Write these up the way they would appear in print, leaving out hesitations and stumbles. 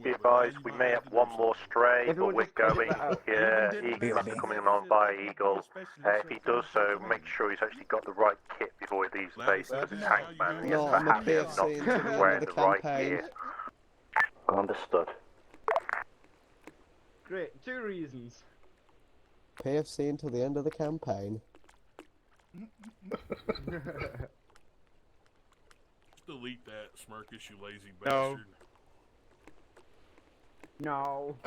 be advised, we may have one more stray, Everyone but we're just push going. that out. He'll have to come in on via Eagle. If he does so, make sure he's actually got the right kit before he leaves the base, because it's Tankman and he has No, to I'm a have PFC until the not end wearing of the the right campaign. gear. Understood. Great, 2 reasons. PFC until the end of the campaign. Delete that, Smirkus, you lazy No. bastard. No.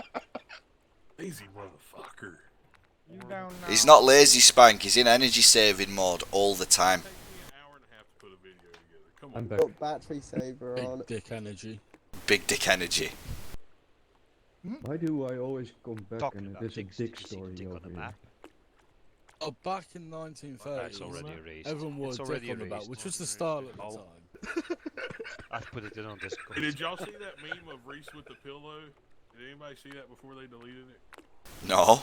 Lazy motherfucker. You don't know. He's not lazy, Spank. He's in energy saving mode all the time. Take me an hour and a half to put a video together. Come on. I'm back. Put battery saver on. Big dick energy. Big dick energy. Why do I always come back Talking and about there's a dicks, dick did you see the story dick on over the here? map? Oh, back in 1930s, That's already erased. everyone wore It's a already dick on the back, erased. which was the style at the Oh. time. I've put it in on Discord. Hey, did y'all see that meme of Reese with the pillow? Did anybody see that before they deleted it? No.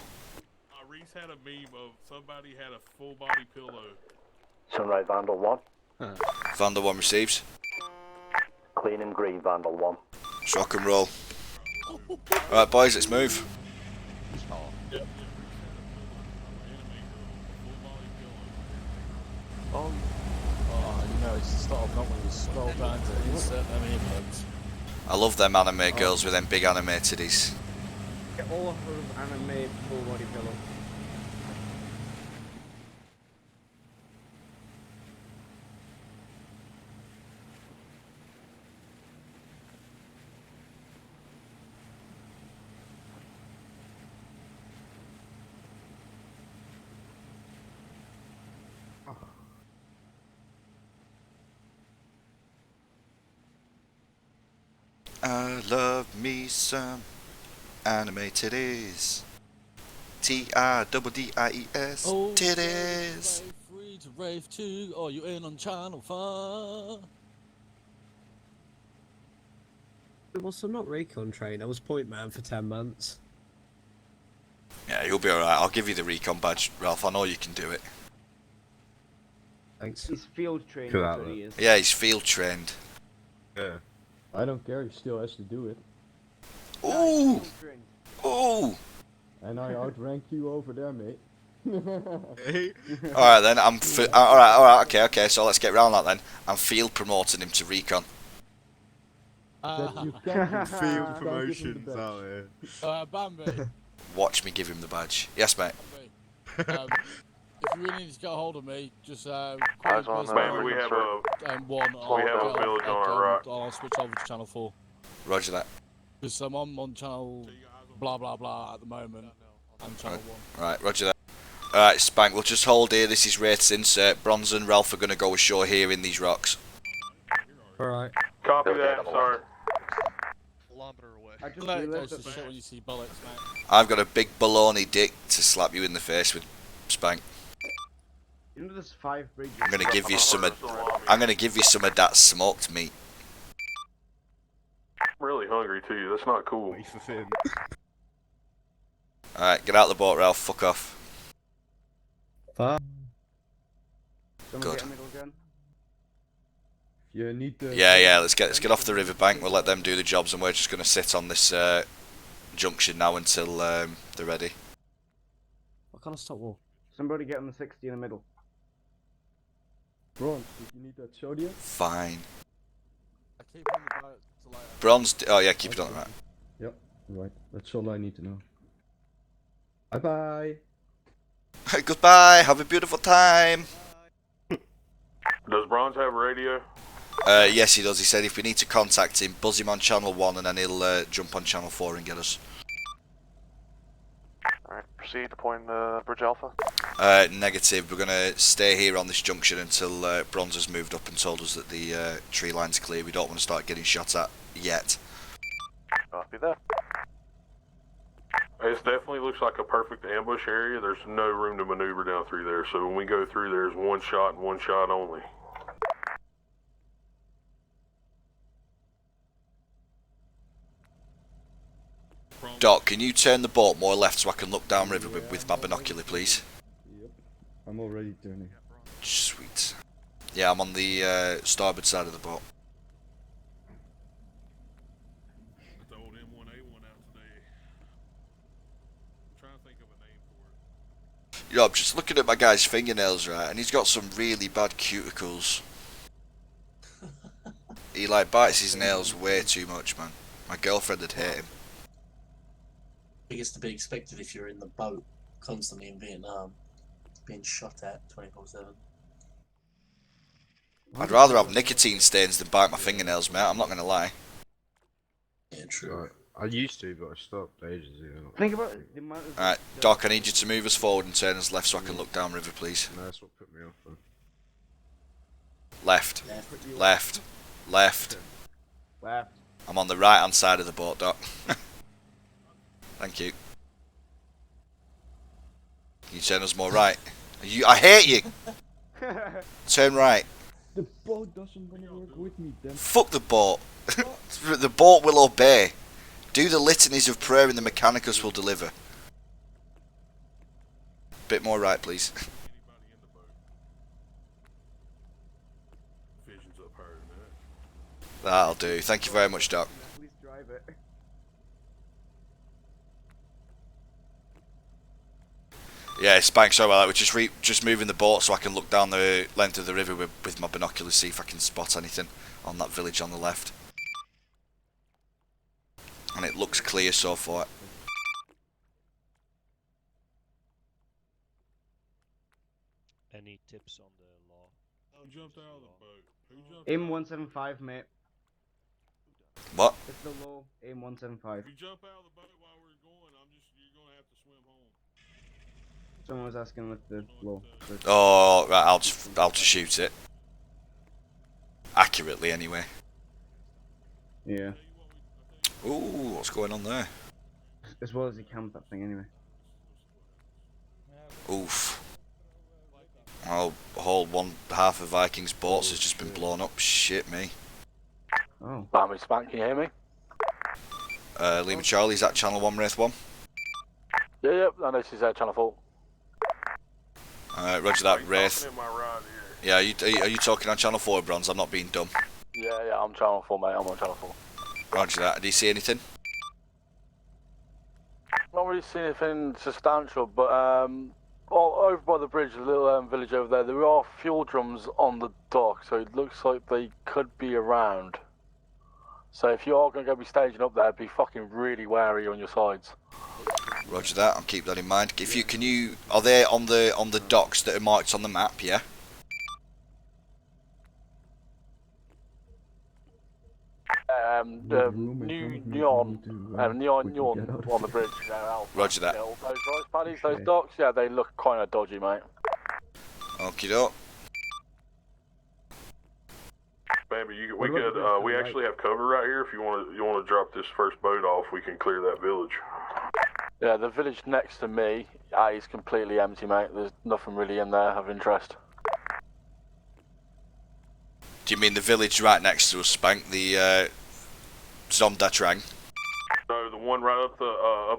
Reese had a meme of somebody had a full body pillow. Sunrise Vandal 1. Vandal 1 receives. Clean and green Vandal 1. Let's rock and roll. Alright, boys, let's move. Oh, you know, it's the start of not when you scroll down to insert them earplugs. I love them anime girls with them big anime titties. Get all of anime full body pillow. I love me some anime titties. T-I-double-D-I-E-S. Oh, Titties. Rave 3 to Rave 2, are you in on Channel 5? Whilst I'm not recon trained, I was point man for 10 months. Yeah, you'll be alright. I'll give you the recon badge, Ralph. I know you can do it. Thanks. He's field trained, Chill that's out, what he is. Yeah, he's field trained. Yeah. I don't care, he still has to do it. Ooh! Field trained. Ooh! And I outrank you over there, mate. Alright then, alright, okay, so let's get round that then. I'm field promoting him to recon. That you can do. Field Don't give him the promotions badge. out here. Bambi, Watch me give him the badge. Yes, mate. if you really need to get a hold of me, just Eyes quick on, business Maybe we have a one. we have a village on our rock. I'll switch over to Channel 4. Roger that. Because I'm on Channel blah blah blah at the moment. And Channel 1. Right, roger that. Alright, Spank, we'll just hold here. This is Rates Insert. Bronze and Ralph are going to go ashore here in these rocks. Alright. Copy that, sorry. Kilometer away. I just Like, realised goes to that shit when you see bullets, mate. I've got a big baloney dick to slap you in the face with, Spank. you know there's 5 bridges. I'm gonna give you some of that smoked meat. I'm really hungry too. That's not cool. Wait for Finn. Alright, get out of the boat, Ralph. Fuck off. Someone Good. get a middle gun. You need the... Yeah, let's get off the riverbank. We'll let them do the jobs, and we're just gonna sit on this junction now until they're ready. What kind of stop wall? Somebody get on the 60 in the middle. Bronze, did you need that sodium? Fine. I keep on the boat to like. Bronze. Oh yeah, keep it on. Right. Yep, right. That's all I need to know. Bye bye. Goodbye. Have a beautiful time. Does Bronze have a radio? Yes, he does. He said if we need to contact him, buzz him on channel 1, and then he'll jump on channel 4 and get us. Alright, proceed to point Bridge Alpha. Negative. We're gonna stay here on this junction until Bronze has moved up and told us that the tree line's clear. We don't want to start getting shot at yet. Copy that. It definitely looks like a perfect ambush area. There's no room to maneuver down through there. So when we go through, there's one shot and one shot only. Doc, can you turn the boat more left so I can look down river with my binocular, please? Yep. I'm already turning. Sweet. Yeah, I'm on the starboard side of the boat. The old M1A. You know, I'm just looking at my guy's fingernails, right, and he's got some really bad cuticles. He like bites his nails way too much, man. My girlfriend would hate him. I guess to be expected if you're in the boat constantly in Vietnam, being shot at 24/7. I'd rather have nicotine stains than bite my fingernails, mate. I'm not gonna lie. Yeah, true. I used to, but I stopped ages ago. Think about the amount of... Alright, Doc, I need you to move us forward and turn us left so I can look downriver, please. No, that's what put me off. Though. Left. Left. Left. Left. I'm on the right hand side of the boat, Doc. Thank you. Can you turn us more right? I hate you! Turn right. The boat doesn't want to work with me, then. Fuck the boat. The boat will obey. Do the litanies of prayer and the mechanicus will deliver. Bit more right, please. That'll do. Thank you very much, Doc. Please drive it. Yeah, Spank, sorry about that. We're just moving the boat so I can look down the length of the river with my binoculars, see if I can spot anything on that village on the left. And it looks clear so far. Any tips on the law? Who jumped out of the boat? Who jumped Aim 175, mate. What? It's the low. Aim 175. If you jump out of the boat while we're going, you're gonna have to swim home. Someone was asking with the low. Oh, right, I'll just shoot it. Accurately, anyway. Yeah. Ooh, what's going on there? As well as he camped that thing anyway. Oof. Oh, whole one half of Vikings' boats has just been blown up. Shit me. Oh. Bammy Spank, can you hear me? Lima Charlie, is that Channel 1, Wraith 1? Yeah, I know this is Channel 4. Roger that, Wraith. In my right ear. Yeah, are you talking on Channel 4, Bronze? I'm not being dumb. Yeah, I'm Channel 4, mate. I'm on Channel 4. Roger that. Do you see anything? Not really seen anything substantial, but over by the bridge, the little village over there, there are fuel drums on the dock, so it looks like they could be around. So if you are going to go be staging up there, be fucking really wary on your sides. Roger that. I'll keep that in mind. If you are they on the docks that are marked on the map? Yeah. Neon on the bridge. Roger that. Those rice paddies, those docks, yeah, they look kind of dodgy, mate. Okie doke. Maybe we actually have cover right here. If you want to drop this first boat off, we can clear that village. Yeah, the village next to me is completely empty, mate. There's nothing really in there of interest. Do you mean the village right next to us, Spank? The Zomdatrang? No, the one right up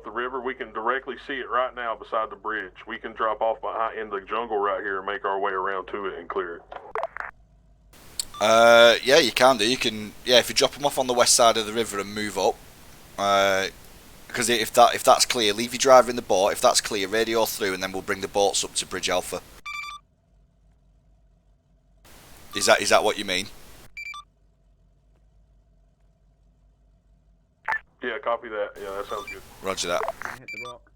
the river. We can directly see it right now beside the bridge. We can drop off in the jungle right here and make our way around to it and clear it. Yeah, you can do. You can, yeah, if you drop them off on the west side of the river and move up. Because if that's clear, leave your driver in the boat. If that's clear, radio through, and then we'll bring the boats up to Bridge Alpha. Is that what you mean? Yeah, copy that. Yeah, that sounds good. Roger that. Hit the rock.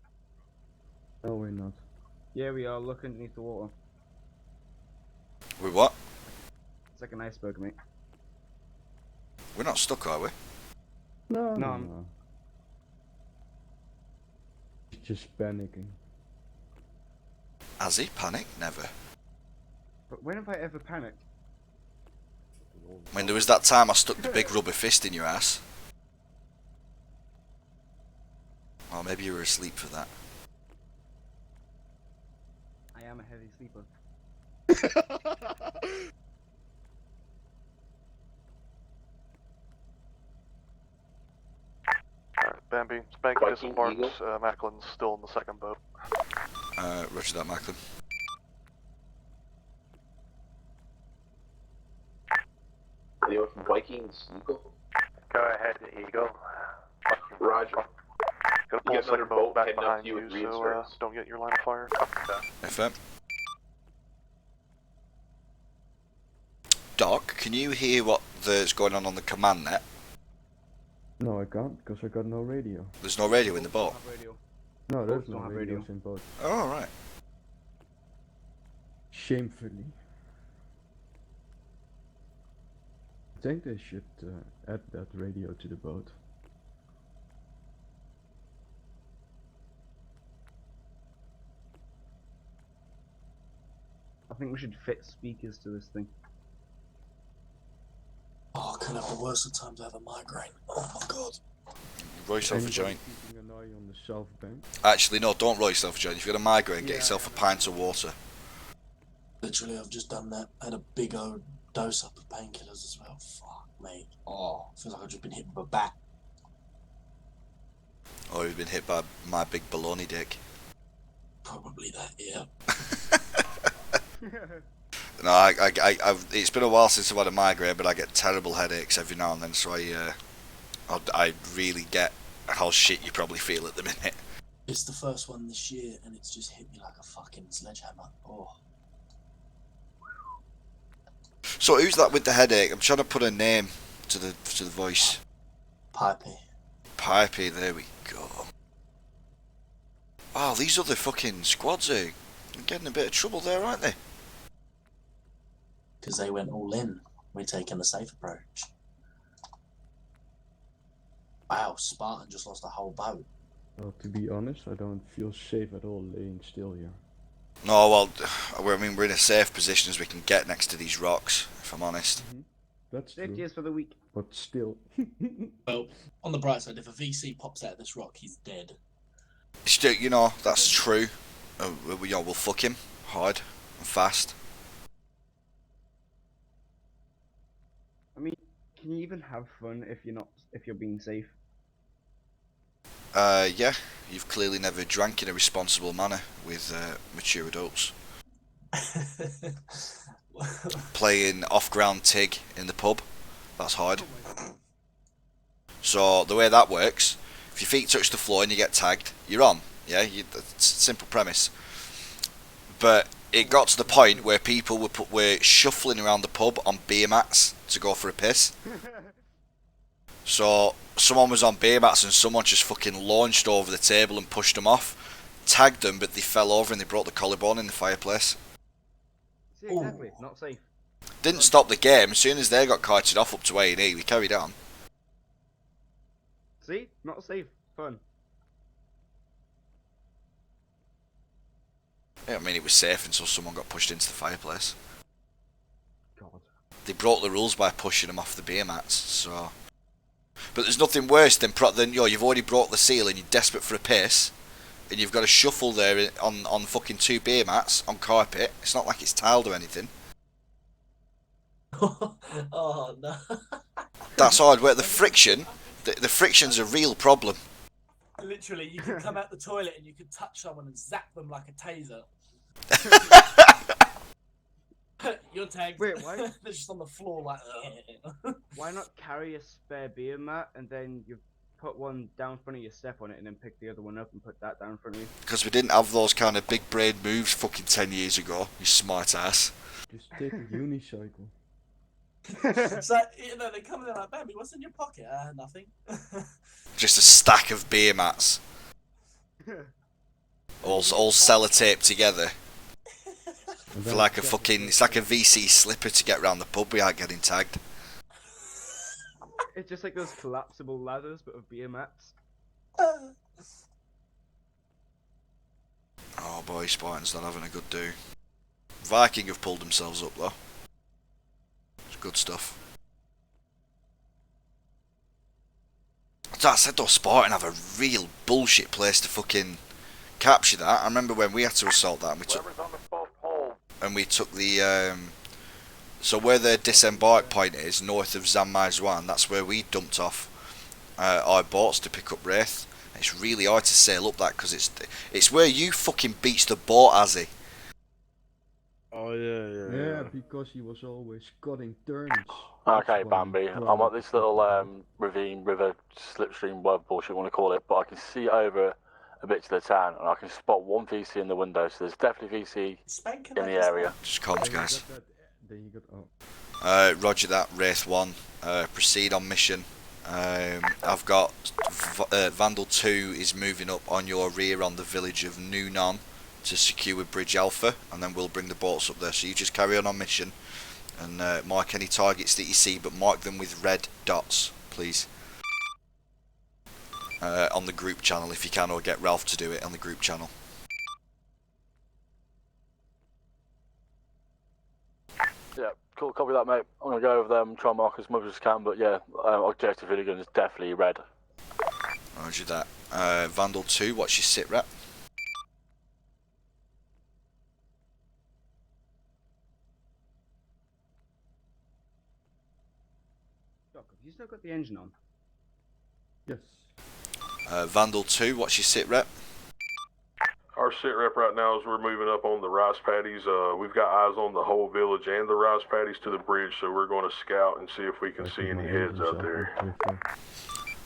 No, we're not. Yeah, we are. Look underneath the water. We what? It's like an iceberg, mate. We're not stuck, are we? No, No. He's just panicking. Has he panicked? Never. But when have I ever panicked? When there was that time I stuck the big rubber fist in your ass. Or maybe you were asleep for that. I am a heavy sleeper. Bambi, Spank disembarked. Macklin's still in the second boat. Roger that, Macklin. Vikings, Eagle. Go ahead, Eagle. Roger. Gotta pull the second boat back behind you, so don't get your line of fire. FM. Doc, can you hear what there's going on the command net? No, I can't, because I got no radio. There's no radio in the boat? No, there's Boats no don't have radios radio. in boats. Oh, right. Shamefully. I think they should add that radio to the boat. I think we should fit speakers to this thing. Oh, I couldn't have the worst of times I have a migraine. Oh my god. Roll yourself a Anybody joint. keeping an eye on the south bank? Actually, no, don't roll yourself a joint. If you've got a migraine, get yourself a pint of water. Literally, I've just done that. I had a big old dose up of painkillers as well. Fuck, mate. Oh, feels like I've just been hit with a bat. Or you've been hit by my big baloney dick. Probably that, yeah. No, it's been a while since I've had a migraine, but I get terrible headaches every now and then, so I really get how shit you probably feel at the minute. It's the first one this year, and it's just hit me like a fucking sledgehammer. Oh. So who's that with the headache? I'm trying to put a name to the voice. Pipey. Pipey, there we go. Wow, these other fucking squads are getting a bit of trouble there, aren't they? Because they went all in. We're taking a safe approach. Wow, Spartan just lost a whole boat. Well, to be honest, I don't feel safe at all laying still here. No, well, I mean, we're in a safe position as we can get next to these rocks, if I'm honest. That's Safety true. is for the weak. But still. Well, on the bright side, if a VC pops out of this rock, he's dead. Still, you know, that's true. We'll fuck him hard and fast. I mean, can you even have fun if you're being safe? Yeah, you've clearly never drank in a responsible manner with mature adults. Playing off-ground TIG in the pub, that's hard. So the way that works, if your feet touch the floor and you get tagged, you're on. Yeah, it's a simple premise. But it got to the point where people were shuffling around the pub on beer mats to go for a piss. So someone was on beer mats and someone just fucking launched over the table and pushed them off, tagged them, but they fell over and they broke the collarbone in the fireplace. See, exactly, not safe. Didn't stop the game. As soon as they got carted off up to A&E, we carried on. See, not safe. Fun. Yeah, I mean, it was safe until someone got pushed into the fireplace. God. They broke the rules by pushing them off the beer mats, so... But there's nothing worse than you've already broke the seal and you're desperate for a piss, and you've got to shuffle there on fucking 2 beer mats on carpet. It's not like it's tiled or anything. Oh no. That's hard work. The friction, the friction's a real problem. Literally, you could come out the toilet and you could touch someone and zap them like a taser. You're tagged. Wait, why? They're just on the floor like. Why not carry a spare beer mat and then you put one down in front of you, step on it, and then pick the other one up and put that down in front of you? Because we didn't have those kind of big brain moves fucking 10 years ago, you smart ass. Just take a unicycle. So, you know, they come in like, baby, what's in your pocket? Nothing. Just a stack of beer mats. all sellotaped together. For like a fucking, it's like a VC slipper to get around the pub without getting tagged. It's just like those collapsible ladders, but of beer mats. Oh boy, Spartan's not having a good do. Viking have pulled themselves up though. It's good stuff. That said though, Spartan have a real bullshit place to fucking capture that. I remember when we had to assault that and we took the so where the disembark point is north of Zanmaizwan, that's where we dumped off our boats to pick up Wraith. It's really hard to sail up that because it's where you fucking beached the boat, Azzy. Oh yeah. Yeah, because he was always cutting turns. Okay, why Bambi. you I'm at this little ravine, river, slipstream, whatever bullshit you want to call it, but I can see over a bit to the town, and I can spot one VC in the window, so there's definitely VC in the area. Just comms, guys. Then you got. Oh. Roger that, Wraith 1. Proceed on mission. I've got Vandal 2 is moving up on your rear on the village of Noonan to secure Bridge Alpha, and then we'll bring the boats up there. So you just carry on mission and mark any targets that you see, but mark them with red dots, please. On the group channel if you can, or get Ralph to do it on the group channel. Yeah, cool, copy that, mate. I'm going to go over them, try and mark as much as I can, but yeah, objective hooligan is definitely red. Roger that. Vandal 2, what's your sit rep? Doc, have you still got the engine on? Yes. Vandal 2, what's your sit rep? Our sit rep right now is we're moving up on the rice paddies. We've got eyes on the whole village and the rice paddies to the bridge, so we're going to scout and see if we can see any heads out there.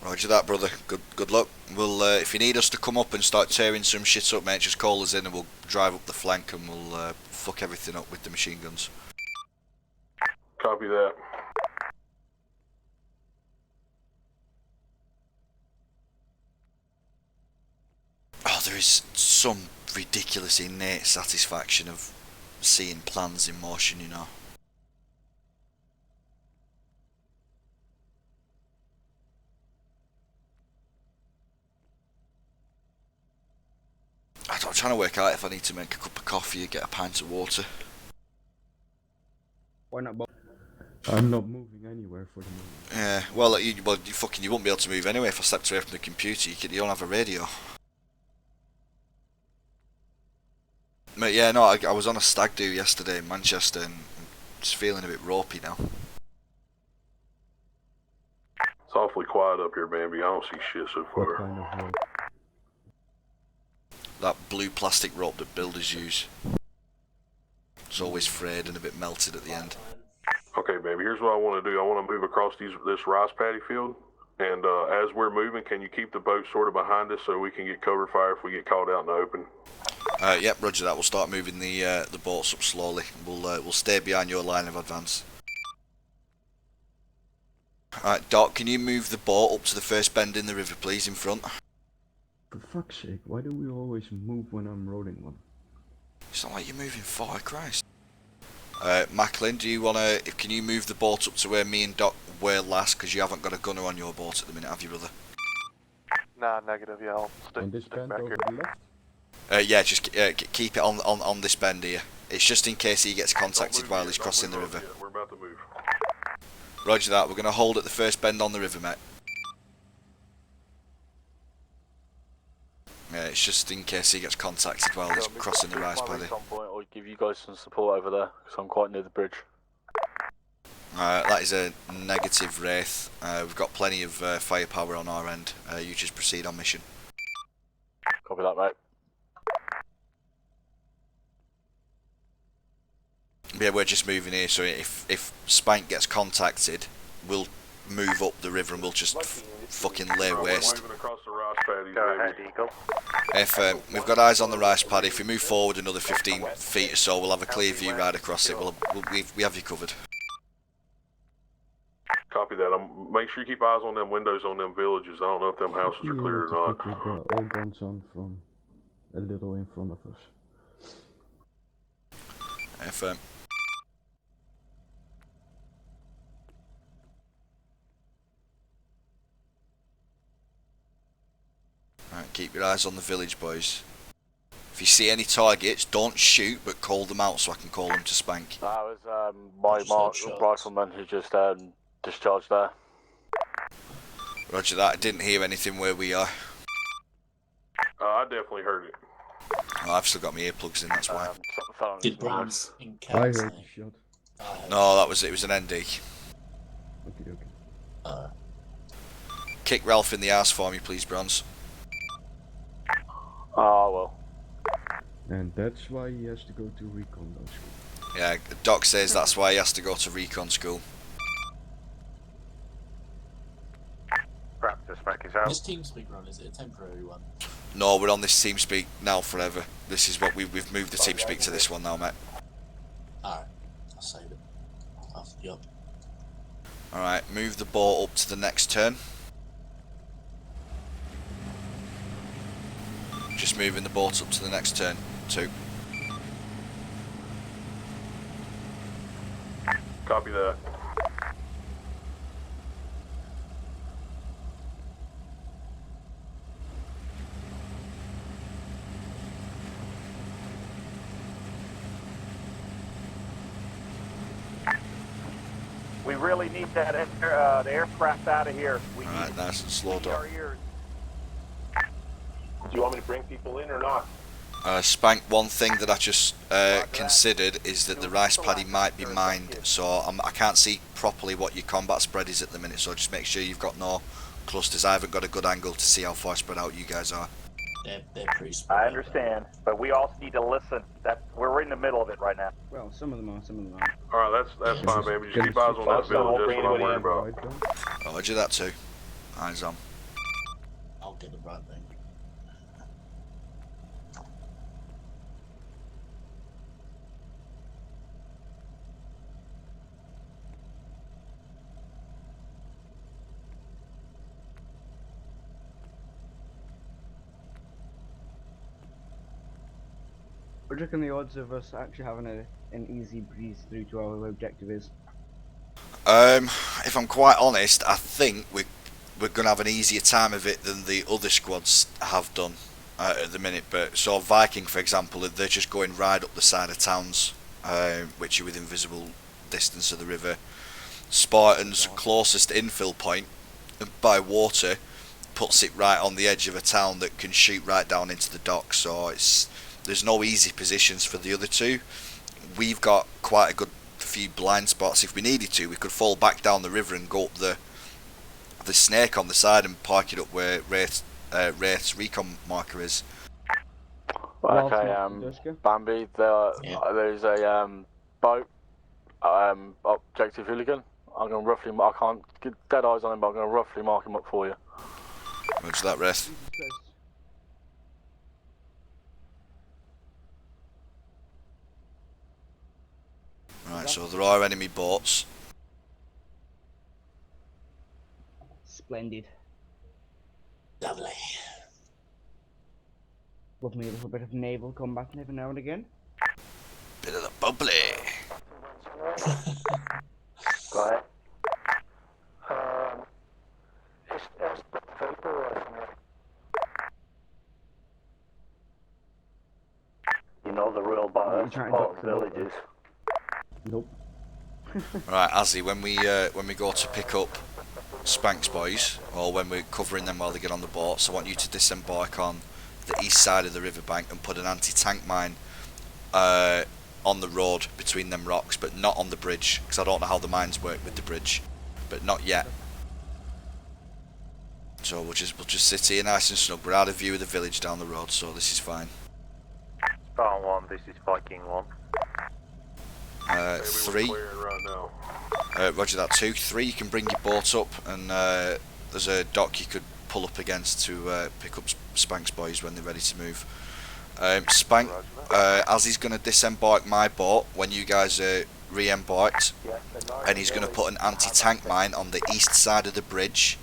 Roger that, brother. Good luck. We'll if you need us to come up and start tearing some shit up, mate, just call us in and we'll drive up the flank and we'll fuck everything up with the machine guns. Copy that. Oh, there is some ridiculous innate satisfaction of seeing plans in motion, you know. I'm trying to work out if I need to make a cup of coffee or get a pint of water. Why not both? I'm not moving anywhere for the moment. Yeah, well, you won't be able to move anyway if I stepped away from the computer. You don't have a radio. Mate, yeah, no, I was on a stag do yesterday in Manchester and I'm just feeling a bit ropey now. It's awfully quiet up here, Bambi. I don't see shit so What far. kind of rope? That blue plastic rope that builders use. It's always frayed and a bit melted at the end. Okay, baby, here's what I want to do. I want to move across this rice paddy field, and as we're moving, can you keep the boat sort of behind us so we can get cover fire if we get caught out in the open? Yep, roger that. We'll start moving the boats up slowly. We'll stay behind your line of advance. Alright, Doc, can you move the boat up to the first bend in the river, please, in front? For fuck's sake, why do we always move when I'm rolling one? It's not like you're moving far, Christ. Macklin, can you move the boat up to where me and Doc were last, because you haven't got a gunner on your boat at the minute, have you, brother? Nah, negative, yeah, I'll On this stick bend back over here. the left? Yeah, just keep it on this bend here. It's just in case he gets contacted while he's crossing the river. We're about to move. Roger that, we're going to hold at the first bend on the river, mate. Yeah, it's just in case he gets contacted while he's crossing the rice paddy. At some point, or give you guys some support over there, because I'm quite near the bridge. That is a negative, Wraith. We've got plenty of firepower on our end. You just proceed on mission. Copy that, mate. Yeah, we're just moving here, so if Spank gets contacted, we'll move up the river and we'll just fucking lay waste. Moving across the rice paddies, Go baby. ahead, Eagle. If we've got eyes on the rice paddy, if we move forward another 15 feet or so, we'll have a clear view right across it. We have you covered. Copy that. Make sure you keep eyes on them windows on them villages. I don't know if them houses are clear or not. With all guns on from a little in front of us. FM. Right, keep your eyes on the village, boys. If you see any targets, don't shoot, but call them out so I can call them to Spank. That was my rifleman who just discharged there. Roger that, I didn't hear anything where we are. I definitely heard it. Oh, I've still got my earplugs in, that's why. Did Bronze in I Caps heard the shot. No, it was an ND. Okay. Kick Ralph in the ass for me, please, Bronze. Oh, well. And that's why he has to go to recon though. Yeah, Doc says that's why he has to go to recon school. This TeamSpeak run, is it a temporary one? No, we're on this TeamSpeak now forever. This is what we've moved the TeamSpeak to this one now, mate. Alright, I'll save it. Yup. Alright, move the boat up to the next turn. Just moving the boat up to the next turn. 2. Copy that. We really need that the aircraft out of here. Alright, nice and slow down. Do you want me to bring people in or not? Spank, one thing that I just considered is that the rice paddy might be mined, so I can't see properly what your combat spread is at the minute, so just make sure you've got no clusters. I haven't got a good angle to see how far spread out you guys are. They're pretty spread out. I understand, but we also need to listen. We're in the middle of it right now. Well, some of them are, some of them aren't. Alright, that's fine, baby. Just keep eyes on that village, that's what I'm worried about. Oh, I'll do that too. Eyes on. I'll get the right thing. What do you reckon the odds of us actually having an easy breeze through to our objective is? If I'm quite honest, I think we're going to have an easier time of it than the other squads have done at the minute. But so Viking, for example, they're just going right up the side of towns, which are within visible distance of the river. Spartan's closest infill point by water puts it right on the edge of a town that can shoot right down into the dock. So there's no easy positions for the other two. We've got quite a good few blind spots. If we needed to, we could fall back down the river and go up the snake on the side and park it up where Wraith's recon marker is. Okay, Bambi, there's a boat, objective hooligan. I'm going to roughly, I can't get dead eyes on him, but I'm going to roughly mark him up for you. Roger that, Wraith. Right, so there are enemy boats. Splendid. Lovely. Love me a little bit of naval combat every now and again. Bit of the bubbly. Go ahead. It's vaporizing it. You know the real villages. Nope. Right, Azzy, when we go to pick up Spank's boys, or when we're covering them while they get on the boats, I want you to disembark on the east side of the riverbank and put an anti-tank mine on the road between them rocks, but not on the bridge, because I don't know how the mines work with the bridge, but not yet. So we'll just sit here nice and snug. We're out of view of the village down the road, so this is fine. Spartan 1, this is Viking 1. 3. Roger that. 2. 3. You can bring your boat up, and there's a dock you could pull up against to pick up Spank's boys when they're ready to move. Spank, as he's going to disembark my boat when you guys are re-embarked, and he's going to put an anti-tank mine on the east side of the bridge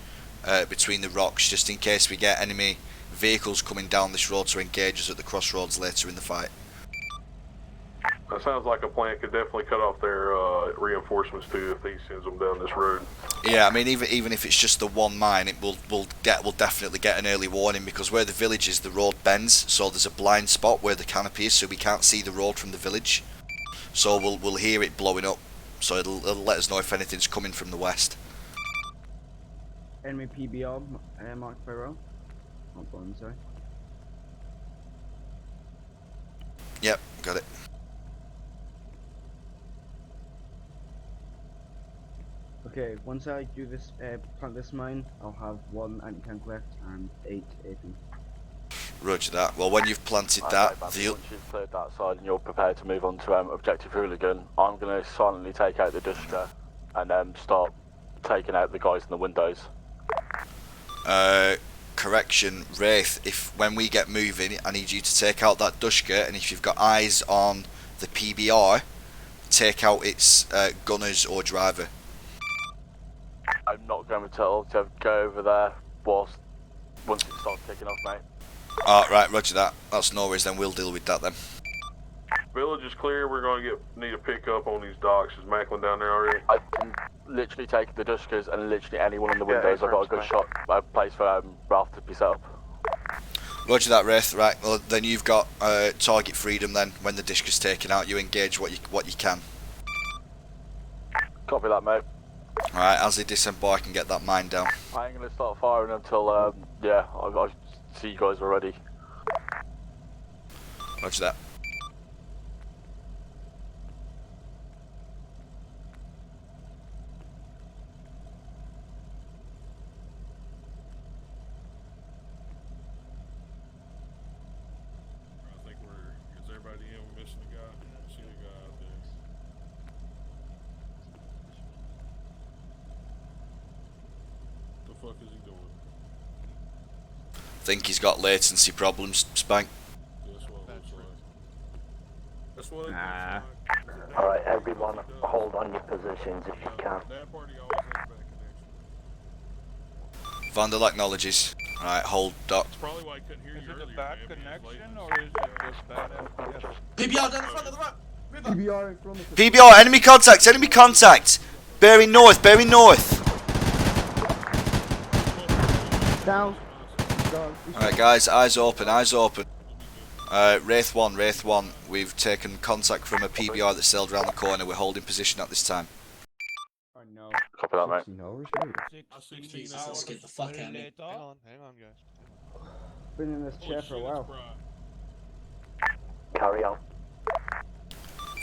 between the rocks, just in case we get enemy vehicles coming down this road to engage us at the crossroads later in the fight. That sounds like a plan. Could definitely cut off their reinforcements too if he sends them down this road. Yeah, I mean, even if it's just the one mine, we'll definitely get an early warning, because where the village is, the road bends, so there's a blind spot where the canopy is, so we can't see the road from the village. So we'll hear it blowing up, so it'll let us know if anything's coming from the west. Enemy PBR, Mark Ferro. Not one, sorry. Yep, got it. Okay, once I do this, plant this mine, I'll have 1 anti-tank left and 8 AP. Roger that. Well, when you've planted that, once you've cleared that side and you're prepared to move on to objective hooligan, I'm going to silently take out the Duster and start taking out the guys in the windows. Correction, Wraith, if when we get moving, I need you to take out that Dushka, and if you've got eyes on the PBR, take out its gunners or driver. I'm not going to tell to go over there once it starts taking off, mate. Right, roger that. That's no worries, then we'll deal with that then. Village is clear. We're going to need a pickup on these docks. Is Macklin down there already? I can literally take the Dushkas and literally anyone in the windows. I've got a good place for Ralph to be set up. Roger that, Wraith. Right, well then you've got target freedom then. When the Dushka's taken out, you engage what you can. Copy that, mate. Alright, as they disembark and get that mine down. I ain't going to start firing until, I see you guys already. Roger that. Is everybody in? We're missing a guy. I see a guy out there. The fuck is he doing? Think he's got latency problems, Spank. That's what Nah. Alright, everyone, hold on your positions if you can. That party always has bad connection. Vandal acknowledges. Alright, hold dock. That's probably why I couldn't hear you Is it earlier, a bad man, connection or is it just bad FPS? PBR down the front of the road. River. PBR in front of us. PBR, enemy contact, enemy contact! Bearing north, bearing north! Down. Alright guys, eyes open, eyes open. Wraith 1, we've taken contact from a PBR that sailed around the corner. We're holding position at this time. Oh no. Copy that, mate. 16 hours later. 16 Jesus, let's get the fuck out of here. Hang on, guys. Been in this chair for a while. Carry on.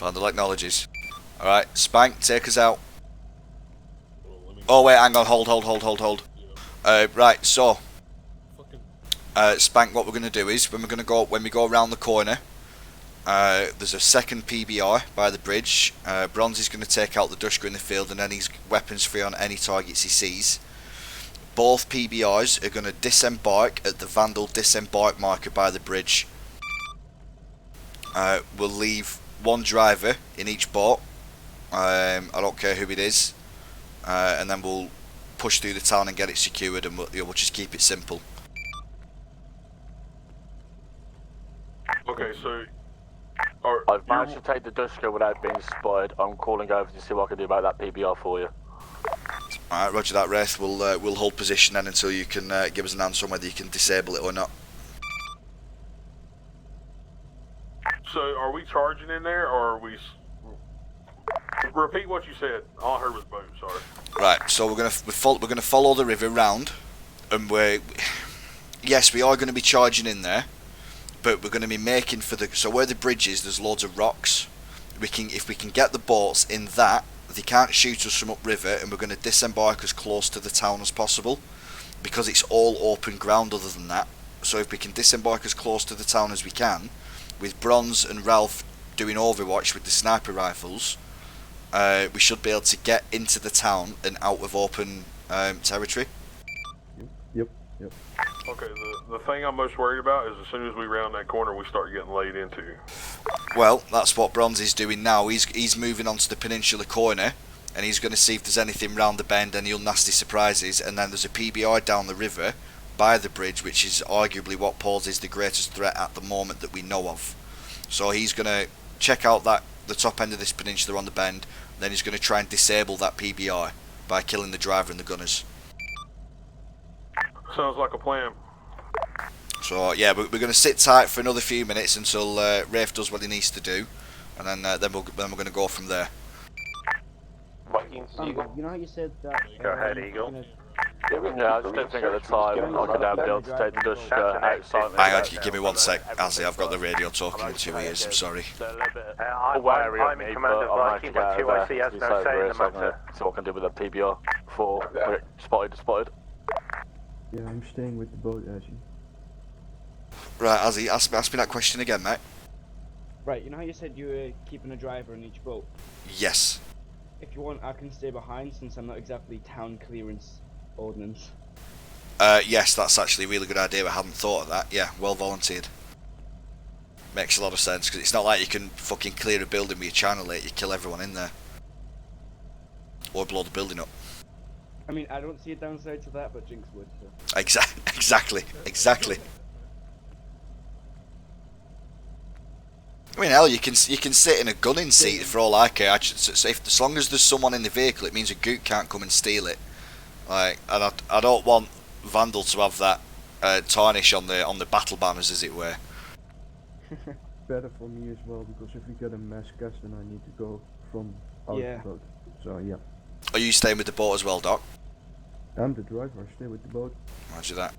Vandal acknowledges. Alright, Spank, take us out. Oh wait, hang on, hold. Right, so Spank, what we're gonna do is when we go around the corner, there's a second PBR by the bridge. Bronze is gonna take out the Dushka in the field and then he's weapons free on any targets he sees. Both PBRs are gonna disembark at the Vandal disembark marker by the bridge. We'll leave one driver in each boat. I don't care who it is, and then we'll push through the town and get it secured, and we'll just keep it simple. Okay, so I've managed to take the Dushka without being spotted. I'm calling over to see what I can do about that PBR for you. Alright, roger that, Wraith. We'll hold position then until you can give us an answer on whether you can disable it or not. So, are we charging in there, or are we... Repeat what you said. All I heard was boom, sorry. Right, so we're gonna follow the river round, and yes, we are gonna be charging in there, but we're gonna be making for the... So where the bridge is, there's loads of rocks. If we can get the boats in that, they can't shoot us from upriver, and we're gonna disembark as close to the town as possible, because it's all open ground other than that. So if we can disembark as close to the town as we can, with Bronze and Ralph doing overwatch with the sniper rifles, we should be able to get into the town and out of open territory. Yep. Okay, the thing I'm most worried about is as soon as we round that corner, we start getting laid into. Well, that's what Bronze is doing now. He's moving onto the peninsula corner, and he's going to see if there's anything round the bend, any nasty surprises, and then there's a PBR down the river by the bridge, which is arguably what poses the greatest threat at the moment that we know of. So he's going to check out the top end of this peninsula on the bend, then he's going to try and disable that PBR by killing the driver and the gunners. Sounds like a plan. So yeah, we're going to sit tight for another few minutes until Rafe does what he needs to do, and then we're going to go from there. You know how you said that... Go ahead, Eagle. Yeah, I just don't think at the time I could be able to take the Dushka outside. Hang on, give me 1 sec. Azzy, I've got the radio talking in 2 ears, I'm sorry. I'm in command of Viking, but 2IC has no say in the matter. See what I can do with that PBR before spotted. Yeah, I'm staying with the boat, Azzy. Right, Azzy, ask me that question again, mate. Right, you know how you said you were keeping a driver in each boat? Yes. If you want, I can stay behind since I'm not exactly town clearance ordnance. Yes, that's actually a really good idea. I hadn't thought of that. Yeah, well volunteered. Makes a lot of sense, because it's not like you can fucking clear a building with your channel it, you kill everyone in there. Or blow the building up. I mean, I don't see a downside to that, but Jinx would. So. Exactly. I mean, hell, you can sit in a gunning seat for all I care. So if, as long as there's someone in the vehicle, it means a goot can't come and steal it. Like, and I don't want Vandal to have that tarnish on the battle banners, as it were. Better for me as well, because if we get a mass cast, then I need to go from out the boat. So yeah. Are you staying with the boat as well, Doc? I'm the driver. I stay with the boat. Roger that.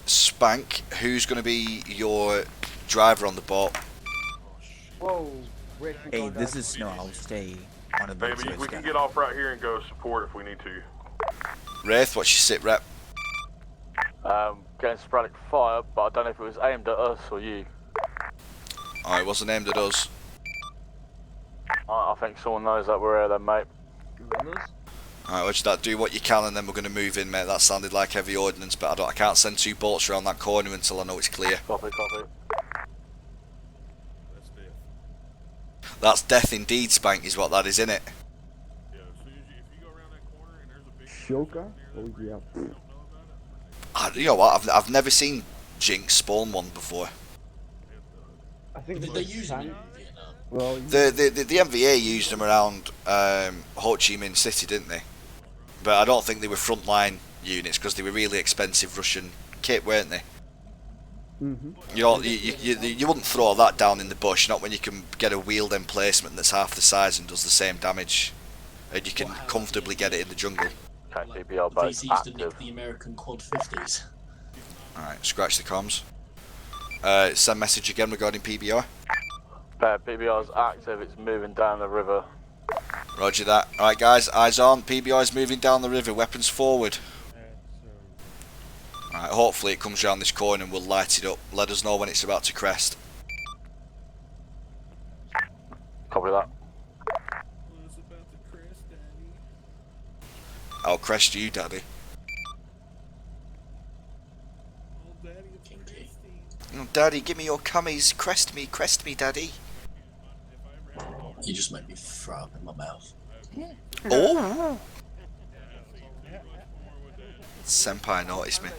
Spank, who's going to be your driver on the boat? Whoa. Hey, this is Snow. I'll stay on a boat. Maybe we can get off right here and go support if we need to. Wraith, what's your sit rep? Getting sporadic fire, but I don't know if it was aimed at us or you. Oh, it wasn't aimed at us. I think someone knows that we're here then, mate. Alright, watch that. Do what you can and then we're going to move in, mate. That sounded like heavy ordnance, but I can't send 2 bolts around that corner until I know it's clear. Copy. That's death indeed, Spank, is what that is, innit? Shoka? Oh yeah. You know what? I've never seen Jinx spawn one before. I think they use them in Vietnam. Well, the MVA used them around Ho Chi Minh City, didn't they? But I don't think they were frontline units because they were really expensive Russian kit, weren't they? You know, you wouldn't throw that down in the bush, not when you can get a wheeled emplacement that's half the size and does the same damage, and you can comfortably get it in the jungle. Okay, PBR They both used to nick active. the American Quad 50s. Alright, scratch the comms. Send message again regarding PBR. PBR's active, it's moving down the river. Roger that. Alright guys, eyes on. PBR is moving down the river, weapons forward. Alright, hopefully it comes round this corner and we'll light it up. Let us know when it's about to crest. Copy that. I'll crest you, Daddy. Oh, Daddy, give me your cummies. Crest me, Daddy. You just made me throw up in my mouth. Oh! Senpai noticed me.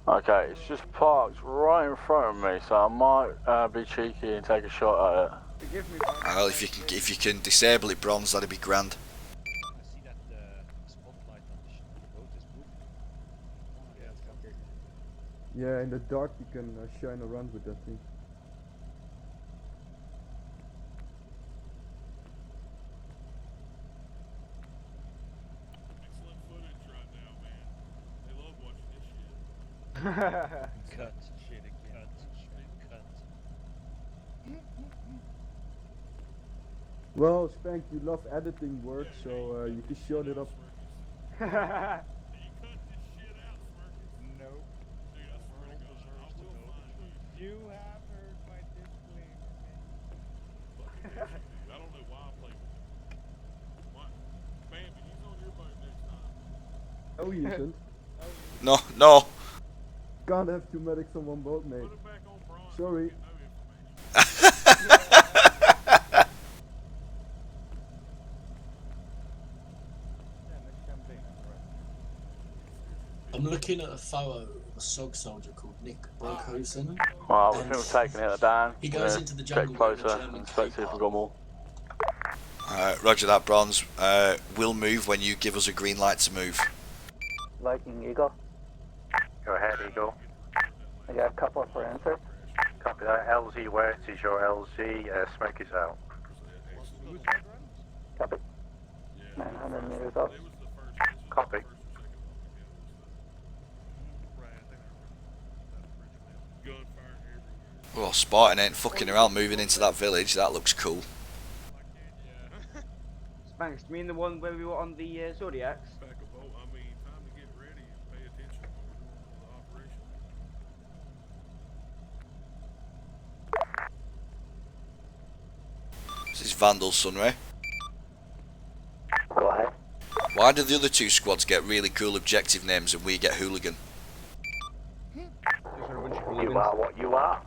Okay, it's just parked right in front of me, so I might be cheeky and take a shot at it. Well, if you can disable it, Bronze, that'd be grand. yeah, in the dark you can shine around with that thing. Cut. Well, Spank, you love editing work, so you can short it up. You have heard my disclaimer. I don't know why I play with Bambi, he's on your boat next time. Oh, he isn't. No. Can't have 2 medics on 1 boat, mate. Sorry. I'm looking at a photo of a SOG soldier called Nick Brokosen. Well, I think we're taking it down. He goes into the jungle Get with a closer German and inspect if we've got more. Roger that, Bronze. We'll move when you give us a green light to move. Viking Eagle. Go ahead, Eagle. I got a couple for answer. Copy that. LZ West is your LZ. Smoke is out. Copy. 900 meters up. Copy. Well, Spartan ain't fucking around moving into that village. That looks cool. Spanks, do you mean the one where we were on the Zodiacs? This is Vandal, Sunray. Go ahead. Why do the other two squads get really cool objective names and we get hooligan? You are what you are.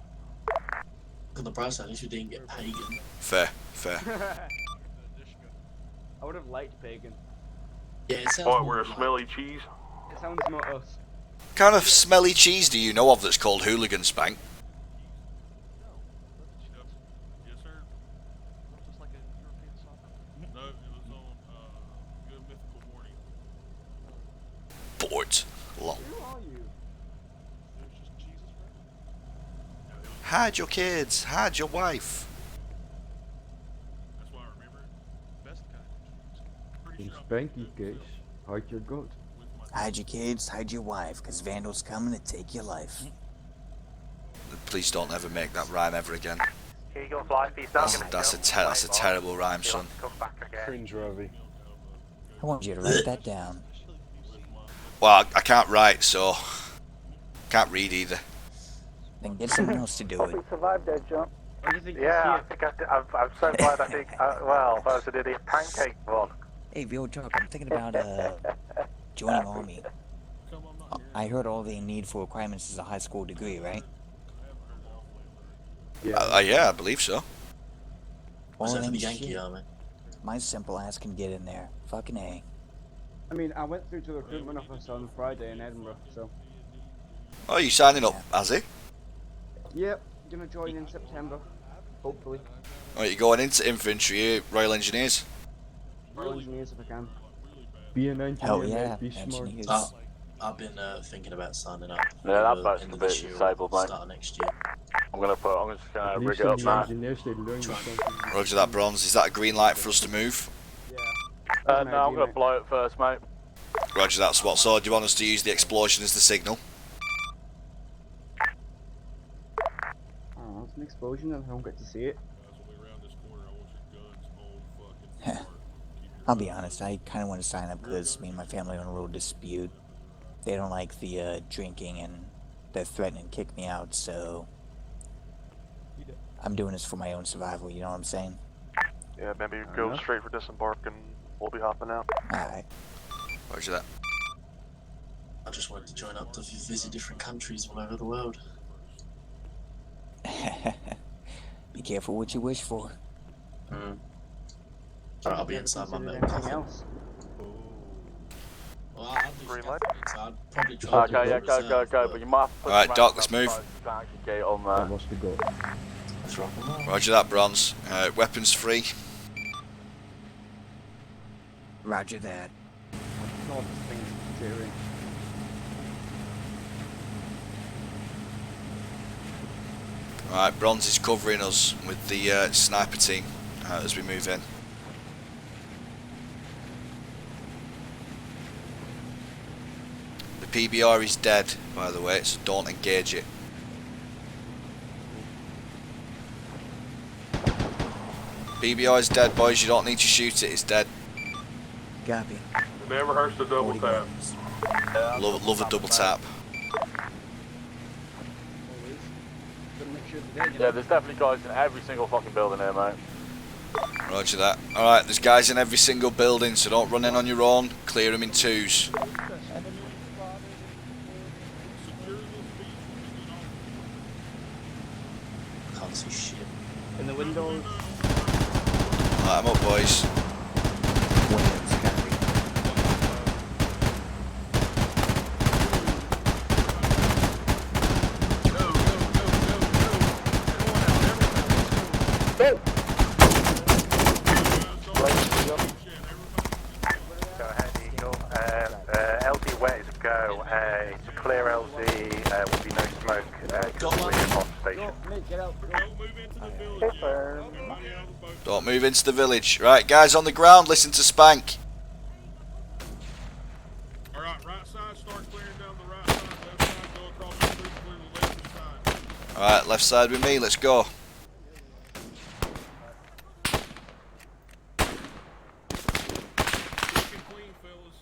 On the price, at least we didn't get pagan. Fair, fair. I would have liked pagan. Yeah, it sounds What, more we're a like- smelly cheese? It sounds more us. What kind of smelly cheese do you know of that's called hooligan, Spank? Yes, sir. Just like a European soccer. No, it was on Good Mythical Morning. Port. Lol. Who are you? It was just Jesus, right? Hide your kids. Hide your wife. That's why I remember it. Best kind of cheese. In Spanky case, hide your goat. Hide your kids, hide your wife, because Vandal's coming to take your life. Please don't ever make that rhyme ever again. Eagle fly, he's not gonna That's a terrible rhyme, son. come back again. Cringe-worthy. I want you to write that down. Well, I can't write, so can't read either. Then get someone else to do Hope it. we survived that jump. What do you think? Yeah, I think I'm so glad. I think well, that was an idiot pancake one. Hey, real talk, I'm thinking about joining army. I heard all they need for requirements is a high school degree, right? Yeah, I believe so. Was All that for them the Yankee shit. army? My simple ass can get in there. Fucking A. I mean, I went through to the recruitment office on Friday in Edinburgh, so. Oh, you signing up, has he? Yep, gonna join in September. Hopefully. Oh, you going into infantry, Royal Engineers? Royal Engineers if I can. Be an engineer, Hell mate, yeah, be smart. engineers. I've been thinking about signing up. Yeah, that for boat's end a of bit this year or disabled, mate. Start of next year. I'm just gonna At rig least it in up the now. engineers, they learn you something. Roger that, Bronze. Is that a green light for us to move? Yeah. No, I'm gonna blow it first, mate. Roger that, Swat. So, do you want us to use the explosion as the signal? Oh, it's an explosion and I don't get to see it. I'll be honest, I kind of want to sign up because me and my family are in a little dispute. They don't like the drinking and they're threatening to kick me out, so I'm doing this for my own survival, you know what I'm saying? Yeah, maybe go straight for disembark and we'll be hopping out. Alright. Roger that. I just wanted to join up to visit different countries all over the world. Be careful what you wish for. Alright, I'll be inside my metal Anything coffin. else? Well, I'll do Green light? so I'd probably try Okay, yeah, to go, but you might have to put Alright, some Doc, let's move. gate on That there. was the goal. Let's rock and roll. Roger that, Bronze. Weapons free. Roger that. God, this thing is tearing. Alright, Bronze is covering us with the sniper team as we move in. The PBR is dead, by the way, so don't engage it. PBR is dead, boys. You don't need to shoot it. It's dead. Copy. It never hurts to double 40 tap. grams. Love a double tap. Always. Gotta make sure they're dead, you Yeah, know? there's definitely guys in every single fucking building here, mate. Roger that. Alright, there's guys in every single building, so don't run in on your own. Clear them in twos. Can't see shit. In the windows. Light 'em up, boys. Windows, copy. Go ahead, Eagle. LZ wet is a go. It's a clear LZ. Will be no smoke. Because we're off station. Get out. Confirm. Don't move into the village. Right, guys on the ground, listen to Spank. Alright, right side, start clearing down the right side, left side, go across the street, clear the left side. Alright, left side with me, let's go. Looking clean, fellas.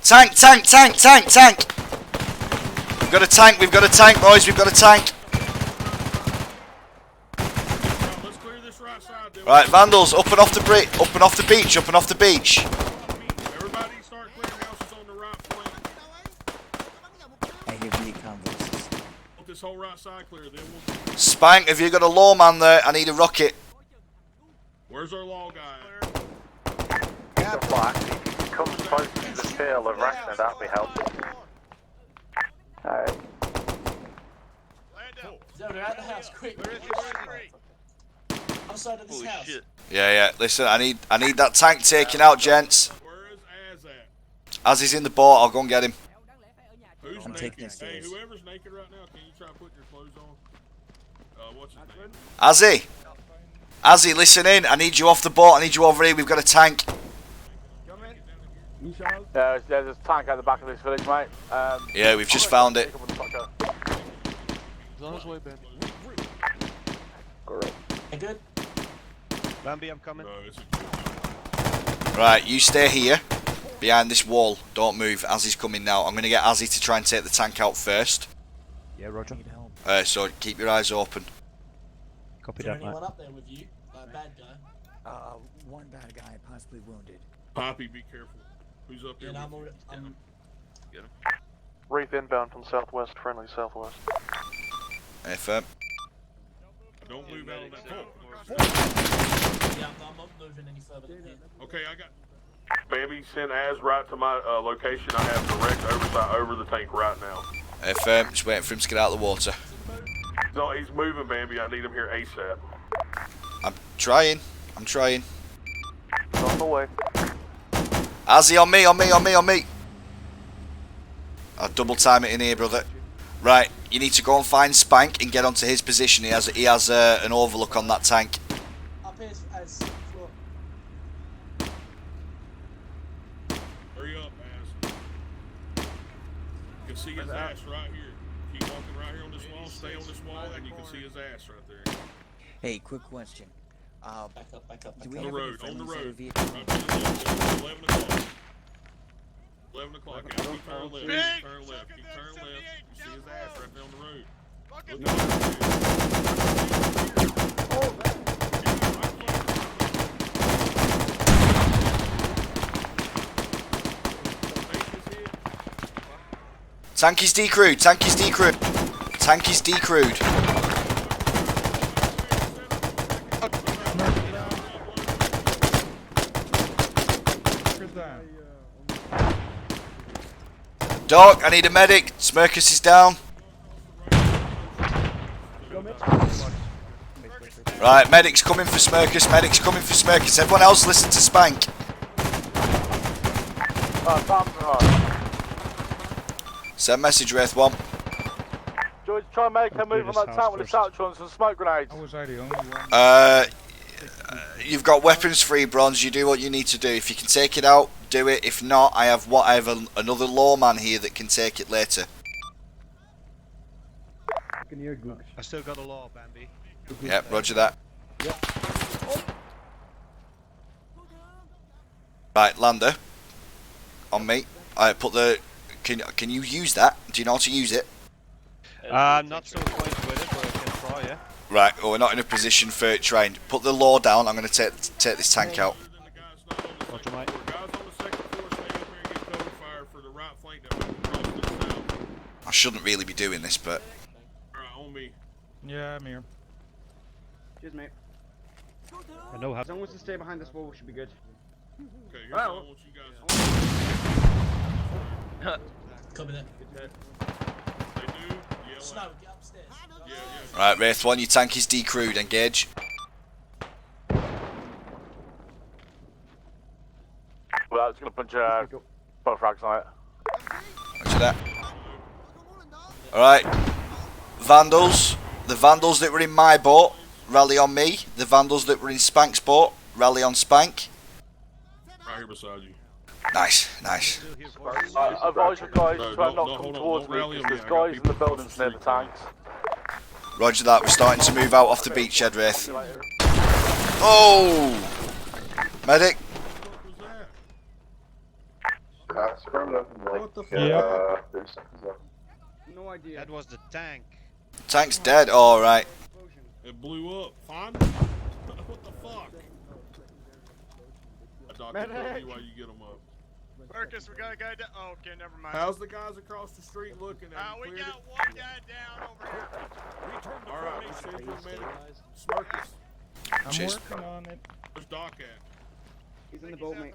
Tank, tank, tank, tank, tank! We've got a tank, boys, we've got a tank. Right this right side. Then Right, Vandals, up and off the up and off the beach, up and off the beach. Everybody start clearing houses on the right flank. I hear recon voices. Put this whole right side clear, then we'll... Spank, have you got a lawman there? I need a rocket. Where's our law guy? Well, actually, if you can come close to the tail of Ragnar, that'd be helpful. Alright. Yo, they're at the house, quick. Outside of this house. Yeah. Listen, I need that tank taken out, gents. Where is Az at? As he's in the boat, I'll go and get him. Who's I'm naked? taking the Hey, stairs. whoever's naked right now, can you try putting your clothes on? What's his name? Azzy, listen in. I need you off the boat. I need you over here. We've got a tank. Yeah, there's a tank at the back of this village, mate. Yeah, we've just found it. He's on his way, Ben. Great. Hey, good. Bambi, I'm coming. No, it's a... Right, you stay here, behind this wall. Don't move. Azzy's coming now. I'm going to get Azzy to try and take the tank out first. Yeah, Roger. So keep your eyes open. Copy Is there that, mate. anyone up there with you? Like a bad guy? One bad guy, possibly wounded. Poppy, be careful. Who's up here? And I'm Get him. Reef inbound from southwest, friendly southwest. FM. Don't move out of that hole. Yeah, I'm not moving any further than here. Okay, I got... Bambi, send Az right to my location. I have direct oversight over the tank right now. FM, just waiting for him to get out of the water. No, he's moving, Bambi. I need him here ASAP. I'm trying. On the way. Azzy, on me. I'll double time it in here, brother. Right, you need to go and find Spank and get onto his position. He has an overlook on that tank. Up here as floor. Hurry up, Az. You can see his ass right here. Keep walking right here on this wall. Stay on this wall, and you can see his ass right there. Hey, quick question. Back up. Do we On have the any road, on the friendlies road. over vehicles? Right to the left. 11 o'clock. 11 o'clock. Az. Keep turning left. Keep turning left. You see his ass right there on the road. Look Tank is decrewed. Doc, I need a medic. Smirkus is down. Right, medic's coming for Smirkus. Everyone else listen to Spank. Send message, Wraith 1. George, try and make a move on that tank with the satchel and some smoke grenades. You've got weapons free, Bronze. You do what you need to do. If you can take it out, do it. If not, I have another lawman here that can take it later. I still got a law, Bambi. Yep, roger that. Right, Lander. On me. I put the... Can you use that? Do you know how to use it? I'm not so acquainted with it, but I can try, yeah. Right, well, we're not in a position for it trying. Put the law down. I'm going to take this tank out. Roger, mate. I shouldn't really be doing this, but... on me. Yeah, I'm here. Cheers, mate. I know how. As long as we stay behind this wall, we should be good. Okay, here's what I want you guys. Coming in. They do. Snow, get upstairs. Yeah. Right, Wraith 1, your tank is decrewed. Engage. Well, I was going to punch both frags on it. Roger that. Alright. Vandals. The Vandals that were in my boat, rally on me. The Vandals that were in Spank's boat, rally on Spank. Right here beside you. Nice. I advise you guys to not come towards me because there's guys in the buildings near the tanks. Roger that, we're starting to move out off the beachhead, Wraith. Oh! Medic. What the fuck? No idea. That was the tank. Tank's dead, alright. It blew up. Fine. What the fuck? Doc, tell me why you get them up. Marcus, we got a guy down. Oh, okay, never mind. How's the guys across the street looking at you? We got one guy down over here. All right, we'll send you a medic. Smirkus. I'm working on it. Where's Doc at? He's in the boat, mate.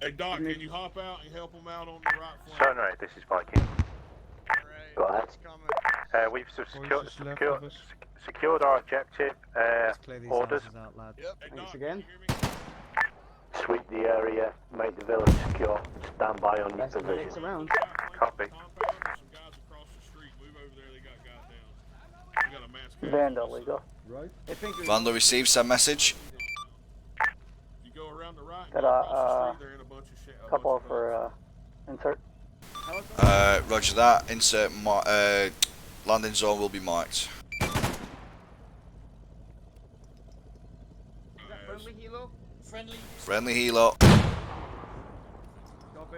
Hey, Doc, can you hop out and help him out on the right flank? Sunray, this is Viking. Alright, Go ahead. it's coming. We've secured our objective. Orders. Yep. Hey, Thanks Doc, again. can you hear me? Sweep the area, make the village secure. Stand by on your Best medics position. around. Copy. Compound, there's some guys across the street. Move over there, they got guys down. We got a mass casualty. Vandal, we go. Right. Hey, Pinker. Vandal received some message. You go around the right, Got go across the a street, they're in a bunch of shit. couple for insert. Roger that. Insert landing zone will be marked. Friendly helo? Friendly helo. Copy.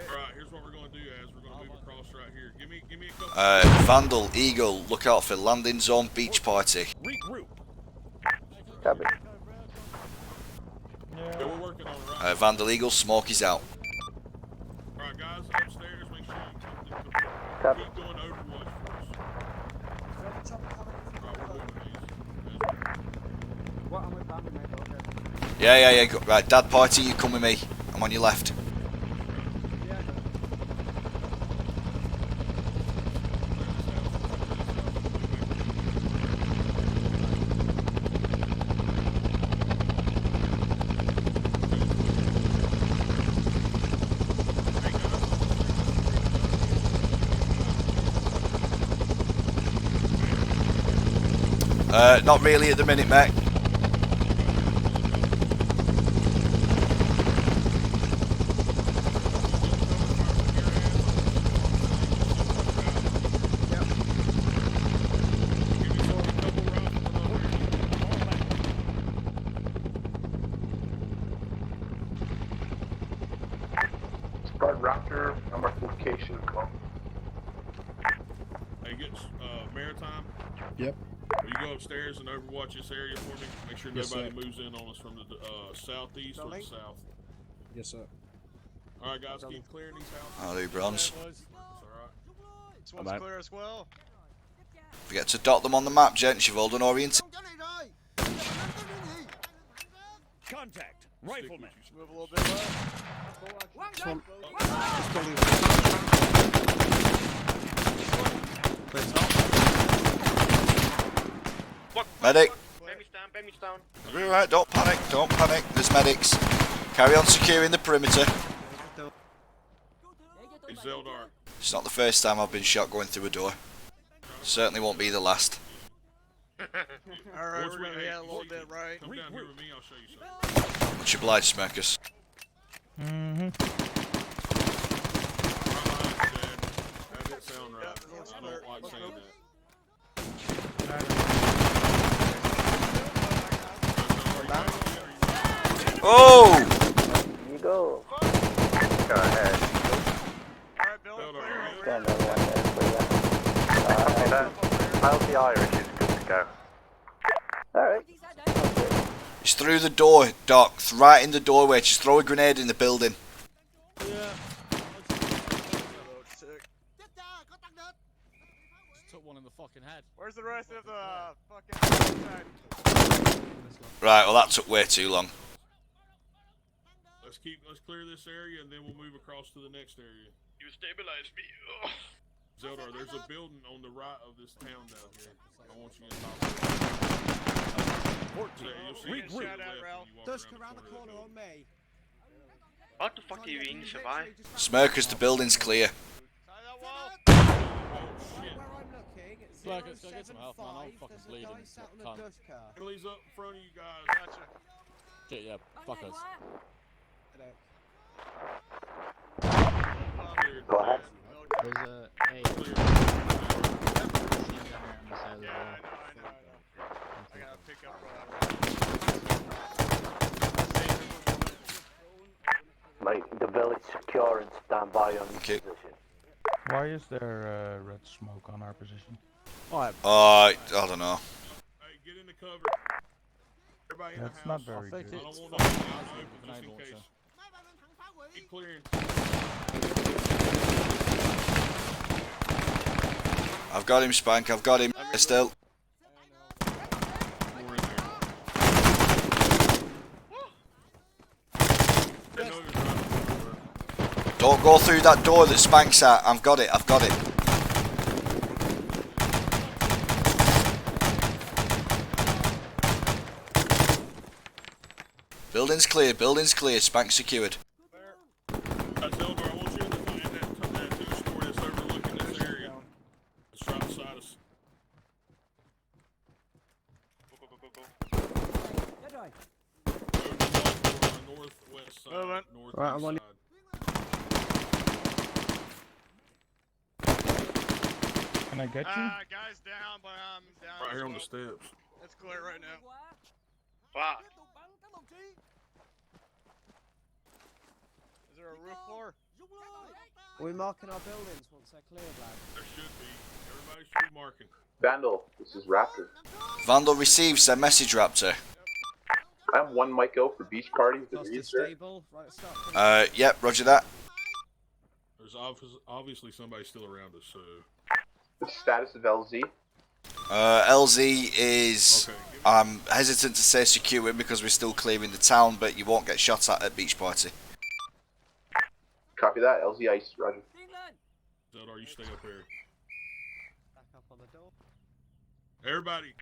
Alright, here's what we're gonna do, Az. We're gonna move across right here. Give me a couple. Vandal, Eagle, look out for landing zone beach party. Regroup. Copy. Yeah, we're working on it right. Vandal, Eagle, smoke is out. Alright, guys, upstairs, make sure you Copy. keep doing overwatch for us. Alright, we're doing these. What am I bombing, mate? Okay. Yeah. Right, Dad party, you come with me. I'm on your left. Not really at the minute, mate. Start Raptor, number location, come. Hey, get Maritime. Yep. Will you go upstairs and overwatch this area for me? Make sure Yes, nobody sir. moves in on us from the southeast or the south. Yes, sir. Alright, guys, keep clearing these houses. I'll do bronze. It's alright. This one's clear as well. Forget to dot them on the map, gents. You've all done orientation. Contact! Rifleman. Move a little bit left. Medic. Bammy's down. Alright, don't panic. There's medics. Carry on securing the perimeter. Hey, Zeldar. It's not the first time I've been shot going through a door. Certainly won't be the last. Alright, we're gonna be a little bit right. Come down here with me, I'll show you something. Much obliged, Smirkus. That didn't sound right. I don't like saying that. Oh! You go. Go ahead. Alright, Bill. Stand on one there for you. How's the Irish is good to go. Alright. It's through the door, Doc. Right in the doorway. Just throw a grenade in the building. Took one in the fucking head. Where's the rest of the fucking side? Right, well that took way too long. Let's clear this area and then we'll move across to the next area. You stabilize me. Zeldar, there's a building on the right of this town down here. I want you in top of it. You'll see it to the left when you walk Dusk around around the corner on me. What the fuck are you in, Savai? Smirkus, the building's clear. Oh shit. Smirkus, go get some help, man. I'm fucking bleeding. Cunt. Italy's up in front of you guys. Gotcha. Shit, yeah, fuck us. Go ahead. There's a hey. Yeah, I know. I gotta pick up. Make the village secure and stand by on your Okay. position. Why is there red smoke on our position? I don't know. Hey, get in into cover. Everybody in That's the house. not very I think good. I don't it's want fucking nothing nice open with a just grenade in launcher. case. Keep clearing. I've got him, Spank. I've got him. Still. More in there. They know you're driving. Don't go through that door that Spank's at. I've got it. I've got it. Building's clear. Building's clear. Spank secured. Zeldar, I want you in that two-story that's overlooking this area. It's right beside us. Northwest side. Northeast Right, I'm on side. Can I get you? Guys down, but I'm down. Right as here on the well. steps. It's clear right now. Fuck. Is there a roof floor? Are we marking our buildings once they're cleared, lad? There should be. Everybody should be marking. Vandal, this is Raptor. Vandal receives their message, Raptor. I'm one Miko for Beach Party with the Cluster read, sir. stable. Right, let's start. Yep, roger that. There's obviously somebody still around us, so... The status of LZ? LZ is... Okay. I'm hesitant to say secure because we're still clearing the town, but you won't get shot at Beach Party. Copy that. LZ ice, roger. Zeldar, you stay up there. Back up on the door. Everybody,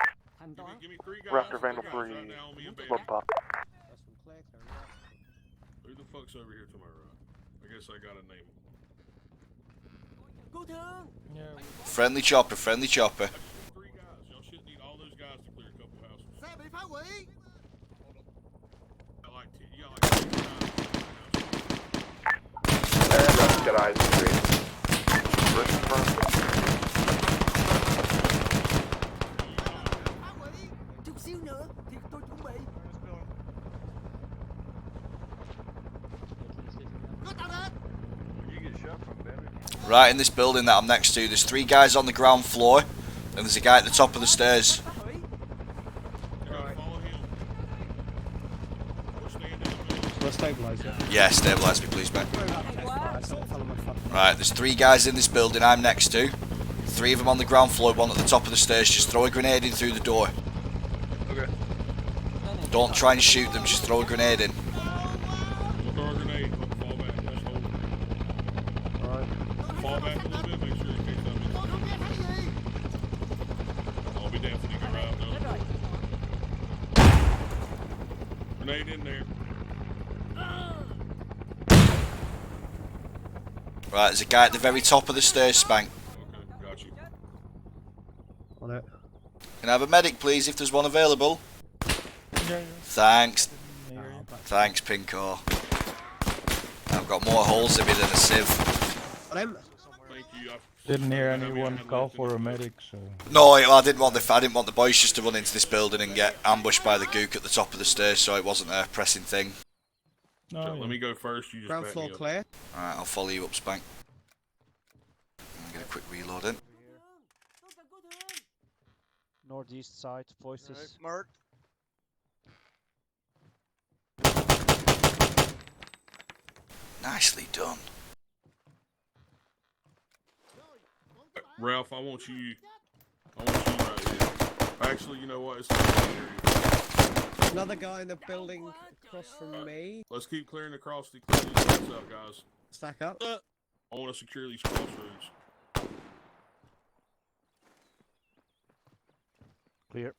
give me 3 guys. Raptor Vandal 3 3. guys right now on me and Baby. Love pop. First one clear, carry on. Who the fuck's over here to my right? I guess I gotta name them. Friendly chopper, friendly chopper. I just need 3 guys. Y'all shouldn't need all those guys to clear a couple houses. I like you got like 10 guys. Raptor's got eyes on green. First confirmed. Right, in this building that I'm next to, there's 3 guys on the ground floor, and there's a guy at the top of the stairs. Follow him. We're staying in the building. Let's stabilise it. Yeah, stabilise me please, mate. Follow my fucking... Right, there's 3 guys in this building I'm next to. 3 of them on the ground floor, 1 at the top of the stairs. Just throw a grenade in through the door. Okay. Don't try and shoot them, just throw a grenade in. We'll throw a grenade. Fall back. Let's hold it. Alright. Fall back a little bit. Make sure in case I'm I'll be dancing to get right now. Grenade in there. Right, there's a guy at the very top of the stairs, Spank. Okay, got you. On it. Can I have a medic, please, if there's one available? Yeah. Thanks. Near you. Thanks, Pinko. I've got more holes in me than a sieve. On him. Thank you. Didn't hear anyone call for a medic, so... No, I didn't want the boys just to run into this building and get ambushed by the gook at the top of the stairs, so it wasn't a pressing thing. No, So let me go first. You just Ground back floor me up. clear. Alright, I'll follow you up, Spank. Get a quick reload in. Northeast side, voices. Mark. Nicely done. Ralph, I want you right here. Actually, you know what? It's not that area. Another guy in the building across from me. Let's keep clearing the clear these lights out, guys. Stack up. I want to secure these crossroads. Clear.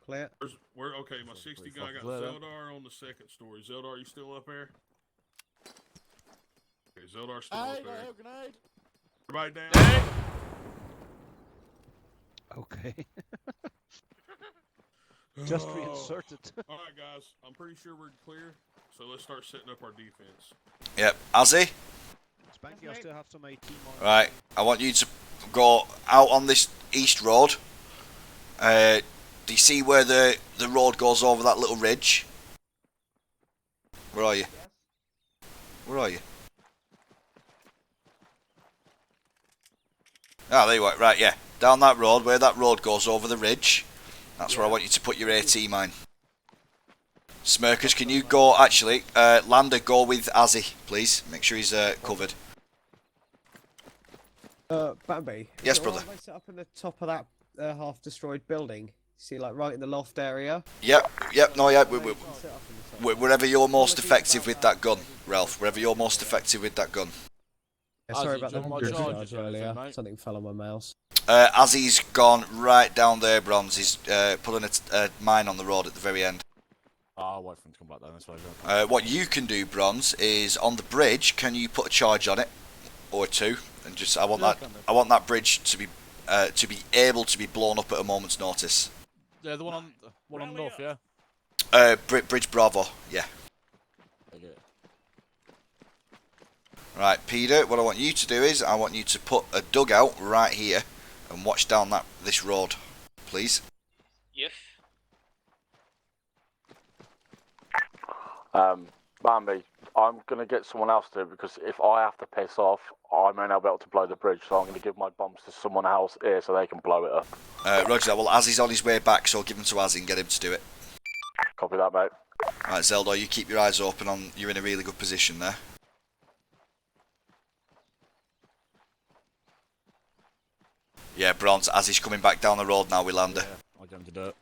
Clear. Okay, my 60 guy got Zeldar on the 2nd story. Zeldar, you still up there? Okay, Zeldar's still up there. Grenade. Everybody down. Okay. Just reinserted. Alright, guys. I'm pretty sure we're clear. So let's start setting up our defense. Yep, Azzy? Spanky, I still have some 18 more. Right, I want you to go out on this east road. Do you see where the road goes over that little ridge? Where are you? Where are you? Ah, there you are. Right, yeah. Down that road, where that road goes over the ridge. That's where I want you to put your AT mine. Smirkers, can you go, actually, Lander, go with Azzy, please. Make sure he's covered. Bambi. Yes, brother. If I set up in the top of that half-destroyed building, see, like right in the loft area. Yep. No, yeah. Wherever you're most effective with that gun, Ralph. Wherever you're most effective with that gun. Yeah, sorry about the charge earlier. Something fell on my mouse. Azzy's gone right down there, Bronze. He's putting a mine on the road at the very end. I'll wait for him to come back then. That's what What you can do, Bronze, is on the bridge. Can you put a charge on it, or two, and just I want that bridge to be able to be blown up at a moment's notice. Yeah, the one on north, yeah. Bridge Bravo, yeah. Okay. Right, Peter. What I want you to do is I want you to put a dugout right here and watch down this road, please. Yes. Bambi, I'm going to get someone else to, because if I have to piss off, I may not be able to blow the bridge, so I'm going to give my bombs to someone else here so they can blow it up. Roger that. Well, Azzy's on his way back, so I'll give him to Azzy and get him to do it. Copy that, mate. Right, Zeldor, you keep your eyes open you're in a really good position there. Yeah, Bronze, Azzy's coming back down the road now with Lander. Yeah, I'll get him to do it.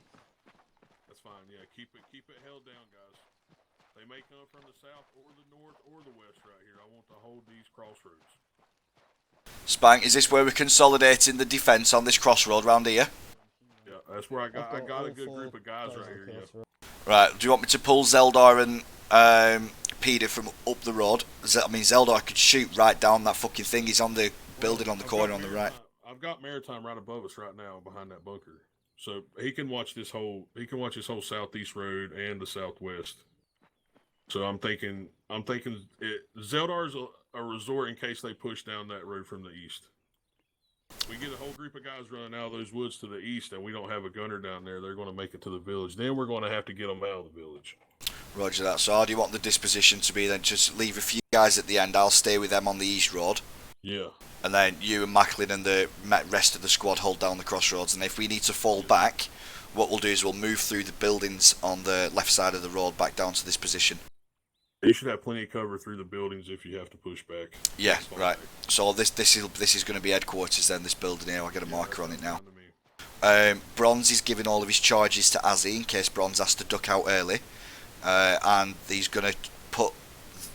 That's fine, yeah, keep it held down, guys. They may come from the south or the north or the west right here. I want to hold these crossroads. Spank, is this where we're consolidating the defence on this crossroad round here? Yeah, that's where I got a good group of guys right here, yeah. Right, do you want me to pull Zeldar and Peter from up the road? I mean, Zeldar could shoot right down that fucking thing. He's on the building on the corner on the right. I've got Maritime right above us right now behind that bunker. So he can watch this whole southeast road and the southwest. So I'm thinking Zeldar's a resort in case they push down that road from the east. We get a whole group of guys running out of those woods to the east and we don't have a gunner down there. They're going to make it to the village. Then we're going to have to get them out of the village. Roger that. So how do you want the disposition to be then? Just leave a few guys at the end. I'll stay with them on the east road. Yeah. And then you and Macklin and the rest of the squad hold down the crossroads. And if we need to fall back, what we'll do is we'll move through the buildings on the left side of the road back down to this position. You should have plenty of cover through the buildings if you have to push back. Yeah, right. So this is going to be headquarters then, this building here. I'll get a marker on it now. Bronze is giving all of his charges to Azzy in case Bronze has to duck out early. And he's going to put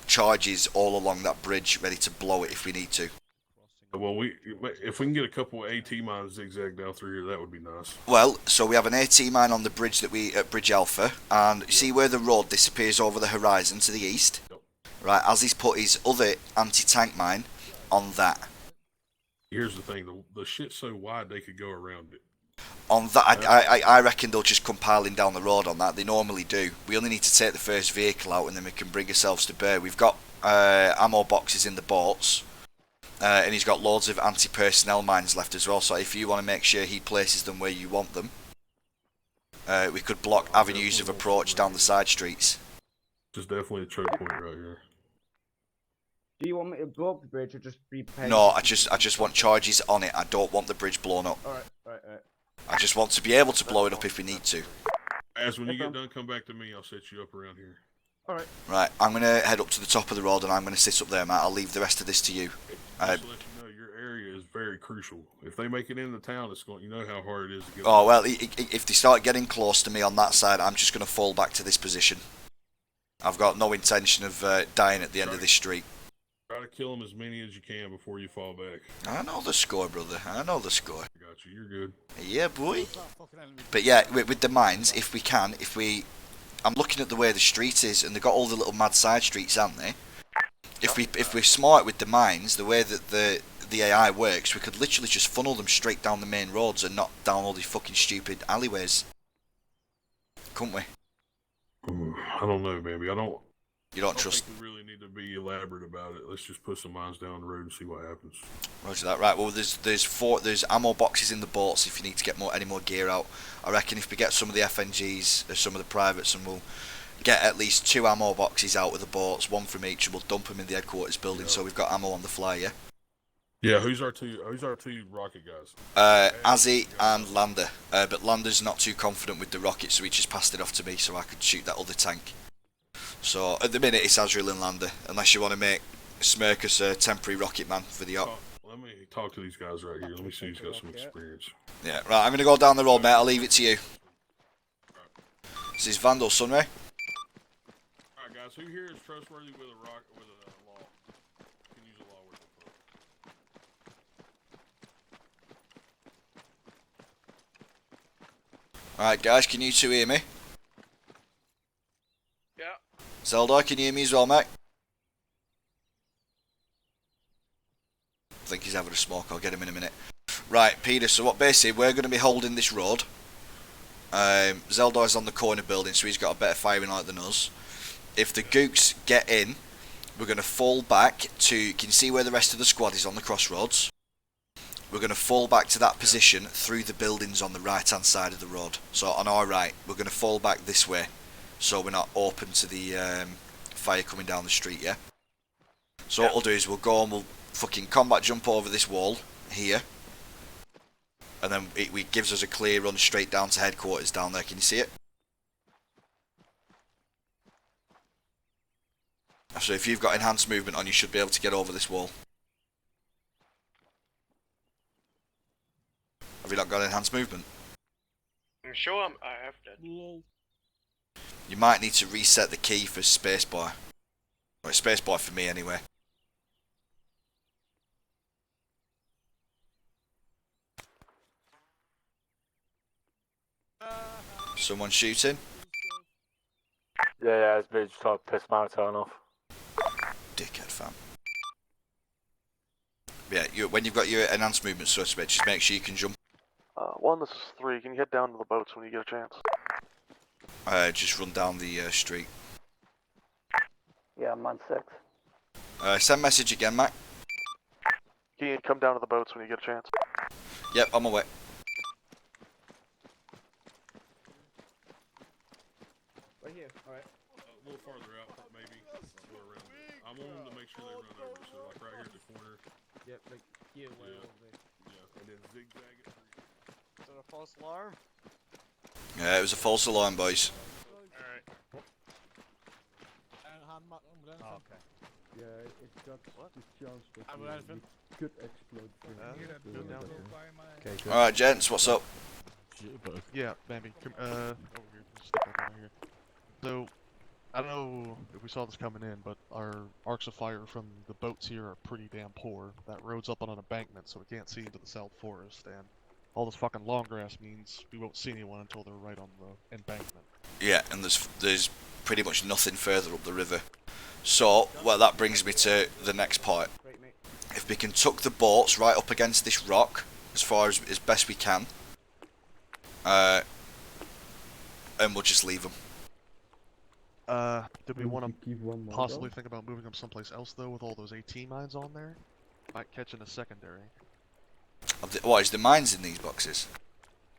charges all along that bridge ready to blow it if we need to. Well, if we can get a couple of AT mines zigzag down through here, that would be nice. Well, so we have an AT mine on the bridge at Bridge Alpha, and you see where the road disappears over the horizon to the east? Yep. Right, as he's put his other anti-tank mine on that. Here's the thing, the shit's so wide they could go around it. On that, I reckon they'll just come piling down the road on that. They normally do. We only need to take the first vehicle out and then we can bring ourselves to bear. We've got ammo boxes in the boats. And he's got loads of anti-personnel mines left as well, so if you want to make sure he places them where you want them, we could block avenues of approach down the side streets. There's definitely a choke point right here. Do you want me to blow up the bridge or just be prepared? No, I just want charges on it. I don't want the bridge blown up. Alright. I just want to be able to blow it up if we need to. As when you get done, come back to me. I'll set you up around here. Alright. Right, I'm going to head up to the top of the road and I'm going to sit up there, Matt. I'll leave the rest of this to you. Just to let you know, your area is very crucial. If they make it into town, it's going. You know how hard it is to get. Oh well, if they start getting close to me on that side, I'm just going to fall back to this position. I've got no intention of dying at the end of this street. Try to kill them as many as you can before you fall back. I know the score, brother. I know the score. I got you. You're good. Yeah, boy. But yeah, with the mines, if we can, I'm looking at the way the street is, and they've got all the little mad side streets, haven't they? If we're smart with the mines, the way that the AI works, we could literally just funnel them straight down the main roads and not down all these fucking stupid alleyways. Couldn't we? I don't know, baby. You don't trust? I think we really need to be elaborate about it. Let's just put some mines down the road and see what happens. Roger that. Right. Well, there's ammo boxes in the boats if you need to get any more gear out. I reckon if we get some of the FNGs, some of the privates, and we'll get at least 2 ammo boxes out of the boats, one from each, and we'll dump them in the headquarters building so we've got ammo on the fly, yeah? Yeah, who's our two rocket guys? Azzy and Lander. But Lander's not too confident with the rocket, so he just passed it off to me so I could shoot that other tank. So at the minute it's Azrael and Lander, unless you want to make Smirkus a temporary rocket man for the op. Let me talk to these guys right here. Let me see who's got some experience. Yeah, right, I'm going to go down the road, mate. I'll leave it to you. This is Vandal, Sunray. Alright, guys, who here is trustworthy with a law? Can use a law with it. Alright, guys, can you two hear me? Yeah. Zelda, can you hear me as well, mate? I think he's having a smoke. I'll get him in a minute. Right, Peter, so what basically, we're going to be holding this road. Zeldor's on the corner building, so he's got a better firing light than us. If the Gooks get in, we're going to fall back to... Can you see where the rest of the squad is on the crossroads? We're going to fall back to that position through the buildings on the right-hand side of the road. So on our right, we're going to fall back this way, so we're not open to the fire coming down the street, yeah? So what we'll do is we'll go and we'll fucking combat jump over this wall here. And then it gives us a clear run straight down to headquarters down there. Can you see it? So if you've got enhanced movement on, you should be able to get over this wall. Have you not got enhanced movement? I'm sure I have that. You might need to reset the key for spacebar. Or spacebar for me anyway. Someone shooting? Yeah, it's me just trying to piss my turn off. Dickhead, fam. Yeah, when you've got your enhanced movement suspect, just make sure you can jump. 1, this is 3. Can you head down to the boats when you get a chance? Just run down the street. Yeah, I'm on 6. Send message again, Mac. Can you come down to the boats when you get a chance? Yep, on my way. Right here, alright. A little farther out, maybe. Or around. I want them to make sure they run over, so like right here at the corner. Yep, like here, way over there. Yeah, and then zigzag it through. Is that a false alarm? Yeah, it was a false alarm, boys. Alright. Oh, okay. Yeah, it got the chance that I'm it Elephant. could explode. Okay, good. Alright, gents, what's up? Yeah, Bambi, come, over here. Stick that down here. So, I don't know if we saw this coming in, but our arcs of fire from the boats here are pretty damn poor. That road's up on an embankment, so we can't see into the South Forest, and all this fucking long grass means we won't see anyone until they're right on the embankment. Yeah, and there's pretty much nothing further up the river. So, well, that brings me to the next part. If we can tuck the boats right up against this rock, as far as best we can, and we'll just leave them. Did we want to possibly think about moving them someplace else, though, with all those AT mines on there? Might catch in a secondary. What, is the mines in these boxes?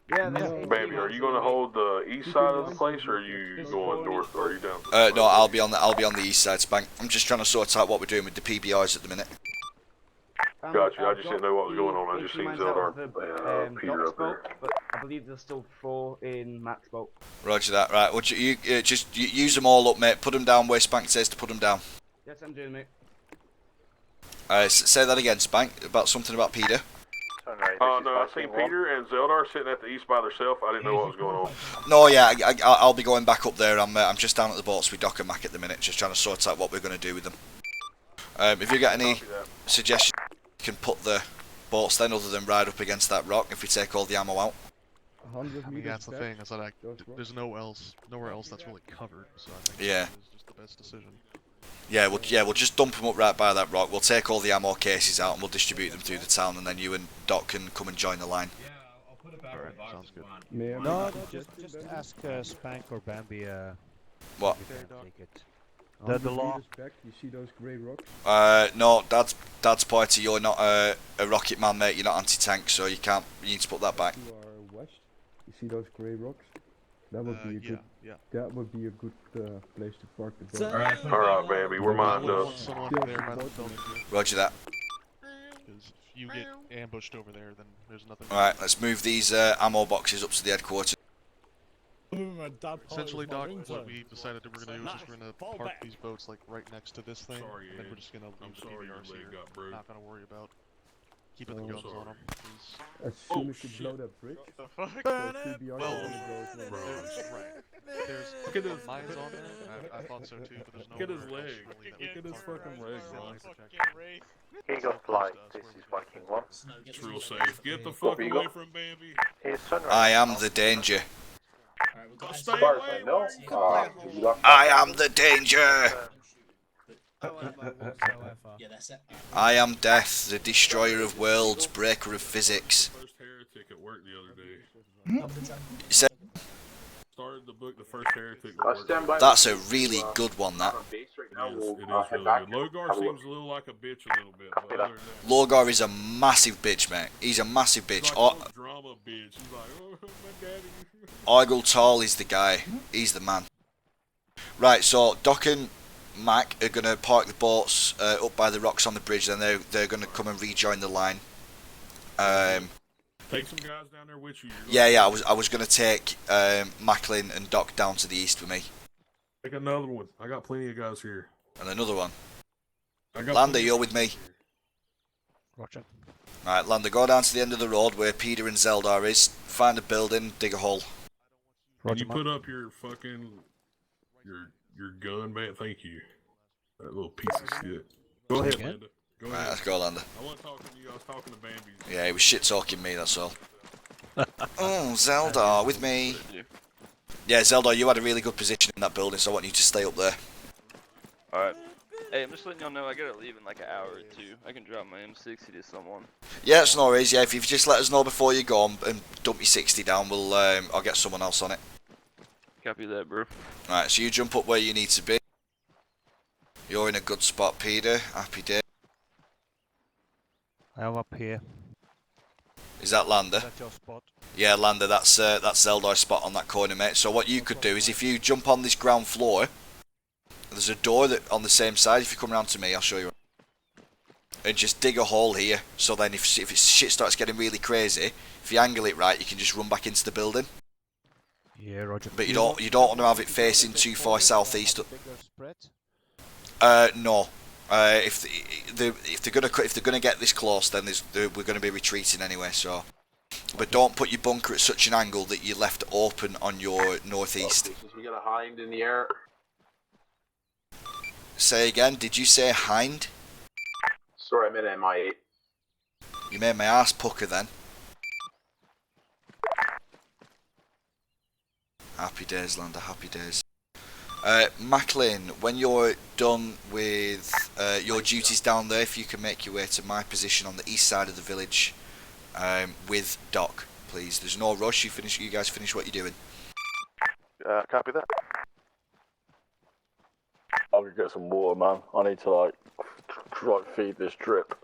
Yeah, Baby, are you going to hold the east side of the place, or are you going north, or are you down? No, I'll be on the east side, Spank. I'm just trying to sort out what we're doing with the PBIs at the minute. Gotcha, I just didn't know what was going on. I just seen Zeldar Peter up there. But I believe there's still 4 in Max boat. Roger that. Right, well, you use them all up, mate. Put them down where Spank says to put them down. Yes, I'm doing, mate. Say that again, Spank. About something about Peter. Oh no, I seen Peter and Zeldar sitting at the east by themselves. I didn't know what was going on. No, yeah, I'll be going back up there. I'm just down at the boats with Doc and Mac at the minute, just trying to sort out what we're going to do with them. If you got any suggestions, you can put the boats then, other than ride up against that rock. If we take all the ammo out. I mean, that's the thing. Is that there's nowhere else that's really covered. So I think yeah, this is just the best decision. Yeah, we'll just dump them up right by that rock. We'll take all the ammo cases out and we'll distribute them through the town, and then you and Doc can come and join the line. Alright, sounds good. No, just ask Spank or Bambi. What? If you can take it. The law. Back, you see those grey rocks? No, Dad's party. You're not a rocket man, mate. You're not anti-tank, so you can't. You need to put that back. To our west, you see those grey rocks? That would be a good. Yeah. That would be a good place to park the boat. Alright, baby, we're mined up. Roger that. Because if you get ambushed over there, then there's nothing. Alright, let's move these ammo boxes up to the headquarters. Essentially, Doc, what we decided that we're gonna do is just we're gonna park these boats like right next to this thing, and then we're just gonna leave the PBRs here. Not gonna worry about keeping the guns on them. As soon as you blow that bridge, the fuck? PBR Well, goes there's mines on there, and I thought so too, but there's no. Look at his leg. Look at his fucking leg, bro. Eagle Flight, this is Viking 1. It's real safe. Get the fuck away from Bambi. I am the danger. Stay away. I am the danger. I am death, the destroyer of worlds, breaker of physics. First heretic at work the other day. You said Started the book, the first heretic at work. that's a really good one, that. It is really good. Logar seems a little like a bitch a little bit, but other than that, Logar is a massive bitch, mate. He's a massive bitch. he's like a drama bitch. He's like, oh, my daddy. Argyle Tall is the guy. He's the man. Right, so Doc and Mac are going to park the boats up by the rocks on the bridge, then they're going to come and rejoin the line. Take some guys down there with you. Yeah, I was going to take Macklin and Doc down to the east with me. Take another one. I got plenty of guys here. And another one. I got Lander, you're with me. Roger. Right, Lander, go down to the end of the road where Peter and Zeldar is. Find a building, dig a hole. Can you put up your fucking your gun, man? Thank you. That little piece of shit. Go ahead, Lander. Go ahead. Right, let's go, Lander. I wasn't talking to you. I was talking to Bambi. Yeah, he was shit talking me, that's all. Oh, Zeldar, with me. Yeah, Zeldar, you had a really good position in that building, so I want you to stay up there. Alright. Hey, I'm just letting y'all know I gotta leave in like an hour or two. I can drop my M60 to someone. Yeah, it's no worries. Yeah, if you just let us know before you go and dump your 60 down, we'll I'll get someone else on it. Copy that, bro. Right, so you jump up where you need to be. You're in a good spot, Peter. Happy day. I am up here. Is that Lander? Is that your spot? Yeah, Lander, that's Zeldar's spot on that corner, mate. So what you could do is if you jump on this ground floor, there's a door that on the same side. If you come around to me, I'll show you. And just dig a hole here. So then if shit starts getting really crazy, if you angle it right, you can just run back into the building. Yeah, Roger. But you don't want to have it facing too far southeast. No. If they're gonna get this close, then we're gonna be retreating anyway. So, but don't put your bunker at such an angle that you're left open on your northeast. We got a hind in the air. Say again. Did you say hind? Sorry, I meant MI8. You made my ass pucker then. Happy days, Lander. Happy days. Macklin, when you're done with your duties down there, if you can make your way to my position on the east side of the village with Doc, please. There's no rush. You guys finish what you're doing. Copy that. I'm gonna get some water, man. I need to feed this drip.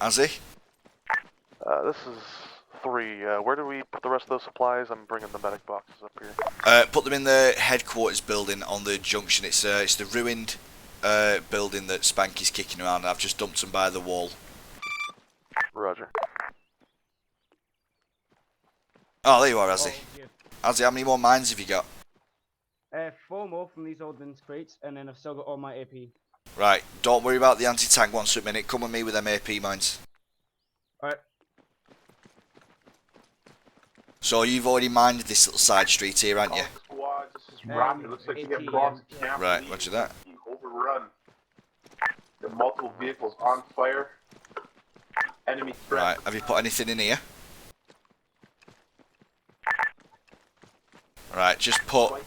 Azzy? This is 3. Where do we put the rest of those supplies? I'm bringing the medic boxes up here. Put them in the headquarters building on the junction. It's the ruined building that Spanky's kicking around, and I've just dumped them by the wall. Roger. Oh, there you are, Azzy. Azzy, how many more mines have you got? 4 more from these ordnance crates, and then I've still got all my AP. Right, don't worry about the anti-tank ones for a minute. Come with me with them AP mines. Alright. So you've already mined this little side street here, haven't you? Squad, this is rocket. It looks like you get crossed camp. Right, roger that. Overrun. There are multiple vehicles on fire. Enemy threat. Right, have you put anything in here? Right, just put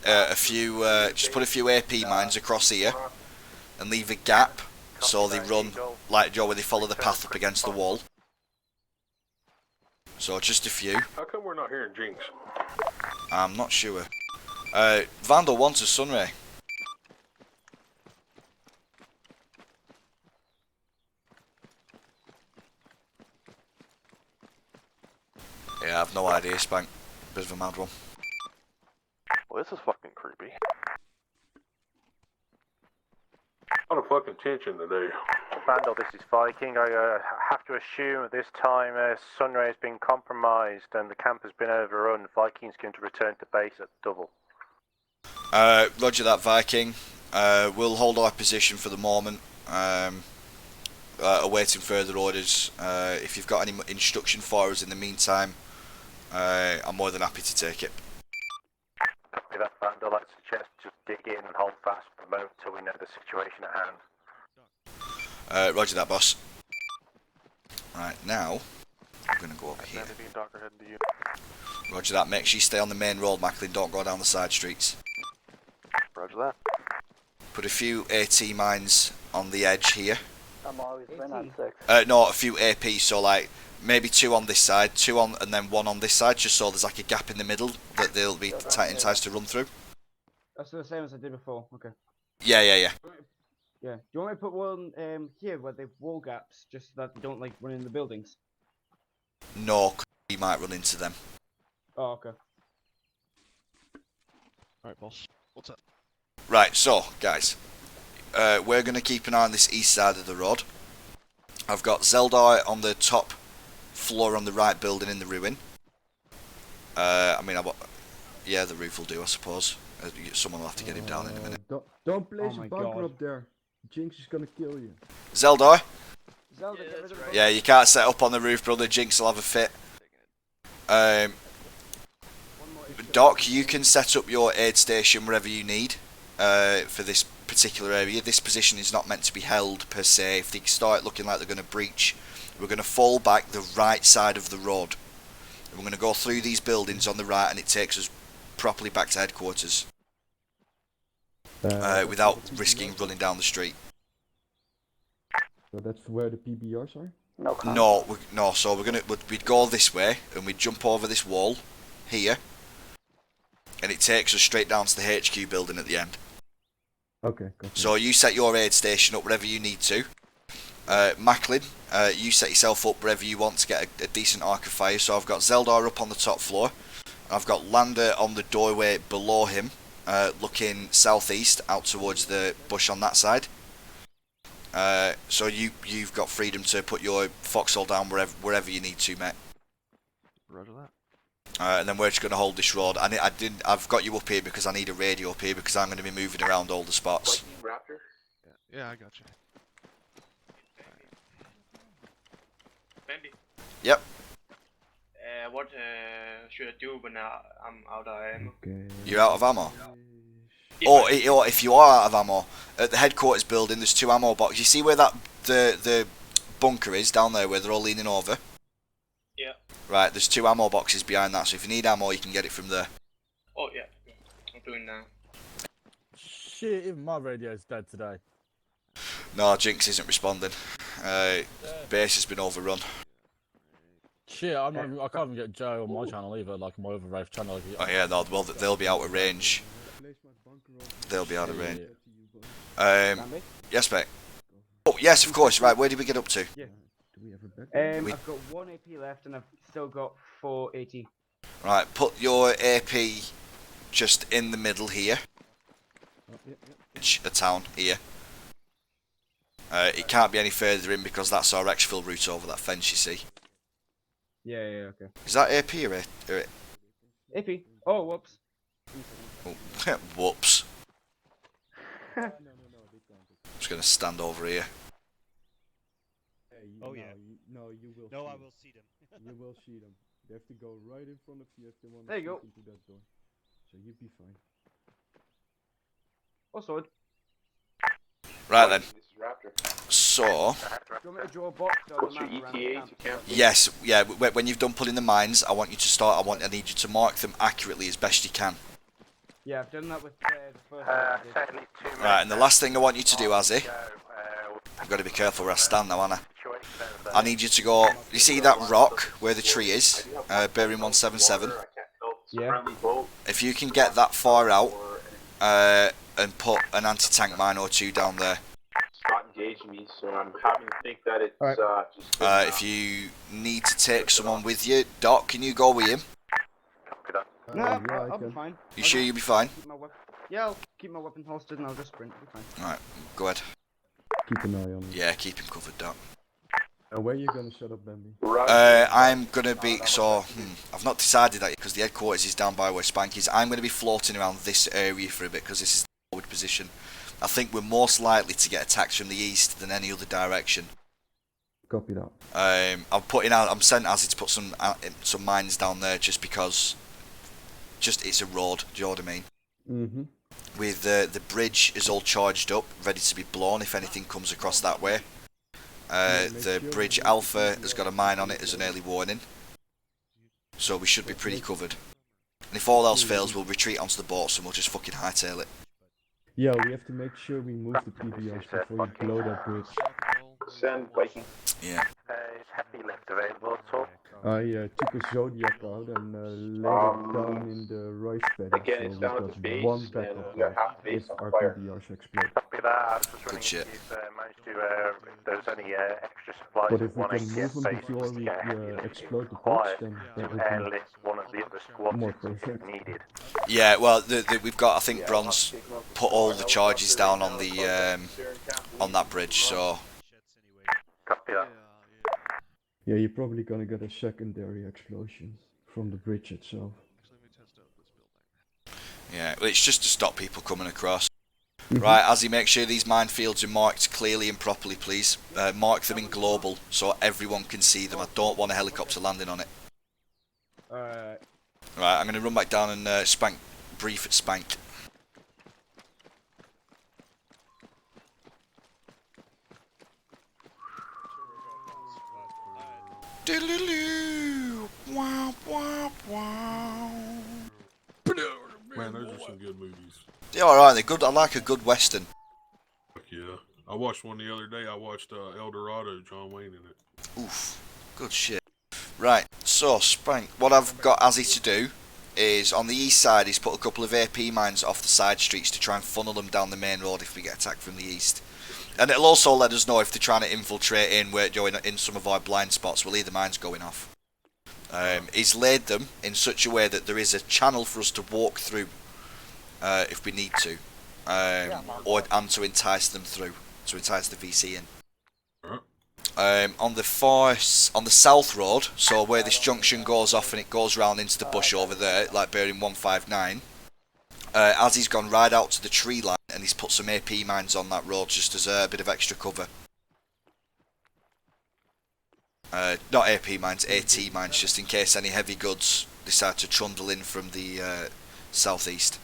just put a few AP mines across here, and leave a gap so they run like Joe, where they follow the path up against the wall. So just a few. How come we're not hearing Jinx? I'm not sure. Vandal wants a sunray. Yeah, I have no idea, Spank. Bit of a mad one. Well, this is fucking creepy. A lot of fucking tension today. Vandal, this is Viking. I have to assume at this time Sunray has been compromised and the camp has been overrun. Viking's going to return to base at double. Roger that, Viking. We'll hold our position for the moment, awaiting further orders. If you've got any instruction for us in the meantime, I'm more than happy to take it. Copy that, Vandal. I'd suggest just dig in and hold fast for the moment till we know the situation at hand. Roger that, boss. Right, now, I'm going to go over here. Roger that, make sure you stay on the main road, Macklin, don't go down the side streets. Roger that. Put a few AT mines on the edge here. I'm always been on 6. No, a few AP, so like, maybe 2 on this side, 2 on, and then 1 on this side, just so there's like a gap in the middle that they'll be enticed to run through. That's the same as I did before. Okay. Yeah. Yeah. Do you want me to put one here where they've wall gaps, just so that they don't like run in the buildings? No, 'cause we might run into them. Oh, okay. Alright, boss. What's up? Right, so, guys, we're going to keep an eye on this east side of the road. I've got Zeldar on the top floor on the right building in the ruin. Yeah, the roof will do, I suppose. Someone will have to get him down in a minute. Don't place a bunker up there. Jinx is gonna kill you. Zeldar? Zelda, get rid of the Yeah, you can't set up on the roof, brother. Jinx will have a fit. Doc, you can set up your aid station wherever you need for this particular area. This position is not meant to be held per se. If they start looking like they're going to breach, we're going to fall back the right side of the road. And we're going to go through these buildings on the right, and it takes us properly back to headquarters without risking running down the street. So that's where the PBRs are? No. So we'd go this way, and we'd jump over this wall here, and it takes us straight down to the HQ building at the end. Okay, gotcha. So you set your aid station up wherever you need to. Macklin, you set yourself up wherever you want to get a decent arc of fire. So I've got Zeldar up on the top floor. I've got Lander on the doorway below him, looking southeast out towards the bush on that side. So you've got freedom to put your foxhole down wherever you need to, mate. Roger that. And then we're just going to hold this road. I've got you up here because I need a radio up here because I'm going to be moving around all the spots. Raptor? Yeah, I got you. Bendy. Yep. What should I do when I'm out of ammo? Okay. You're out of ammo? Or if you are out of ammo, at the headquarters building there's 2 ammo boxes. You see where that the bunker is down there where they're all leaning over? Yeah. Right, there's 2 ammo boxes behind that, so if you need ammo you can get it from there. Oh yeah, I'm doing now. Shit, even my radio's dead today. No, Jinx isn't responding. Base has been overrun. Shit, I can't even get Joe on my channel either, like my other Rafe channel. Oh yeah, no, well they'll be out of range. They'll be out of range. Yes, mate. Oh yes, of course. Right, where did we get up to? Yeah. I've got 1 AP left, and I've still got 4 AT. Right, put your AP just in the middle here. A town here. It can't be any further in because that's our exfil route over that fence, you see. Yeah, okay. Is that AP or AP? Oh, whoops. Oh, whoops. I'm just going to stand over here. Oh yeah. You will. No, I will see them. You will see them. They have to go right in front of you if they want to There you go. into that door. So you'll be fine. Oh, sword. Right then. This is Raptor. So. Do you want me to draw a box on What's the your map around the ETA camp? to camp? Yes, yeah. When you've done pulling the mines, I want you to start. I need you to mark them accurately as best you can. Yeah, I've done that with the first one I did. Right, and the last thing I want you to do, Azzy, I've got to be careful where I stand now, Anna. I need you to go. You see that rock where the tree is, bearing 177. Yeah. If you can get that far out, and put an anti-tank mine or 2 down there. Not engaging me, so I'm having to think that it's just. If you need to take someone with you, Doc, can you go with him? No, yeah, I'll be fine. You sure you'll be fine? Yeah, I'll keep my weapon holstered and I'll just sprint. I'll be fine. Alright, go ahead. keep an eye on it. Yeah, keep him covered, Doc. Where are you gonna set up, Bambi? I'm gonna be I've not decided that because the headquarters is down by where Spank is. I'm gonna be floating around this area for a bit because this is the forward position. I think we're most likely to get attacked from the east than any other direction. Copy that. I'm sent Azzy to put some mines down there just because, it's a road. Do you know what I mean? Mhm. With the bridge is all charged up, ready to be blown if anything comes across that way. The bridge Alpha has got a mine on it as an early warning, so we should be pretty covered. And if all else fails, we'll retreat onto the boats and we'll just fucking hightail it. Yeah, we have to make sure we move the PBRs before you blow that bridge. Send Viking. Yeah. Is heavy lift available at all? I took a Zodiac out and laid it down in the rice paddy, Again, so it's we've down at got the base, one and backup we got half the if base on our fire. PBRs explode. Copy that. I was just Good wondering shit. if you've managed to, if there's any extra supplies But at if we can 180 move them base before to we get heavy lift explode the required bridge, then to that would airlift one of the other squads more if perfect. needed. Yeah, well, we've got, I think Bronze put all the charges down on the on that bridge, so. Copy that. Yeah, you're probably gonna get a secondary explosion from the bridge itself. Yeah, well, it's just to stop people coming across. Right, Azzy, make sure these minefields are marked clearly and properly, please. Mark them in global so everyone can see them. I don't want a helicopter landing on it. Alright. Right, I'm going to run back down and brief at Spank. Doodaloo! Wow, wow, wow. Man, those are some good movies. They're alright, they're good. I like a good western. Fuck yeah. I watched one the other day. I watched El Dorado, John Wayne in it. Oof, good shit. Right, so Spank, what I've got Azzy to do is on the east side he's put a couple of AP mines off the side streets to try and funnel them down the main road if we get attacked from the east. And it'll also let us know if they're trying to infiltrate in some of our blind spots. We'll leave the mines going off. He's laid them in such a way that there is a channel for us to walk through if we need to, and to entice them through, to entice the VC in. On the south road, so where this junction goes off and it goes round into the bush over there, like bearing 159, as he's gone right out to the tree line and he's put some AP mines on that road just as a bit of extra cover. Not AP mines, AT mines, just in case any heavy goods decide to trundle in from the southeast.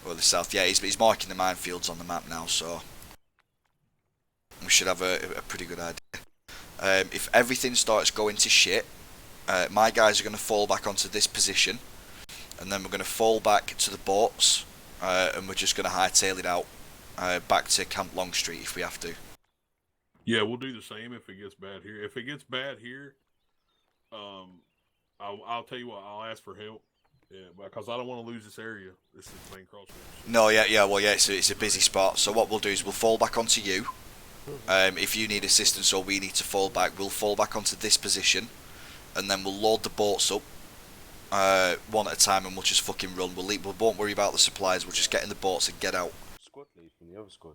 Or the south, yeah, he's marking the minefields on the map now, so we should have a pretty good idea. If everything starts going to shit, my guys are going to fall back onto this position, and then we're going to fall back to the boats, and we're just going to hightail it out back to Camp Longstreet if we have to. Yeah, we'll do the same if it gets bad here. If it gets bad here, I'll tell you what, I'll ask for help. Yeah, because I don't want to lose this area. This is the main crossroads. No, yeah, it's a busy spot. So what we'll do is we'll fall back onto you. If you need assistance or we need to fall back, we'll fall back onto this position, and then we'll load the boats up one at a time, and we'll just fucking run. We won't worry about the supplies. We'll just get in the boats and get out. Squad lead from the other squad.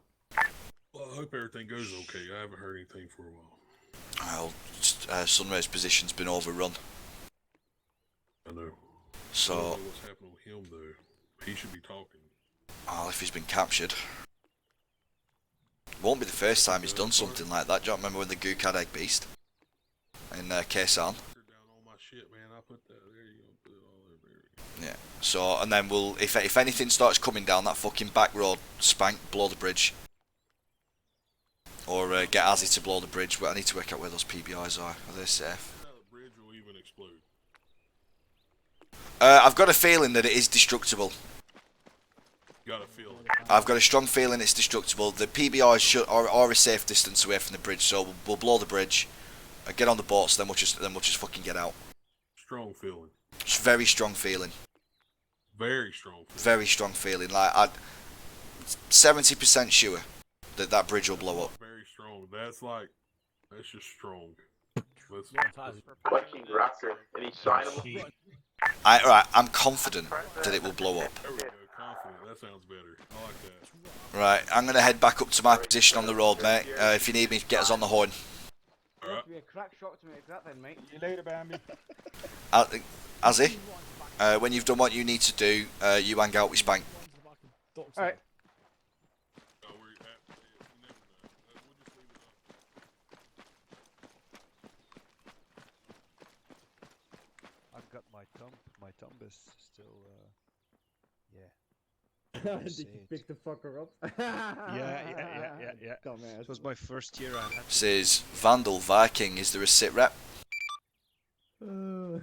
Well, I hope everything goes okay. I haven't heard anything for a while. Well, Sunray's position's been overrun. I know. So. I don't know what's happening with him though. He should be talking. Oh, if he's been captured. Won't be the first time he's done something like that. Do you remember when the Gook had Egg Beast? In Kherson? Yeah. So, and then we'll, if anything starts coming down that fucking back road, Spank, blow the bridge. Or get Azzy to blow the bridge. But I need to work out where those PBIs are. Are they safe? I've got a feeling that it is destructible. Got a feeling. I've got a strong feeling it's destructible. The PBIs are a safe distance away from the bridge, so we'll blow the bridge, get on the boats, then we'll just fucking get out. Strong feeling. It's very strong feeling. Very strong feeling. Very strong feeling. Like 70% sure that bridge will blow up. Very strong. That's just strong. Viking Raptor. Any sign of him? I'm confident that it will blow up. There we go, confident. That sounds better. I like that. Right, I'm gonna head back up to my position on the road, mate. If you need me, get us on the horn. It must be a crack shot to make that then, mate. See you later, Bambi. Azzy, when you've done what you need to do, you hang out with Spank. Alright. I've got my thumb. My thumb is still. Yeah. Did you pick the fucker up? Yeah. Dumbass. It was my first year. I had. This is Vandal Viking. Is there a sit rep? Vandal,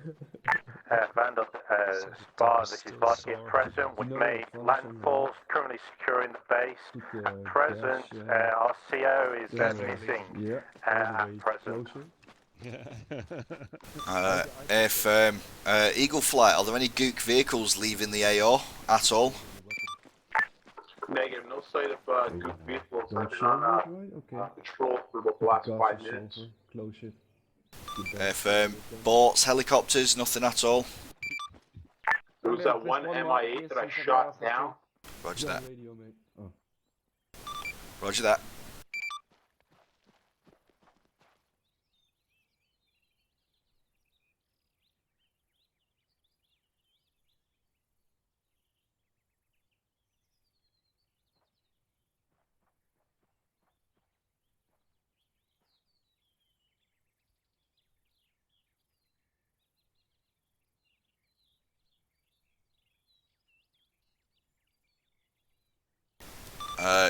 Spa, this is Vodka present with me. Landfall's currently securing the base. At present, our CO is missing. At present. If Eagle Flight, are there any Gook vehicles leaving the AO at all? Negative, no sight of Gook vehicles. I've been on patrol for about the last 5 minutes. Close it. If boats, helicopters, nothing at all? There was that one MI8 that I shot down. Roger that. Radio, mate. Oh. Roger that.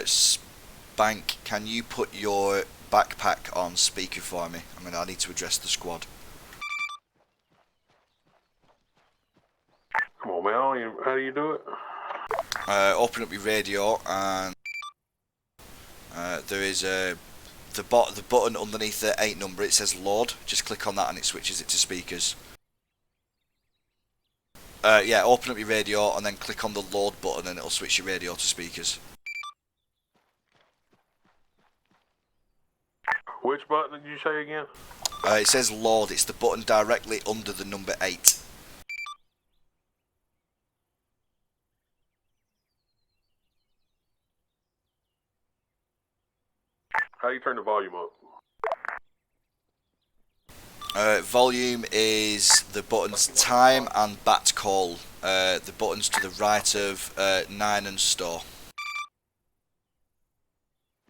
Spank, can you put your backpack on speaker for me? I need to address the squad. Come on, man. How do you do it? Open up your radio and there is the button underneath the 8 number. It says load. Just click on that and it switches it to speakers. Yeah, open up your radio and then click on the load button and it'll switch your radio to speakers. Which button did you say again? It says load. It's the button directly under the number 8. How do you turn the volume up? Volume is the buttons time and bat call. The buttons to the right of 9 and store.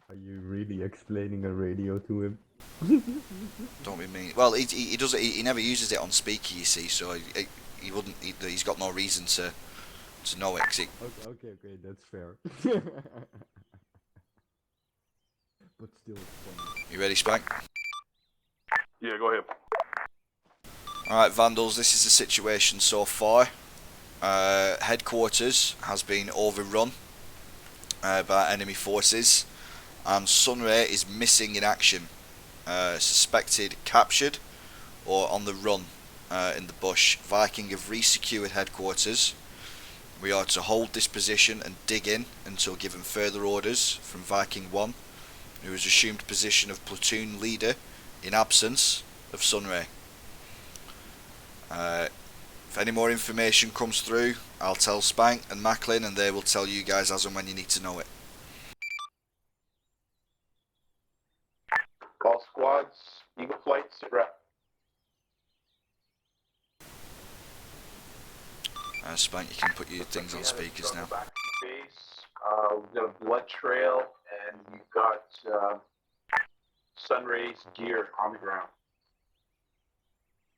Are you really explaining a radio to him? Don't be mean. Well, he does it. He never uses it on speaker, you see. So he wouldn't. He's got no reason to know it. Okay, that's fair. But still, it's funny. You ready, Spank? Yeah, go ahead. Alright, Vandals, this is the situation so far. Headquarters has been overrun by enemy forces, and Sunray is missing in action. Suspected captured or on the run in the bush. Viking have re-secured headquarters. We are to hold this position and dig in until given further orders from Viking 1, who has assumed position of platoon leader in absence of Sunray. If any more information comes through, I'll tell Spank and Macklin and they will tell you guys as and when you need to know it. All squads, Eagle Flight, sit rep. Spank, you can put your things on speakers now. We've got a blood trail and we've got Sunray's gear on the ground.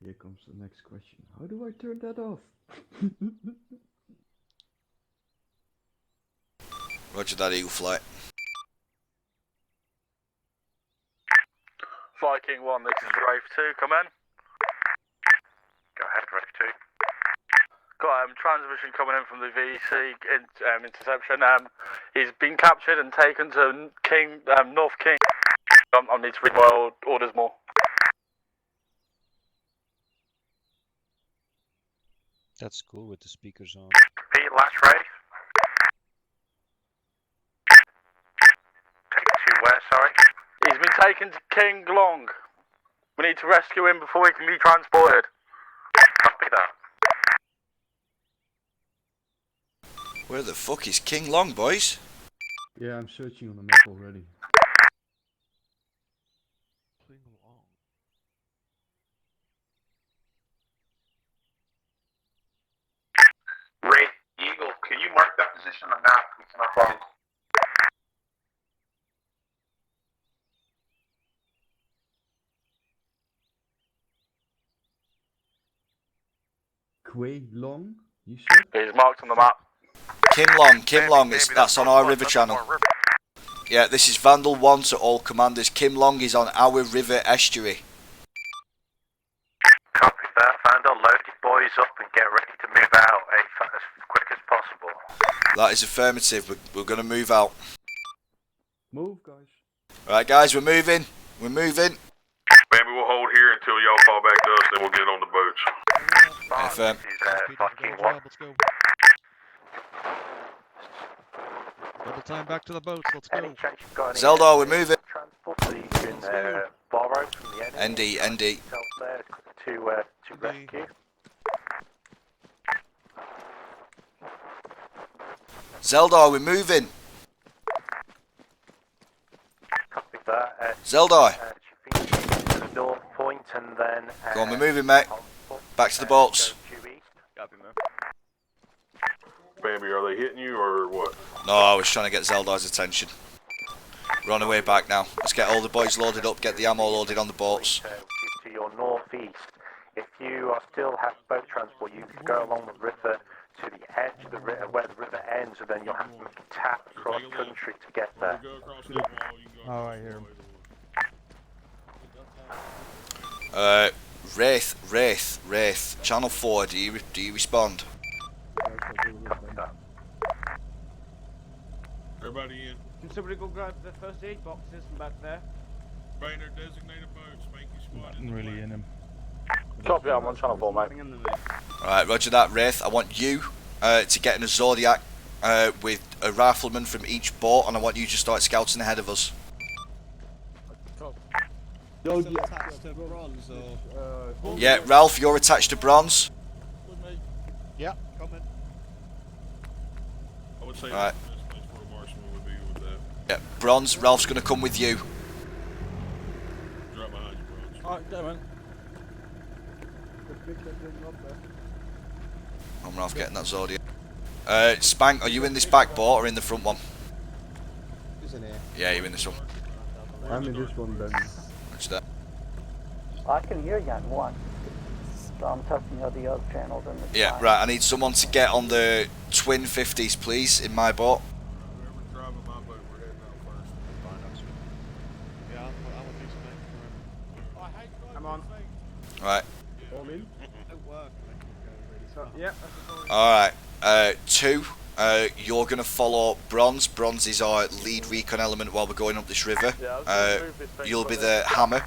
Here comes the next question. How do I turn that off? Roger that, Eagle Flight. Viking 1, this is Wraith 2, come in. Go ahead, Wraith 2. Got transmission coming in from the VC interception. He's been captured and taken to North King. I need to read my orders more. That's cool with the speakers on. Repeat, last Wraith. Take it to where, sorry? He's been taken to King Long. We need to rescue him before he can be transported. Copy that. Where the fuck is King Long, boys? Yeah, I'm searching on the map already. Ray, Eagle, can you mark that position on the map? We cannot find it. Quay Long, you said? He's marked on the map. Kim Long, that's on our river channel. Yeah, this is Vandal 1 to all commanders. Kim Long is on our river estuary. Copy that, Vandal. Load your boys up and get ready to move out as quick as possible. That is affirmative. We're going to move out. Move, guys. Right, guys, we're moving. We're moving. Maybe we'll hold here until y'all fall back to us, then we'll get on the boats. FM. Let's go. Double time back to the boats. Let's go. Zeldar, we're moving. Borrow from the enemy. ND. To rescue. Zeldar, we're moving. Copy that. Zeldar. To the north point and then. Go on, we're moving, mate. Back to the boats. Copy, man. Bambi, are they hitting you or what? No, I was trying to get Zeldar's attention. We're on our way back now. Let's get all the boys loaded up, get the ammo loaded on the boats. To your northeast. If you still have boat transport, you can go along the river to the edge of the river, where the river ends, and then you'll have to tap across country to get there. Oh, I hear him. Wraith. Channel 4, do you respond? Everybody in. Can somebody go grab the first aid boxes from back there? Find their designated boats. Spanky squad. Nothing really in him. Copy, I'm on channel 4, mate. Alright, roger that, Wraith. I want you to get in a Zodiac with a rifleman from each boat, and I want you to start scouting ahead of us. Yeah, Ralph, you're attached to Bronze. Yeah, coming. I would say Right. the best place for a marksman would be with that. Yeah, Bronze, Ralph's going to come with you. Drop behind you, bro. Alright, go man. I'm Ralph getting that Zodiac. Spank, are you in this back boat or in the front one? Who's in here? Yeah, you're in this one. I'm in this one then. What's that? I can hear you on one. So I'm testing out the other channels in the Yeah, right, I need someone to get on the twin 50s, please, in my boat. Whoever's driving my boat, we're heading out first. Yeah, I'm a decent man. I'm on. Right. All in? Yeah. Alright, 2, you're going to follow Bronze. Bronze is our lead recon element while we're going up this river. You'll be the hammer.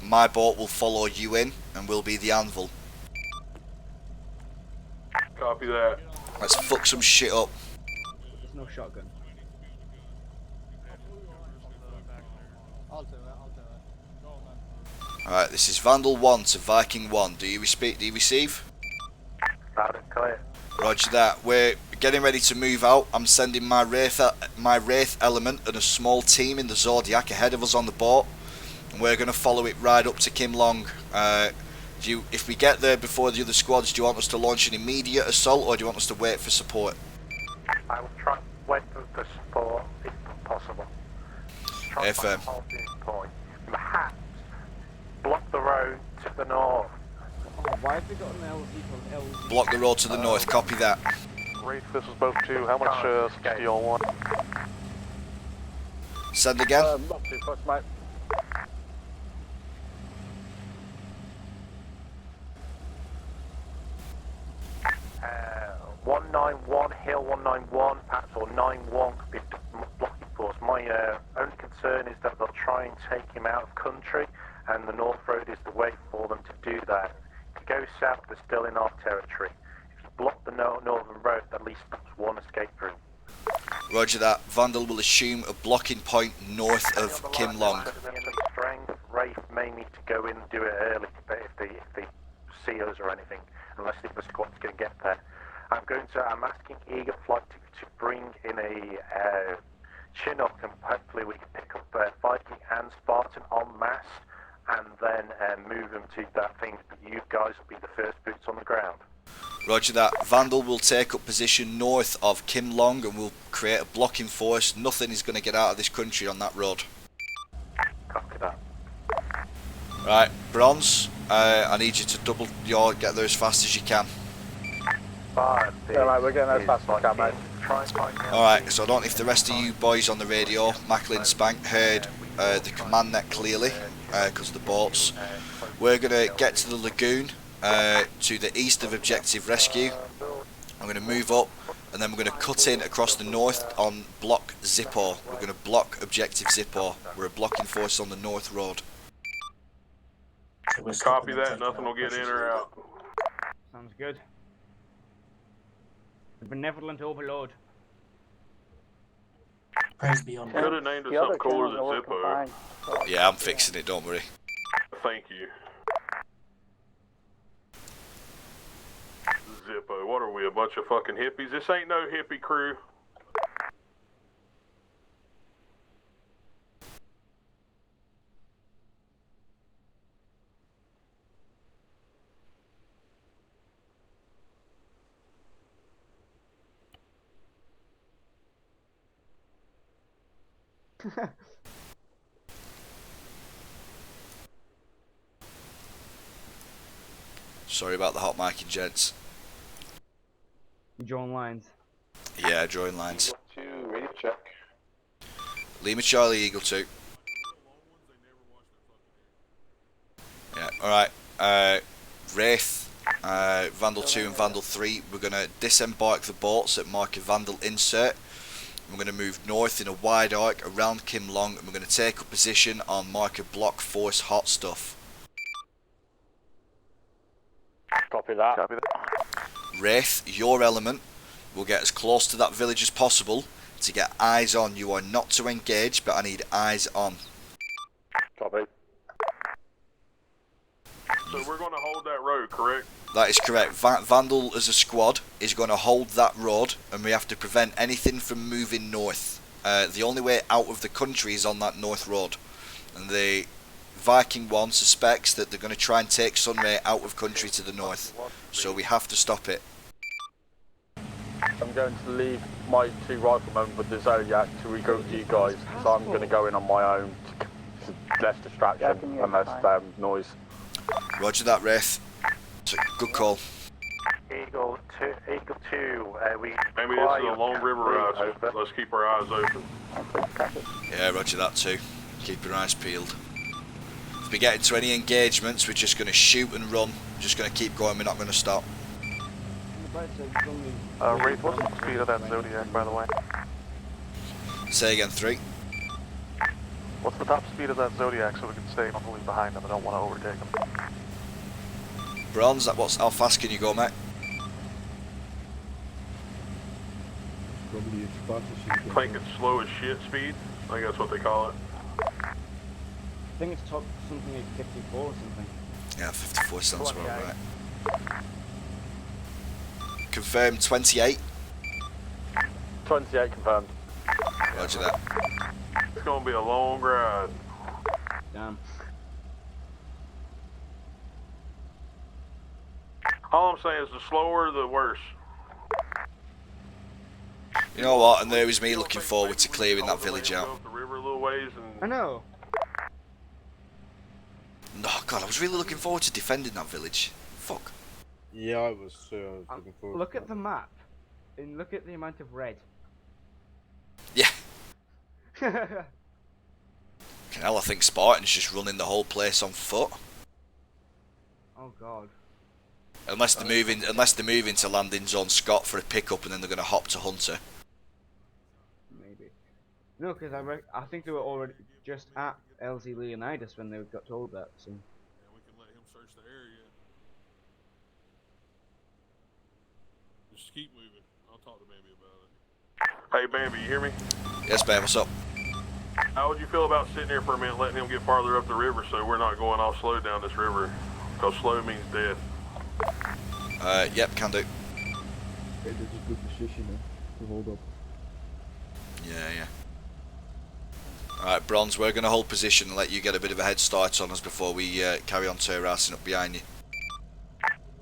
My boat will follow you in, and we'll be the anvil. Copy that. Let's fuck some shit up. There's no shotgun. I'll do it. Go on, man. Alright, this is Vandal 1 to Viking 1. Do you receive? Loud and clear. Roger that. We're getting ready to move out. I'm sending my Wraith element and a small team in the Zodiac ahead of us on the boat. And we're going to follow it right up to Kim Long. If we get there before the other squads, do you want us to launch an immediate assault, or do you want us to wait for support? I will try and wait for support if possible. Try and find a halting point. Perhaps block the road to the north. Oh, why have they got an LZ from LZ? Block the road to the north, copy that. Wraith, this is boat 2. How much do y'all want? Send again. Not too much, mate. 191, Hill 191, perhaps, or 91 could be blocking force. My only concern is that they'll try and take him out of country, and the North Road is the way for them to do that. If you go south, they're still in our territory. If you block the Northern Road, at least that's one escape route. Roger that. Vandal will assume a blocking point north of Kim Long. Strength, Wraith may need to go in and do it early if they see us or anything, unless the squad's going to get there. I'm asking Eagle Flight to bring in a Chinook, and hopefully we can pick up Viking and Spartan en masse, and then move them to that thing. You guys will be the first boots on the ground. Roger that. Vandal will take up position north of Kim Long and will create a blocking force. Nothing is going to get out of this country on that road. Copy that. Right, Bronze, I need you to get there as fast as you can. Yeah, mate, we're getting as fast as we can, mate. Alright, so I don't know if the rest of you boys on the radio, Macklin Spank, heard the command net clearly, because of the boats. We're going to get to the lagoon, to the east of Objective Rescue. I'm going to move up, and then we're going to cut in across the north on block Zippo. We're going to block Objective Zippo. We're a blocking force on the north road. Copy that, nothing will get in or out. Sounds good. The benevolent overlord. Praise be on Could have named it something cooler than Zippo. Yeah, I'm fixing it, don't worry. Thank you. Zippo, what are we, a bunch of fucking hippies? This ain't no hippie crew. Sorry about the hot micing, gents. Drawing lines. Yeah, drawing lines. Radio check. Lima Charlie, Eagle 2. Yeah, alright. Wraith, Vandal 2 and Vandal 3. We're going to disembark the boats at marker Vandal insert. We're going to move north in a wide arc around Kim Long, and we're going to take up position on marker Block Force Hot Stuff. Copy that. Copy that. Wraith, your element will get as close to that village as possible to get eyes on. You are not to engage, but I need eyes on. Copy. So we're going to hold that road, correct? That is correct. Vandal as a squad is going to hold that road, and we have to prevent anything from moving north. The only way out of the country is on that north road, and the Viking 1 suspects that they're going to try and take Sunray out of country to the north, so we have to stop it. I'm going to leave my 2 riflemen with the Zodiac to regroup with you guys, so I'm going to go in on my own to less distraction and less noise. Roger that, Wraith. Good call. Eagle 2, we... Maybe this is a long river ride, so let's keep our eyes open. Yeah, roger that too. Keep your eyes peeled. If we get into any engagements, we're just going to shoot and run. We're just going to keep going, we're not going to stop. Wraith, what's the speed of that Zodiac, by the way? Say again, 3. What's the top speed of that Zodiac so we can stay fully behind them? I don't want to overtake them. Bronze, how fast can you go, mate? Probably as fast as you can. I think it's slow as shit speed. I think that's what they call it. I think it's top something like 54 or something. Yeah, 54 sounds about right. Confirmed 28. 28 confirmed. Roger that. It's gonna be a long ride. Damn. All I'm saying is the slower, the worse. You know what, and there was me looking forward to clearing that village out. The river a little ways and... I know. No, God, I was really looking forward to defending that village. Fuck. Yeah, I was looking forward. Look at the map, and look at the amount of red. Yeah. Hell, I think Spartan's just running the whole place on foot. Oh God. Unless they're moving to landing zone Scott for a pickup, and then they're going to hop to Hunter. Maybe. No, because I think they were already just at LZ Leonidas when they got told that. So. Yeah, we can let him search the area. Just keep moving. I'll talk to Bambi about it. Hey Bambi, you hear me? Yes, man, what's up? How would you feel about sitting here for a minute, letting him get farther up the river so we're not going all slow down this river? Because slow means death. Yep, can do. It is a good position to hold up. Yeah. Alright, Bronze, we're going to hold position and let you get a bit of a head start on us before we carry on terracing up behind you.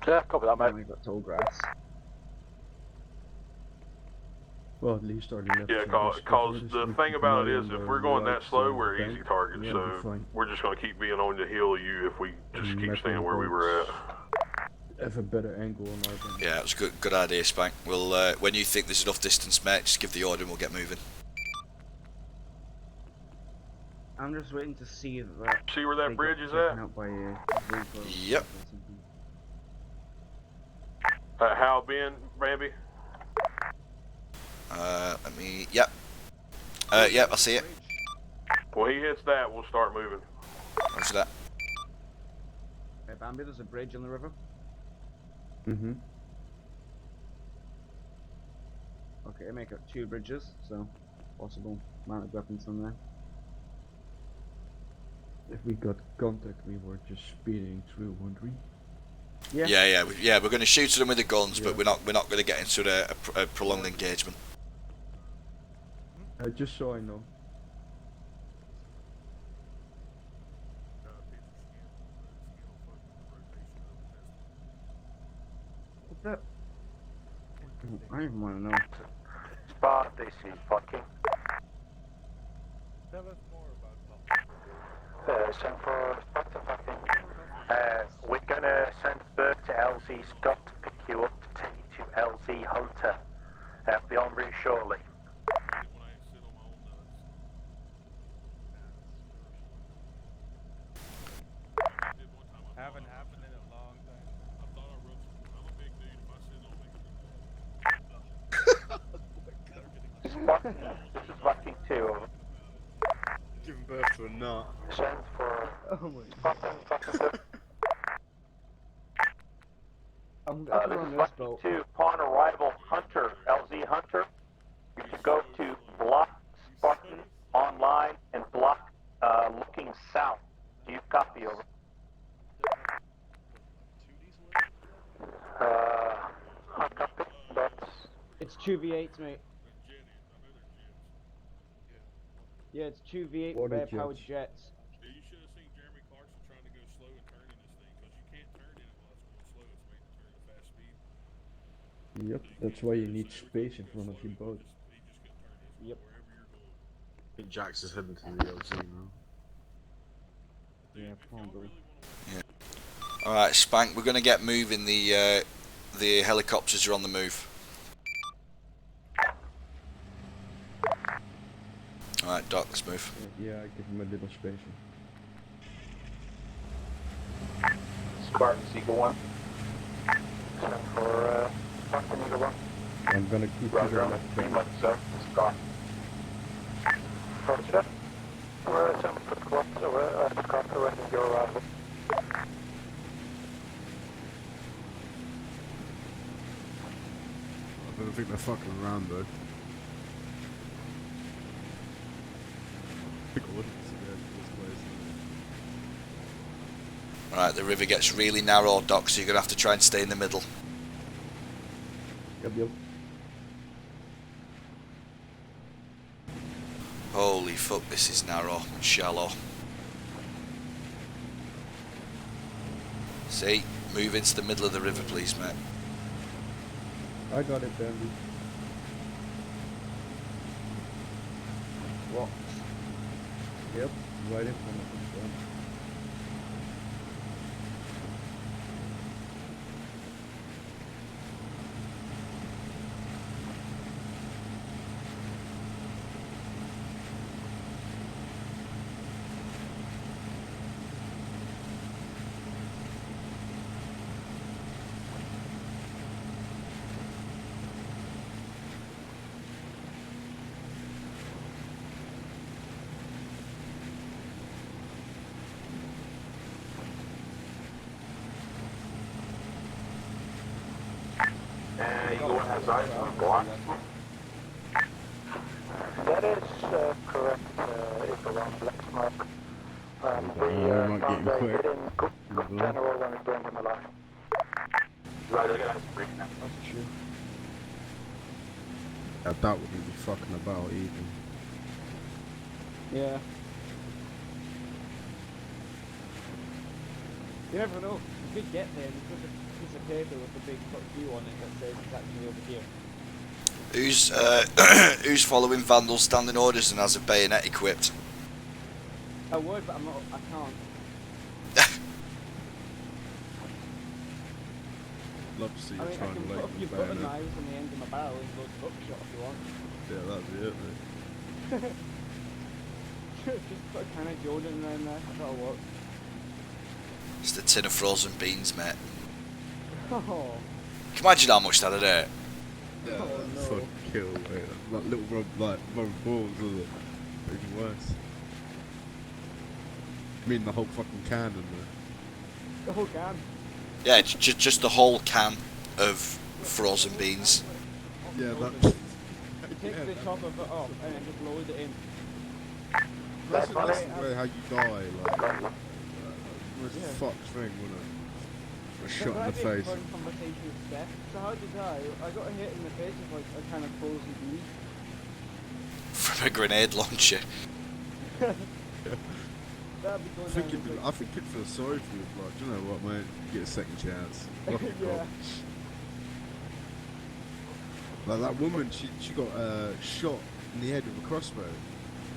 Yeah, copy that, mate. We've got tall grass. Well, at least our left Yeah, cause the thing about it is, if we're going that slow, we're easy targets. So we're just going to keep being on the heel of you if we just keep staying where we were at. Have a better angle on our bank. Yeah, it was a good idea, Spank. We'll when you think there's enough distance, mate, just give the order and we'll get moving. I'm just waiting to see that. See where that bridge is at? Out by, yep. How Ben, Bambi? Let me. Yep. Yep, I see it. Well, he hits that, we'll start moving. What's that? Hey, Bambi, there's a bridge on the river. Mm-hmm. Okay, make up 2 bridges, so possible amount of weapons on there. If we got contact, we were just speeding through, weren't we? Yeah. We're going to shoot at them with the guns, but we're not going to get into a prolonged engagement. Just so I know. What's that? I don't even want to know. Spot, this is fucking. Tell us more about Send for Spot to fucking. We're gonna send Bert to LZ Scott to pick you up to take you to LZ Hunter. Be en route shortly. Haven't happened in a long time. I thought I wrote some. I'm a big dude. If I sit on Spot, this is fucking 2. Giving birth to a nut. Send for fucking. I'm This is fucking 2. Upon arrival, Hunter, LZ Hunter. You should go to block Spartan online and block looking south. Do you copy over? I copy. That's. It's 2 V8s, mate. Yeah, it's 2 V8 powered jets. Yeah, you should have seen Jeremy Clarkson trying to go slow and turn in this thing, because you can't turn in it while it's going slow. It's made to turn at a fast speed. Yep, that's why you need space in front of your boat. Yep. I think Jax is heading to the LZ now. Yeah, probably. Yeah. Alright, Spank, we're going to get moving. The helicopters are on the move. Alright, Doc, let's move. Yeah, I give him a little space. Spartan Seeker 1. Send for Spartan Eagle 1. I'm gonna keep Roger, on 3 months, sir. Scott. Roger that. We're sending for Scott, Scott, awaiting your arrival. I don't think they're fucking around though. Alright, the river gets really narrow, Doc, so you're going to have to try and stay in the middle. Yep. Holy fuck, this is narrow and shallow. See, move into the middle of the river, please, mate. I got it, Bambi. What? Yep, right in front of us. Eagle 1 has eyes on the block. That is correct. It's around black smoke. We might found get a him quick. hidden cook general and we burned him alive. Roger, guys. Break now. That's true. That wouldn't be fucking about even. Yeah. You never know. You could get there and put a piece of paper with a big fuck you on it that says it's actually over here. Who's following Vandal standing orders and has a bayonet equipped? I would, but I can't. Love to see you I mean, I trying can to put lay a few the butter bayonet. knives on the end of my barrel and go to buckshot if you want. Yeah, that'd be it, mate. Just put a can of Jordan in there, that'll work. Just a tin of frozen beans, mate. Oh. Can you imagine how much that'd hurt? Yeah, Oh, no. fucking kill, mate. Like little rubber balls, isn't it? Even worse. I mean the whole fucking can in there. The whole can. Yeah, just the whole can of frozen beans. Yeah, that. You take the top of it off and then just load it in. That's the way how you die, like. Most fucked thing, wouldn't it? A shot in the face. That'd be a fun conversation with Steph. So how did I got hit in the face with like a kind of frozen bean. From a grenade launcher. That'd be going I think it'd feel sorry for you, like, do you know what, mate? Get a second chance. Yeah. Like that woman, she got shot in the head with a crossbow.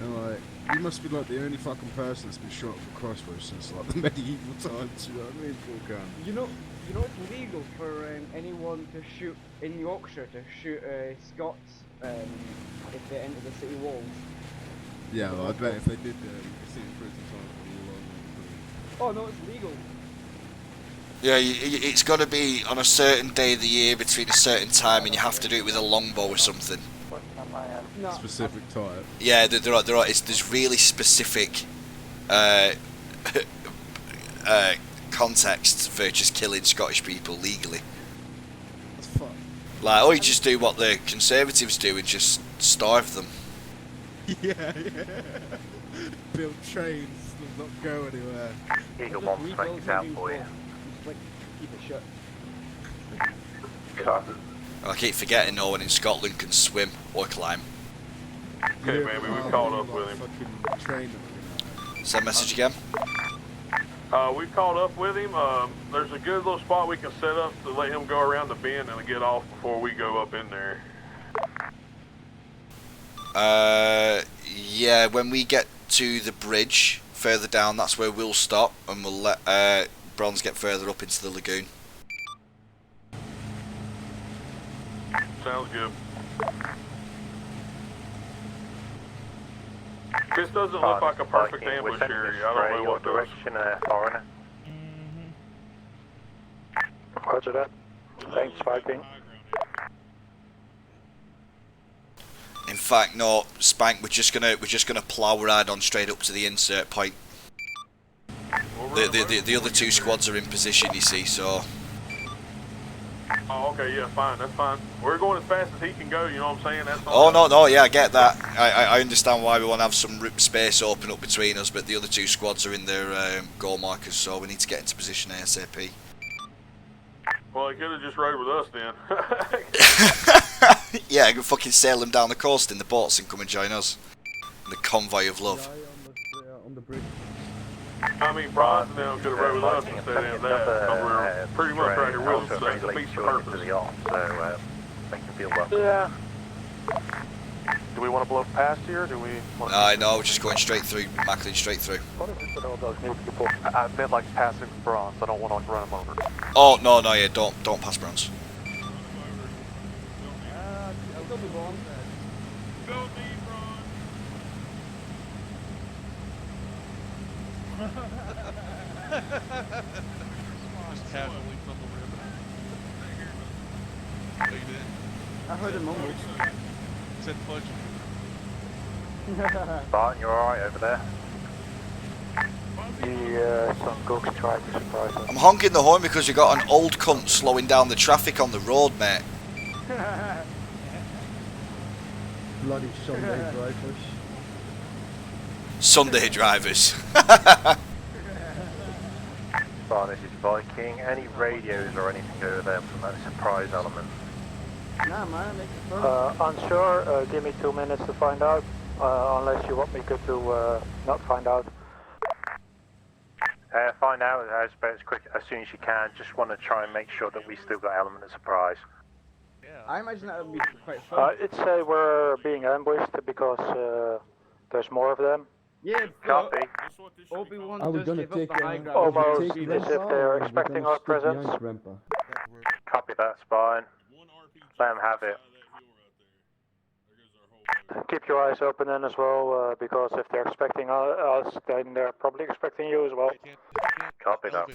And like, you must be like the only fucking person that's been shot with a crossbow since like the medieval times, you know what I mean? Poor gun. You know it's legal for anyone to shoot in Yorkshire to shoot Scots if they enter the city walls. Yeah, well, I bet if they did, you could see in prison time for a long. Oh no, it's legal. Yeah, it's got to be on a certain day of the year between a certain time, and you have to do it with a longbow or something. No. Specific type. Yeah, there are. There's really specific contexts for just killing Scottish people legally. That's fucked. Like, or you just do what the Conservatives do and just starve them. Yeah. Build trains that not go anywhere. Eagle 1's making it out for you. Just like keep it shut. I keep forgetting no one in Scotland can swim or climb. Okay, baby, we caught up with him. Send message again. We caught up with him. There's a good little spot we can set up to let him go around the bend and get off before we go up in there. Yeah, when we get to the bridge further down, that's where we'll stop, and we'll let Bronze get further up into the lagoon. Sounds good. This doesn't look like a perfect ambush area. I don't know what does. Direction, foreigner. Roger that. Thanks, Viking. In fact, no, Spank. We're just gonna plow right on straight up to the insert point. The other two squads are in position, you see. So. Oh, okay, yeah, fine, that's fine. We're going as fast as he can go, you know what I'm saying? That's all. Oh no, yeah, I get that. I understand why we want to have some space open up between us, but the other two squads are in their goal markers, so we need to get into position ASAP. Well, he could have just rode with us then. Yeah, I can fucking sail them down the coast in the boats and come and join us. The convoy of love. On the bridge. I mean, Bronze and them could have rode with us instead of that. We're pretty much right here with them, so that defeats the purpose. So, make you feel welcome. Yeah. Do we want to blow past here, or do we want I know, we're just going straight through, Macklin straight through. I meant like passing Bronze, I don't want to like run him over. Oh, no, yeah, don't pass Bronze. I'll go be Bronze. Go me, Just casually from the rim. No, you didn't. I heard a mumble. Said fudge. Barton, you alright over there? Some gooks tried to surprise us. I'm honking the horn because you got an old cunt slowing down the traffic on the road, mate. Bloody Sunday drivers. Sunday drivers. Barton, this is Viking. Any radios or anything over there from that surprise element? Nah, man, make it Unsure, give me 2 minutes to find out, unless you want me to not find out. Find out as quick as soon as you can. Just want to try and make sure that we still got element of surprise. Yeah. I imagine that would be quite fun. I'd say we're being ambushed because there's more of them. Yeah, Copy. Obi-Wan Are we does gonna give up take the high ground. Almost, take as if Grandpa, they're or are we expecting gonna our stick presence. behind Grandpa? Copy that, spine. Let them have it. Keep your eyes open then as well, because if they're expecting us, then they're probably expecting you as well. Copy that.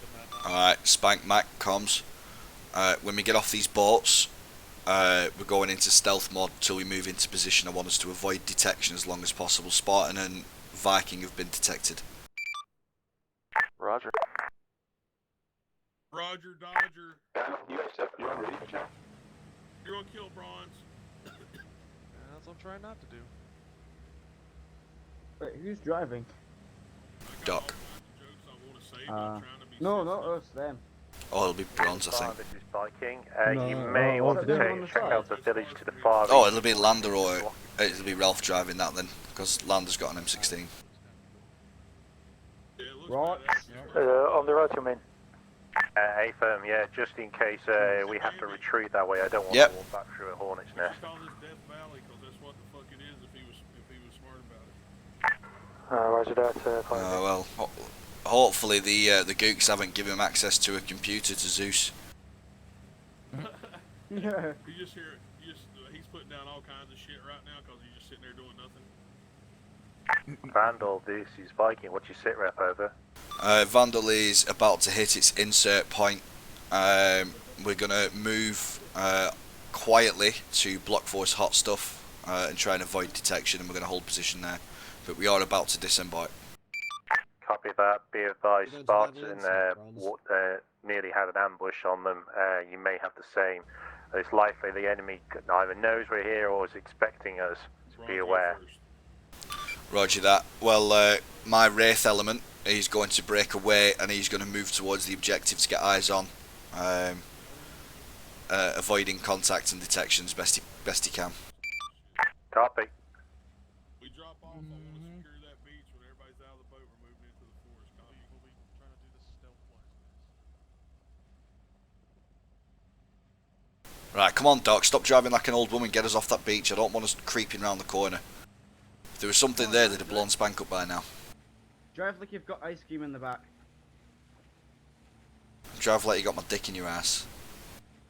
Alright, Spank Mac comms. When we get off these boats, we're going into stealth mode until we move into position. I want us to avoid detection as long as possible. Spartan and Viking have been detected. Roger. Roger, Dodger. You're on ready, Jack. You're on kill, Bronze. That's what I'm trying not to do. Wait, who's driving? Doc. No, not us, them. Oh, it'll be Bronze, I think. This is Viking. No, you may want to check out the village to the far Oh, it'll be Lander or it'll be Ralph driving that then, because Lander's got an M16. Right. On the road, you mean? A firm, yeah, just in case we have to retreat that way. I don't want Yep. to walk back through a hornet's nest. Roger that, Well, hopefully the gooks haven't given him access to a computer to Zeus. You just hear it. He's putting down all kinds of shit right now because he's just sitting there doing nothing. Vandal, this is Viking. What's your sit rep over? Vandal is about to hit its insert point. We're gonna move quietly to block force hot stuff and try and avoid detection, and we're gonna hold position there. But we are about to disembark. Copy that. Be advised, Spartan nearly had an ambush on them. You may have the same. It's likely the enemy either knows we're here or is expecting us. Be aware. Roger that. Well, my Wraith element is going to break away and he's going to move towards the objective to get eyes on, avoiding contact and detections best he can. Copy. We drop off. I want to secure that beach when everybody's out of the boat. We're moving into the forest. Copy. We'll be trying to do this stealth-wise. Right, come on, Doc. Stop driving like an old woman. Get us off that beach. I don't want us creeping round the corner. If there was something there, they'd have blown Spank up by now. Drive like you've got ice cream in the back. Drive like you got my dick in your ass.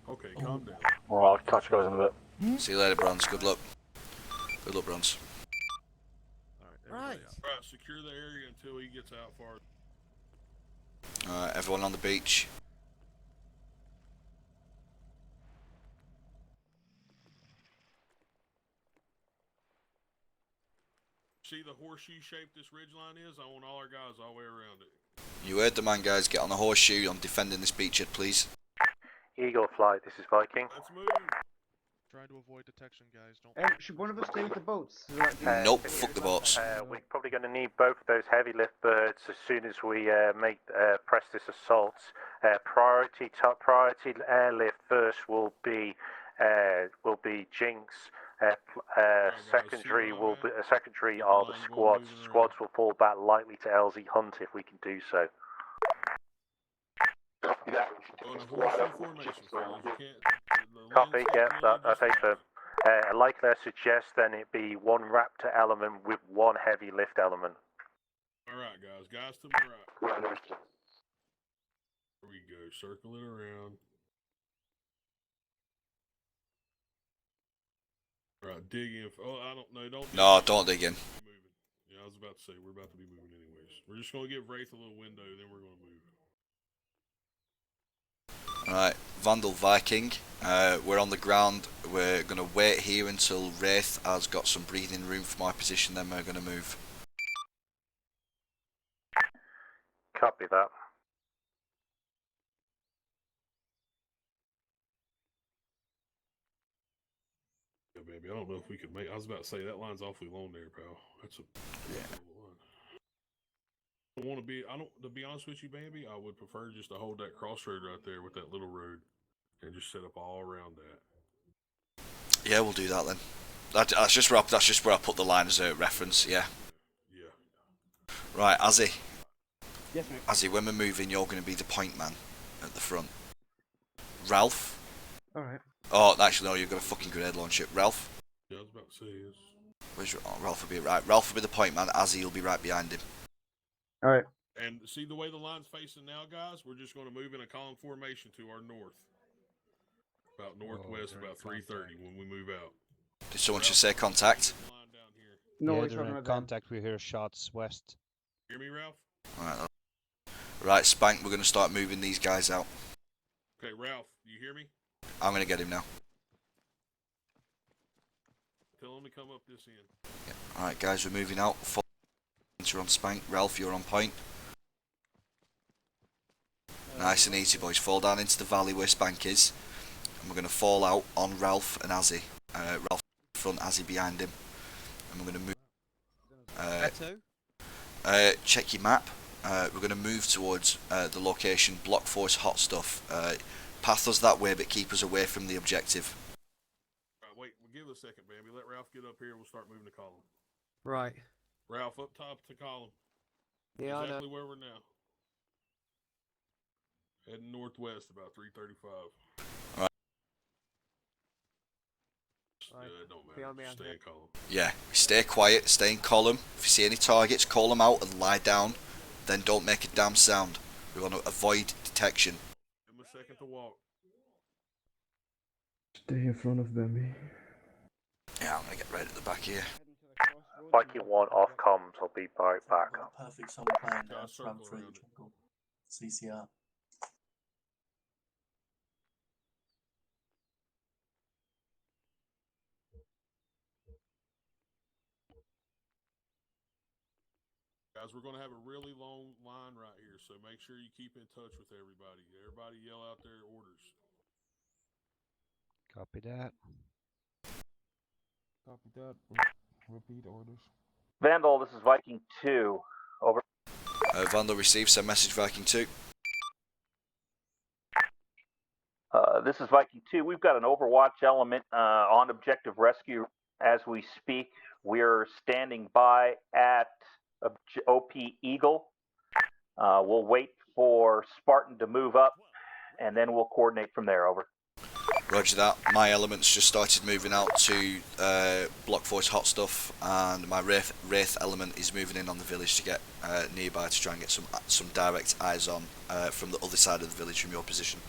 Okay, calm down. Well, I'll catch you guys in a bit. See you later, Bronze. Good luck. Good luck, Bronze. Right, secure the area until he gets out far. Alright, everyone on the beach. See the horseshoe shape this ridgeline is? I want all our guys all the way around it. You heard the man, guys. Get on the horseshoe. I'm defending this beachhead, please. Eagle flight, this is Viking. Let's move. Trying to avoid detection, guys. Don't. Should one of us stay with the boats? Nope, fuck the boats. We're probably going to need both of those heavy lift birds as soon as we press this assault. Top priority airlift first will be Jinx. Secondary are the squads. Squads will fall back lightly to LZ Hunt if we can do so. Copy, yeah, that's a firm. Likely I suggest then it be one Raptor element with one heavy lift element. Alright, guys. Guys to my right. Here we go. Circle it around. Alright, dig in. Oh, I don't know. Don't dig in. Yeah, I was about to say, we're about to be moving anyways. We're just going to give Wraith a little window, then we're going to move. Alright, Vandal Viking. We're on the ground. We're going to wait here until Wraith has got some breathing room for my position, then we're going to move. Copy that. Yeah, baby, I don't know if we could make... I was about to say, that line's awfully long there, pal. That's a... Yeah. I don't want to be... to be honest with you, baby, I would prefer just to hold that crossroad right there with that little road and just set up all around that. Yeah, we'll do that then. That's just where I put the line as a reference. Yeah. Yeah. Right, Azzy. Yes, mate. Azzy, when we're moving, you're going to be the point man at the front. Ralph. Alright. Oh, actually, no, you've got a fucking grenade launcher. Ralph. Yeah, I was about to say yes. Where's Ralph will be right. Ralph will be the point man. Azzy will be right behind him. Alright. And see the way the line's facing now, guys? We're just going to move in a column formation to our north. About northwest, about 3:30 when we move out. Did someone just say contact? No, yeah, they're in contact. We hear shots west. Hear me, Ralph? Alright. Right, Spank, we're going to start moving these guys out. Okay, Ralph, you hear me? I'm going to get him now. Tell him to come up this end. Yeah. Alright, guys, we're moving out. You're on Spank. Ralph, you're on point. Nice and easy, boys. Fall down into the valley where Spank is. And we're going to fall out on Ralph and Azzy. Ralph in front, Azzy behind him. And we're going to move. Check your map. We're going to move towards the location Block Force Hot Stuff. Path us that way, but keep us away from the objective. Right, wait, we'll give it a second, baby. Let Ralph get up here and we'll start moving the column. Right. Ralph, up top of the column. Yeah, exactly where we're now. Heading northwest about 3:35. Alright. Don't matter. Stay in column. Yeah, stay quiet, stay in column. If you see any targets, call them out and lie down. Then don't make a damn sound. We want to avoid detection. Give him a second to walk. Stay in front of Bambi. Yeah, I'm going to get right at the back here. Viking 1 off comms, I'll be right back. Perfect song playing now, run through the jungle. CCR. Guys, we're going to have a really long line right here, so make sure you keep in touch with everybody. Everybody yell out their orders. Copy that. Copy that. Repeat orders. Vandal, this is Viking 2. Over. Vandal received some message, Viking 2. This is Viking 2. We've got an Overwatch element on objective rescue as we speak. We're standing by at OP Eagle. We'll wait for Spartan to move up, and then we'll coordinate from there. Over. Roger that. My elements just started moving out to Block Force Hot Stuff, and my Wraith element is moving in on the village to get nearby to try and get some direct eyes on from the other side of the village from your position.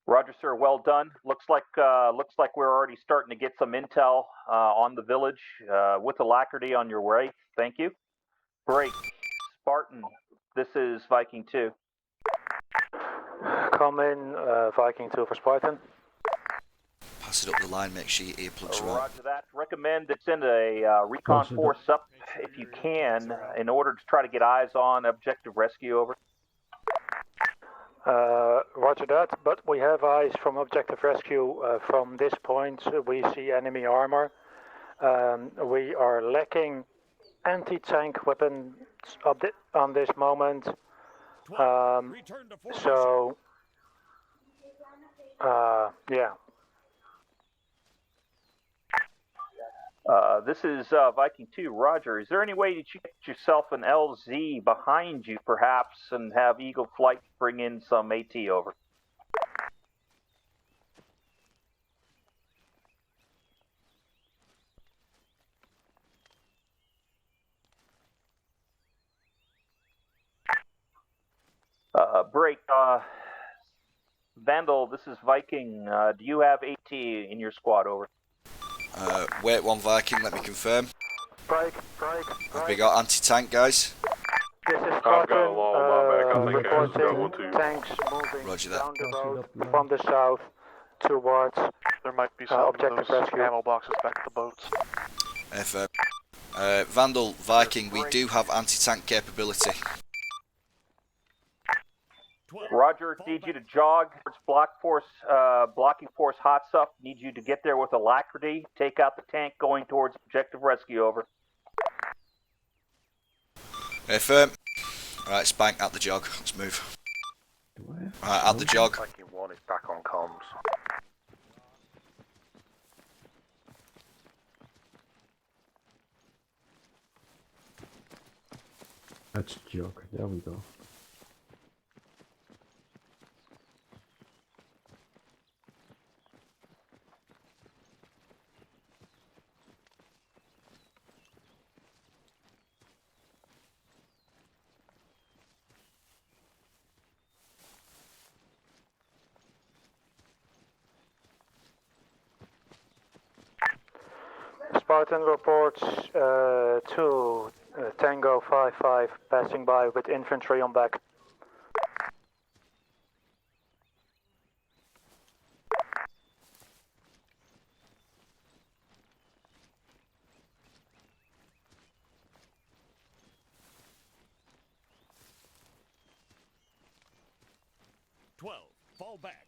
Roger, sir. Well done. Looks like we're already starting to get some intel on the village with alacrity on your way. Thank you. Break. Spartan. This is Viking 2. Come in, Viking 2 for Spartan. Pass it up the line, make sure your earplugs are on. Roger that. Recommend that send a recon force up if you can in order to try to get eyes on objective rescue. Over. Roger that, but we have eyes from objective rescue. From this point, we see enemy armor. We are lacking anti-tank weapons on this moment. Yeah. This is Viking 2. Roger. Is there any way that you get yourself an LZ behind you, perhaps, and have Eagle Flight bring in some AT over? Break. Vandal, this is Viking. Do you have AT in your squad? Over. Wait one Viking, let me confirm. Break. Have we got anti-tank, guys? This is I've got a long line back. I think Ash's got one reporting too. tanks moving Roger that. down the road from the south towards There might be some of objective those rescue. ammo boxes back at the boats. Vandal, Viking, we do have anti-tank capability. Roger, need you to jog towards blocking force hot stuff. Need you to get there with alacrity. Take out the tank going towards objective rescue. Over. Firm. Alright, Spank, at the jog. Let's move. Alright, at the jog. Viking 1 is back on comms. That's a joke. There we go. Spartan reports 2 Tango 55 passing by with infantry on back. Fall back.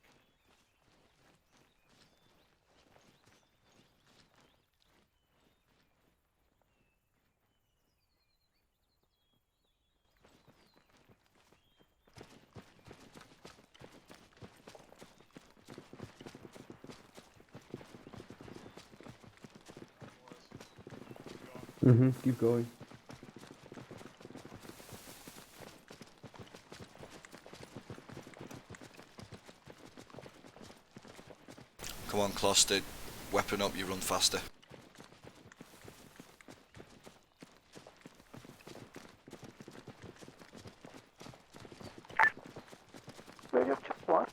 Keep going. Come on, Clustered. Weapon up, you run faster. Radio check 1.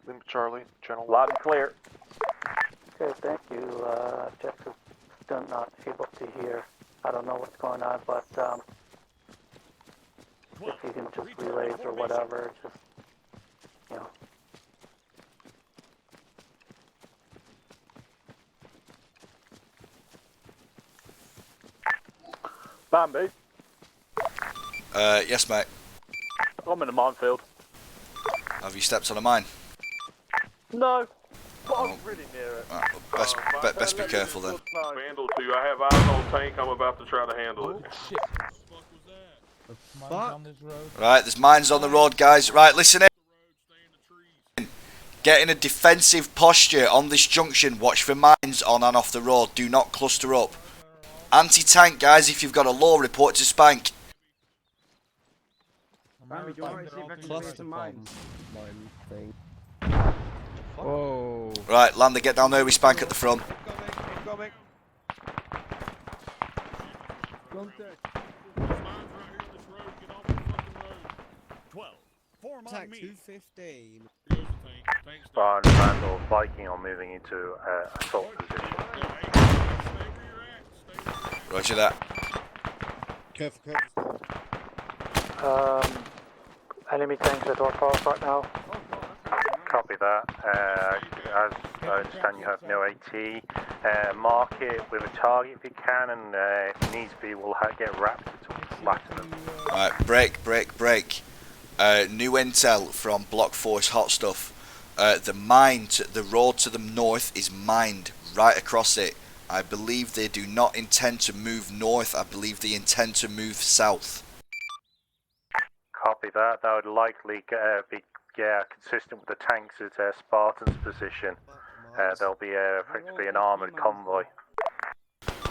Lima Charlie, channel. Loud and clear. Okay, thank you. Objective still not able to hear. I don't know what's going on, but if you can just relays or whatever, just, you know. Bambi, Yes, mate. I'm in the minefield. Have you stepped on a mine? No, but I'm really near it. Best be careful then. Vandal 2, I have eyes on tank. I'm about to try to handle it. Right, there's mines on the road, guys. Right, listen in. Get in a defensive posture on this junction. Watch for mines on and off the road. Do not cluster up. Anti-tank, guys. If you've got a law, report to Spank. Cluster mines. Whoa. Right, Lander, get down there with Spank at the front. Incoming. Attack 215. Spartan Vandal Viking are moving into assault position. Roger that. Careful. Enemy tanks at our path right now. Copy that. As I understand, you have no AT. Mark it with a target if you can, and if needs be, we'll get rapid to flatten them. Right, break. New intel from Block Force Hot Stuff. The road to the north is mined right across it. I believe they do not intend to move north. I believe they intend to move south. Copy that. That would likely be consistent with the tanks at Spartan's position. There'll be effectively an armoured convoy.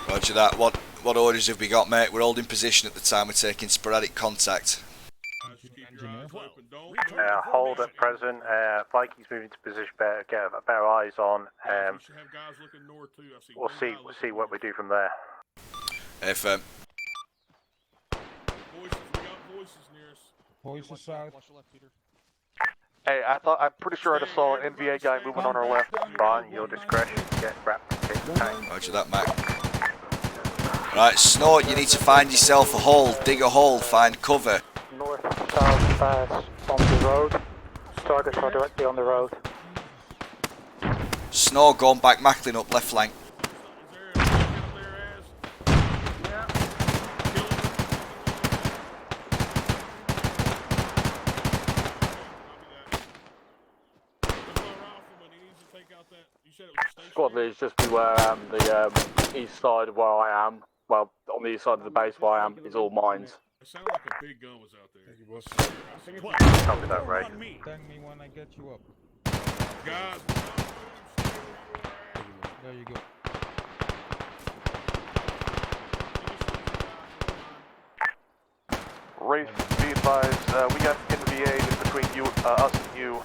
Roger that. What orders have we got, mate? We're holding position at the time. We're taking sporadic contact. Hold at present. Vikings moving to position. Get better eyes on. We'll see what we do from there. FM. Voices south. Hey, I'm pretty sure I just saw an NVA guy moving on our left. Spartan, your discretion. Get rapid to take the tank. Roger that, Mac. Right, Snort, you need to find yourself a hole. Dig a hole, find cover. North-south pass on the road. Targets are directly on the road. Snort going back, Macklin up, left flank. Squad leaders, just beware the east side of where I am. Well, on the east side of the base where I am is all mines. It sounded like a big gun was out there. Copy that, Ray. Thank me when I get you up. Guys. There you go. Rafe, be advised, we got NVA just between you, us and you.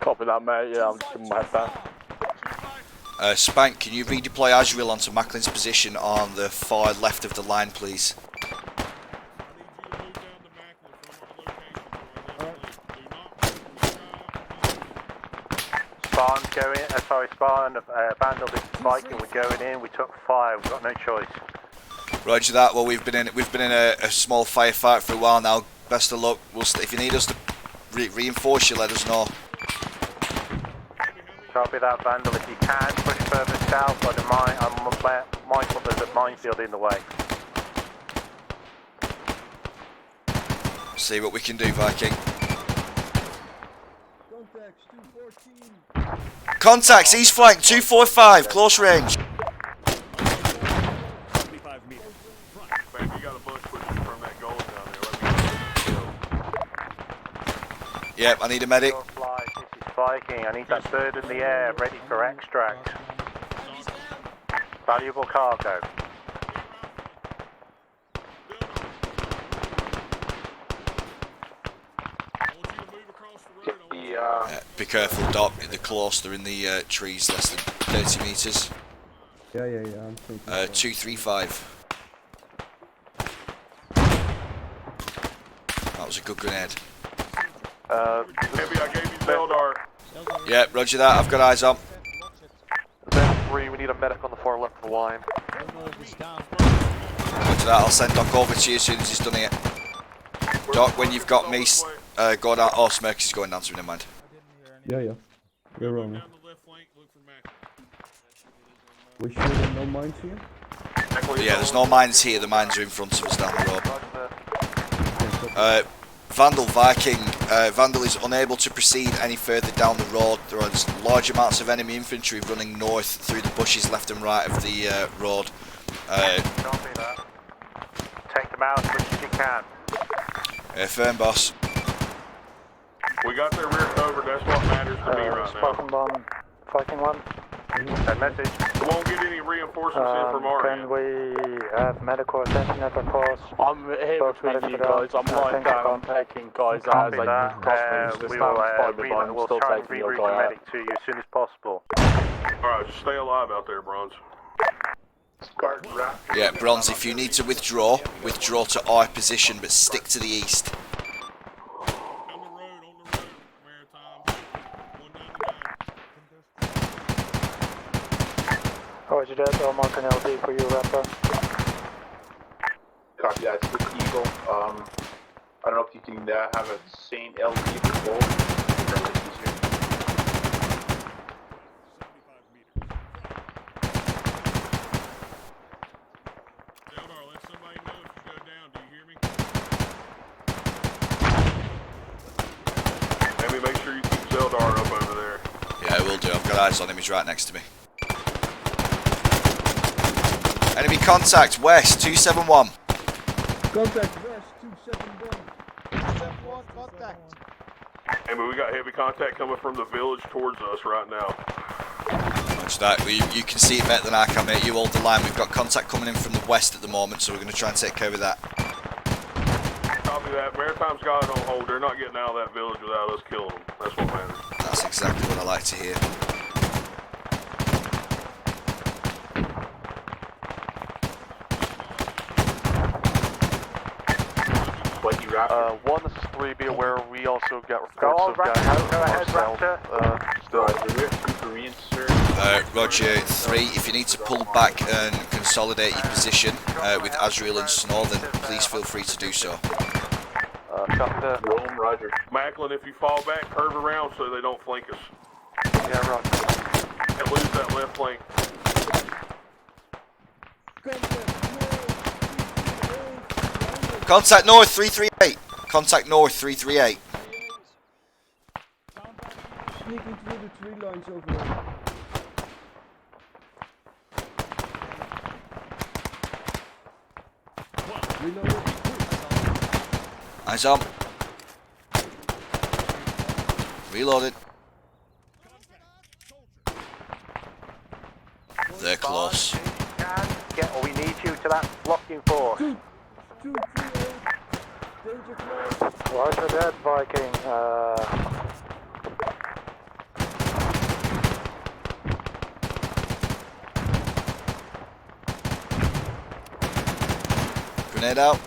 Copy that, mate. Yeah, I'm just giving my head down. Spank, can you redeploy Azrael onto Macklin's position on the far left of the line, please? Spawn's going, Spawn, Vandal is spiking, we're going in, we took fire, we've got no choice. Roger that. Well, we've been in a small firefight for a while now. Best of luck. If you need us to reinforce you, let us know. Copy that, Vandal. If you can, push further south by the mine. I'm mindful there's a minefield in the way. See what we can do, Viking. Contacts, east flank, 245, close range. Yep, I need a medic. This is spiking. I need that bird in the air, ready for extract. Valuable cargo. Be careful, Doc. They're close. They're in the trees, less than 30 metres. Yeah, I'm thinking. 235. That was a good grenade. Maybe I gave you Zeldar. Yeah, roger that. I've got eyes on. Zen 3, we need a medic on the far left of the line. Roger that. I'll send Doc over to you as soon as he's done it. Doc, when you've got me, go down. Oh, Smirks is going down to me, never mind. Yeah. We're on. We sure there are no mines here? Yeah, there's no mines here. The mines are in front of us down the road. Vandal Viking. Vandal is unable to proceed any further down the road. There are large amounts of enemy infantry running north through the bushes left and right of the road. Copy that. Take them out as much as you can. Firm, boss. We got their rear covered, that's what matters to me right now. Fighting one. That message. We won't get any reinforcements in from our end. Can we have medical attention at our course? I'm here between you guys. I'm lying down. I'm taking guys out as they cross me. We'll try and reroute the medic to you as soon as possible. Alright, just stay alive out there, Bronze. Yeah, Bronze, if you need to withdraw to our position, but stick to the east. Roger that, I'll mark an LD for you, Rapper. Copy that, it's with Eagle. I don't know if you can have a same LD for both. Maybe make sure you keep Zeldar up over there. Yeah, I will do. I've got eyes on him. He's right next to me. Enemy contact, west, 271. Contact, west, 271. 271, contact. Hey, but we got heavy contact coming from the village towards us right now. Watch that. You can see it better than I can, mate. You hold the line. We've got contact coming in from the west at the moment, so we're going to try and take care of that. Copy that. Maritime's got it on hold. They're not getting out of that village without us killing them. That's what matters. That's exactly what I like to hear. One, this is 3, be aware we also got reports of guys south. Roger, 3, if you need to pull back and consolidate your position with Azrael and Snow, then please feel free to do so. Copy that. Roger. Macklin, if you fall back, curve around so they don't flank us. Yeah, roger. And lose that left flank. Contact north, 338. Contact north, 338. Sneaking through the tree lines over there. Reload. Eyes on. Reloaded. They're close. Get, or we need you to that blocking force. Roger that, Viking. Grenade out.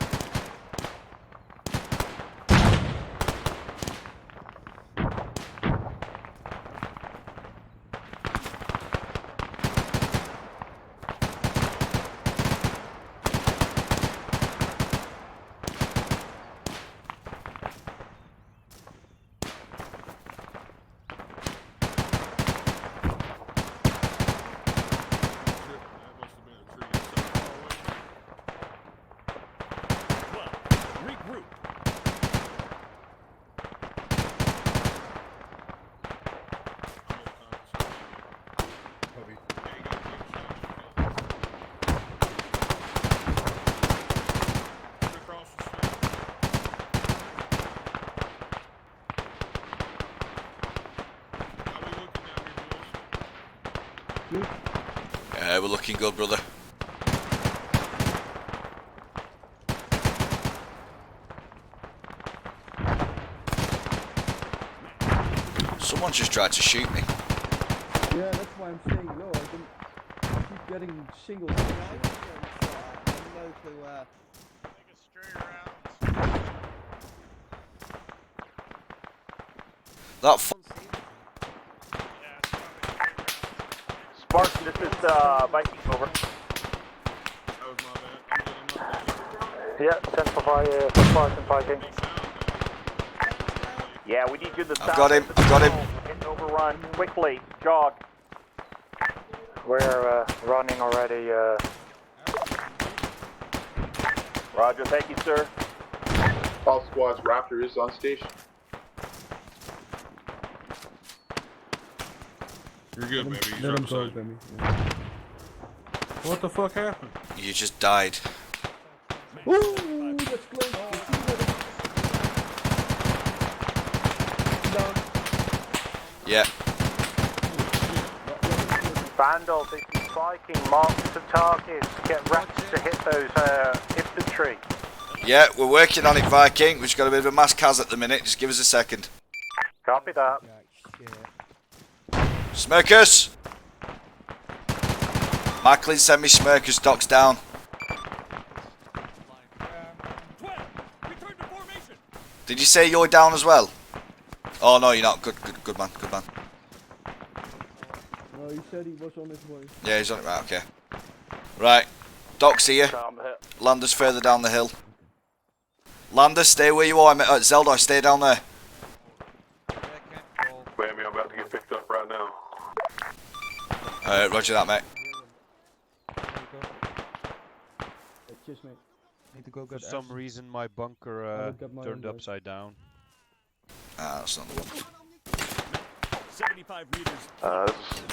We're looking good, brother. Someone just tried to shoot me. Yeah, that's why I'm staying low. I keep getting shingles. No clue where. Take a straight around. That Spartan, this is Viking, over. Yeah, send for Spartan Viking. Yeah, we need you in the south. I've got him. I've got him. Hit overrun quickly. Jog. We're running already. Roger, thank you, sir. All squads, Raptor is on station. You're good, baby. Let You're him go, upside. baby. Yeah. What the fuck happened? You just died. Ooh, that's close. Yeah. Vandal, this is Viking. Mark the targets. Get rats to hit those infantry. Yeah, we're working on it, Viking. We've just got a bit of a mass cas at the minute. Just give us a second. Copy that. Smirkers! Macklin, send me Smirkers. Docks down. Did you say you're down as well? Oh no, you're not. Good man. Good man. No, he said he was on his way. Yeah, he's on it. Right, okay. Right. Doc's here. Lander's further down the hill. Lander, stay where you are. Zeldar, stay down there. Baby, I'm about to get picked up right now. Roger that, mate. Cheers, mate. Need to go get. For some reason, my bunker turned upside down. Ah, that's not the one. 75 meters.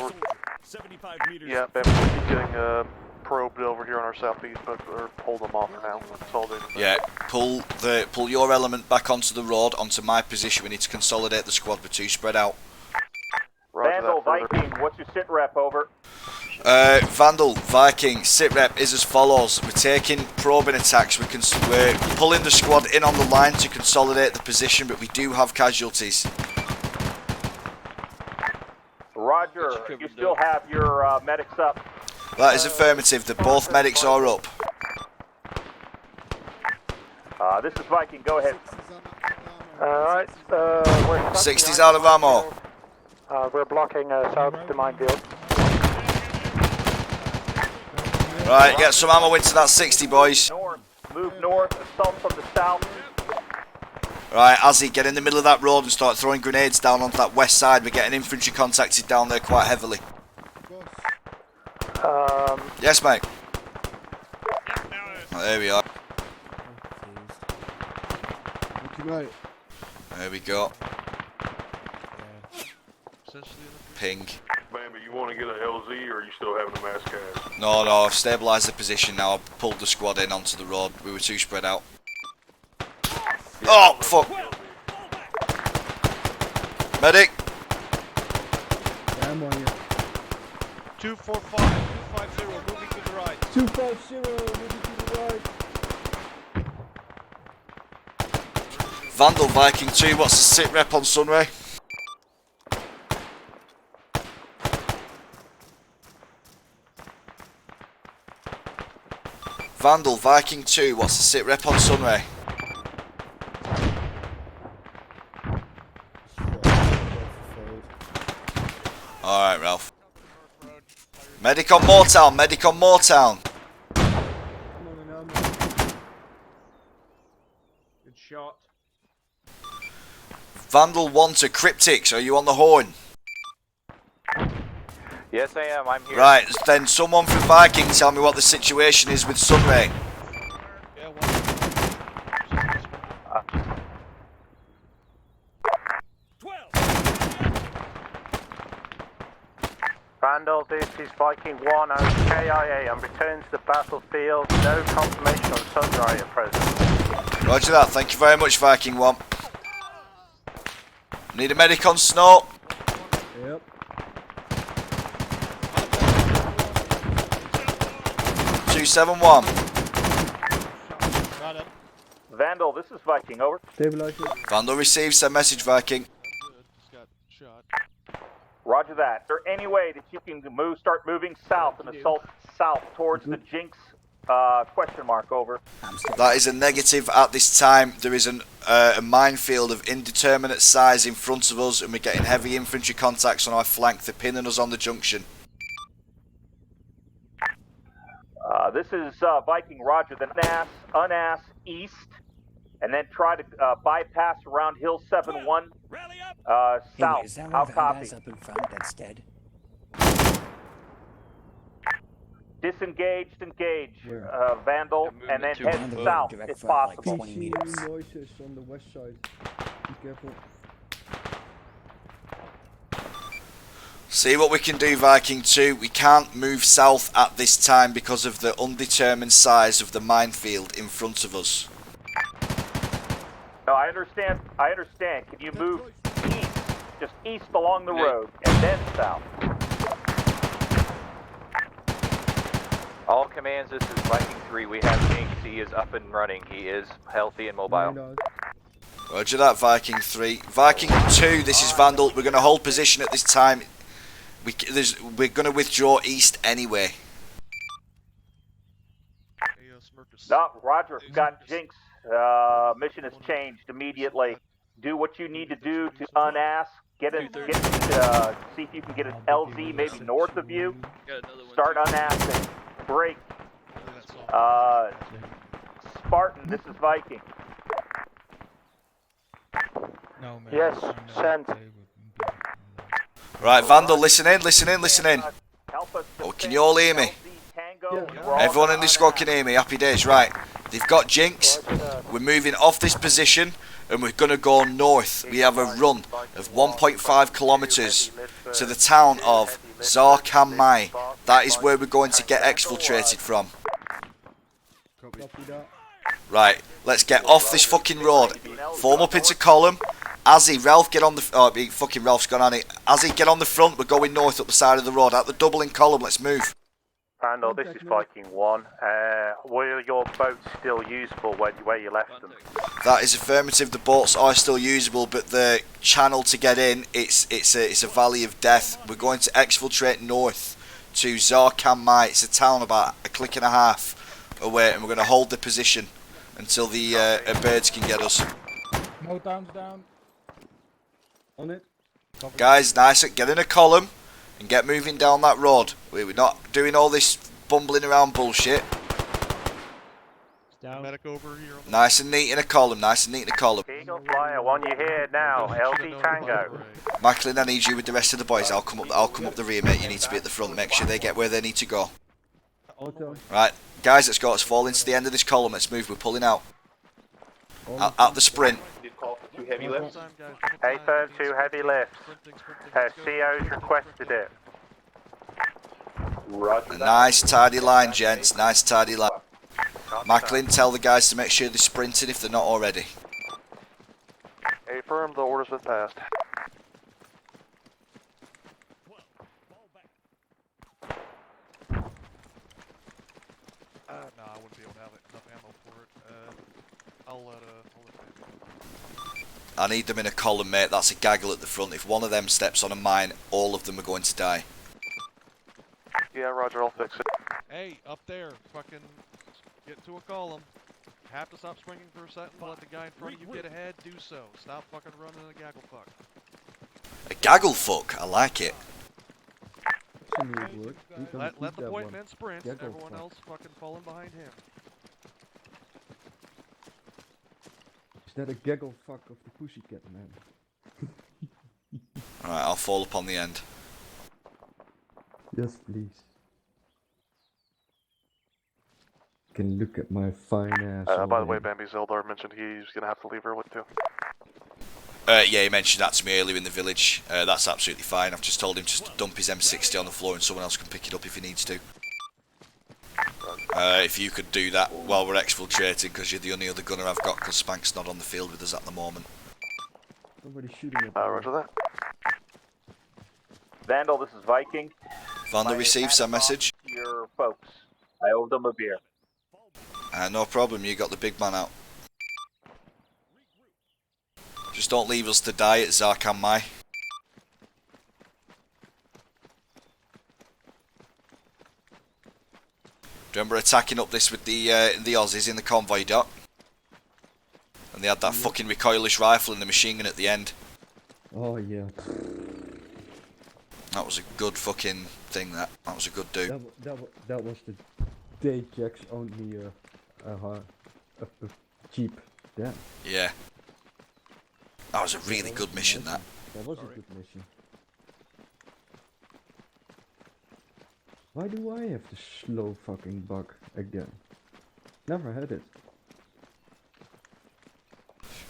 We're, 75 meters. yeah, baby, we keep getting probed over here on our southeast, but we're holding them off for now. That's all they do. Yeah, pull your element back onto the road, onto my position. We need to consolidate the squad. We're too spread out. Vandal, Viking, what's your sit rep, over? Vandal, Viking, sit rep is as follows. We're taking probing attacks. We're pulling the squad in on the line to consolidate the position, but we do have casualties. Roger, you still have your medics up. That is affirmative. Both medics are up. This is Viking, go ahead. Alright, we're 60's out of ammo. We're blocking south of the minefield. Right, get some ammo into that 60, boys. North, move north, assault from the south. Right, Azzy, get in the middle of that road and start throwing grenades down onto that west side. We're getting infantry contacted down there quite heavily. Yes, mate. Oh, there we are. There we go. Ping. Baby, you want to get a LZ or are you still having a mass cast? No, I've stabilised the position now. I've pulled the squad in onto the road. We were too spread out. Oh, fuck. Medic. Yeah, I'm on you. 245. 250, moving to the right. Vandal Viking 2, what's the sit rep on Sunray? Vandal Viking 2, what's the sit rep on Sunray? Alright, Ralph. Medic on Moortown, medic on Moortown. Good shot. Vandal 1 to Cryptics, are you on the horn? Yes, I am. I'm here. Right, then someone from Viking tell me what the situation is with Sunray. Vandal, this is Viking 1 out KIA and return to the battlefield. No confirmation on Sunray at present. Roger that, thank you very much, Viking 1. Need a medic on Snow. Yep. Two 7-1. Vandal, this is Viking, over. Stabilizer. Vandal receives, send message, Viking. Roger that. Is there any way that you can start moving south and assault south towards the Jinx, question mark, over? That is a negative at this time. There is a minefield of indeterminate size in front of us and we're getting heavy infantry contacts on our flank. They're pinning us on the junction. This is Viking, roger. Then unass east, and then try to bypass around Hill 7-1 south. Is that How one copy? Vandal's up in front that's dead? Disengage, Vandal, and then head south if possible. Like 20 meters. Noises on the west side. Be careful. See what we can do, Viking 2. We can't move south at this time because of the undetermined size of the minefield in front of us. No, I understand. Can you move east, just east along the road, and then south? All commands, this is Viking 3. We have Jinx. He is up and running. He is healthy and mobile. Roger that, Viking 3. Viking 2, this is Vandal. We're going to hold position at this time. We're going to withdraw east anyway. No, Roger, got Jinx. Mission has changed immediately. Do what you need to do to unass. See if you can get an LZ maybe north of you. Start unassing. Break. Spartan, this is Viking. Yes, send. Right, Vandal, listen in. Oh, can you all hear me? Everyone in this squad can hear me. Happy days. Right, they've got Jinx. We're moving off this position and we're going to go north. We have a run of 1.5 kilometers to the town of Zarkamai. That is where we're going to get exfiltrated from. Right, let's get off this fucking road. Form up into column. Azzy, Ralph, get on the... Oh, fucking Ralph's gone on it. Azzy, get on the front. We're going north up the side of the road. At the doubling column, let's move. Vandal, this is Viking 1. Were your boats still usable where you left them? That is affirmative. The boats are still usable, but the channel to get in, it's a valley of death. We're going to exfiltrate north to Zarkamai. It's a town about a click and a half away, and we're going to hold the position until the birds can get us. Motown's down. On it. Guys, nice. Get in a column and get moving down that road. We're not doing all this bumbling around bullshit. Medic over here. Nice and neat in a column. Eagle Flyer, one you here now. LZ Tango. Macklin, I need you with the rest of the boys. I'll come up the rear, mate. You need to be at the front. Make sure they get where they need to go. Right, guys, let's go. Let's fall into the end of this column. Let's move. We're pulling out. At the sprint. Two heavy lifts. A-firm, 2 heavy lifts. CO's requested it. A nice tidy line, gents. Nice tidy line. Macklin, tell the guys to make sure they're sprinting if they're not already. Affirm, the orders have passed. that? No, I wouldn't be able to have enough ammo for it. I'll let I need them in a column, mate. That's a gaggle at the front. If one of them steps on a mine, all of them are going to die. Yeah, roger, I'll fix it. Hey, up there, fucking get to a column. Have to stop springing for a second, let the guy in front of you get ahead, do so. Stop fucking running a gaggle fuck. A gaggle fuck? I like it. Let the point man sprint, everyone else fucking falling behind him. Is that a gaggle fuck of the pussycat man? Alright, I'll fall upon the end. Yes, please. Can look at my fine ass. By the way, Bambi Zeldar mentioned he's gonna have to leave early too. Yeah, he mentioned that to me earlier in the village. That's absolutely fine. I've just told him just to dump his M60 on the floor and someone else can pick it up if he needs to. If you could do that while we're exfiltrating, because you're the only other gunner I've got, because Spank's not on the field with us at the moment. Somebody shooting at roger that. Vandal, this is Viking. Vandal receives that message. Your folks. I owe them a beer. No problem, you got the big man out. Just don't leave us to die at Zarkan Mai. Remember attacking up this with the Aussies in the convoy dock? And they had that fucking recoilless rifle and the machine gun at the end. Oh yeah. That was a good fucking thing, that was a good do. That was the day Jax owned me a Jeep. Yeah. Yeah. That was a really good mission, that. That was a good mission. Why do I have the slow fucking bug again? Never had it.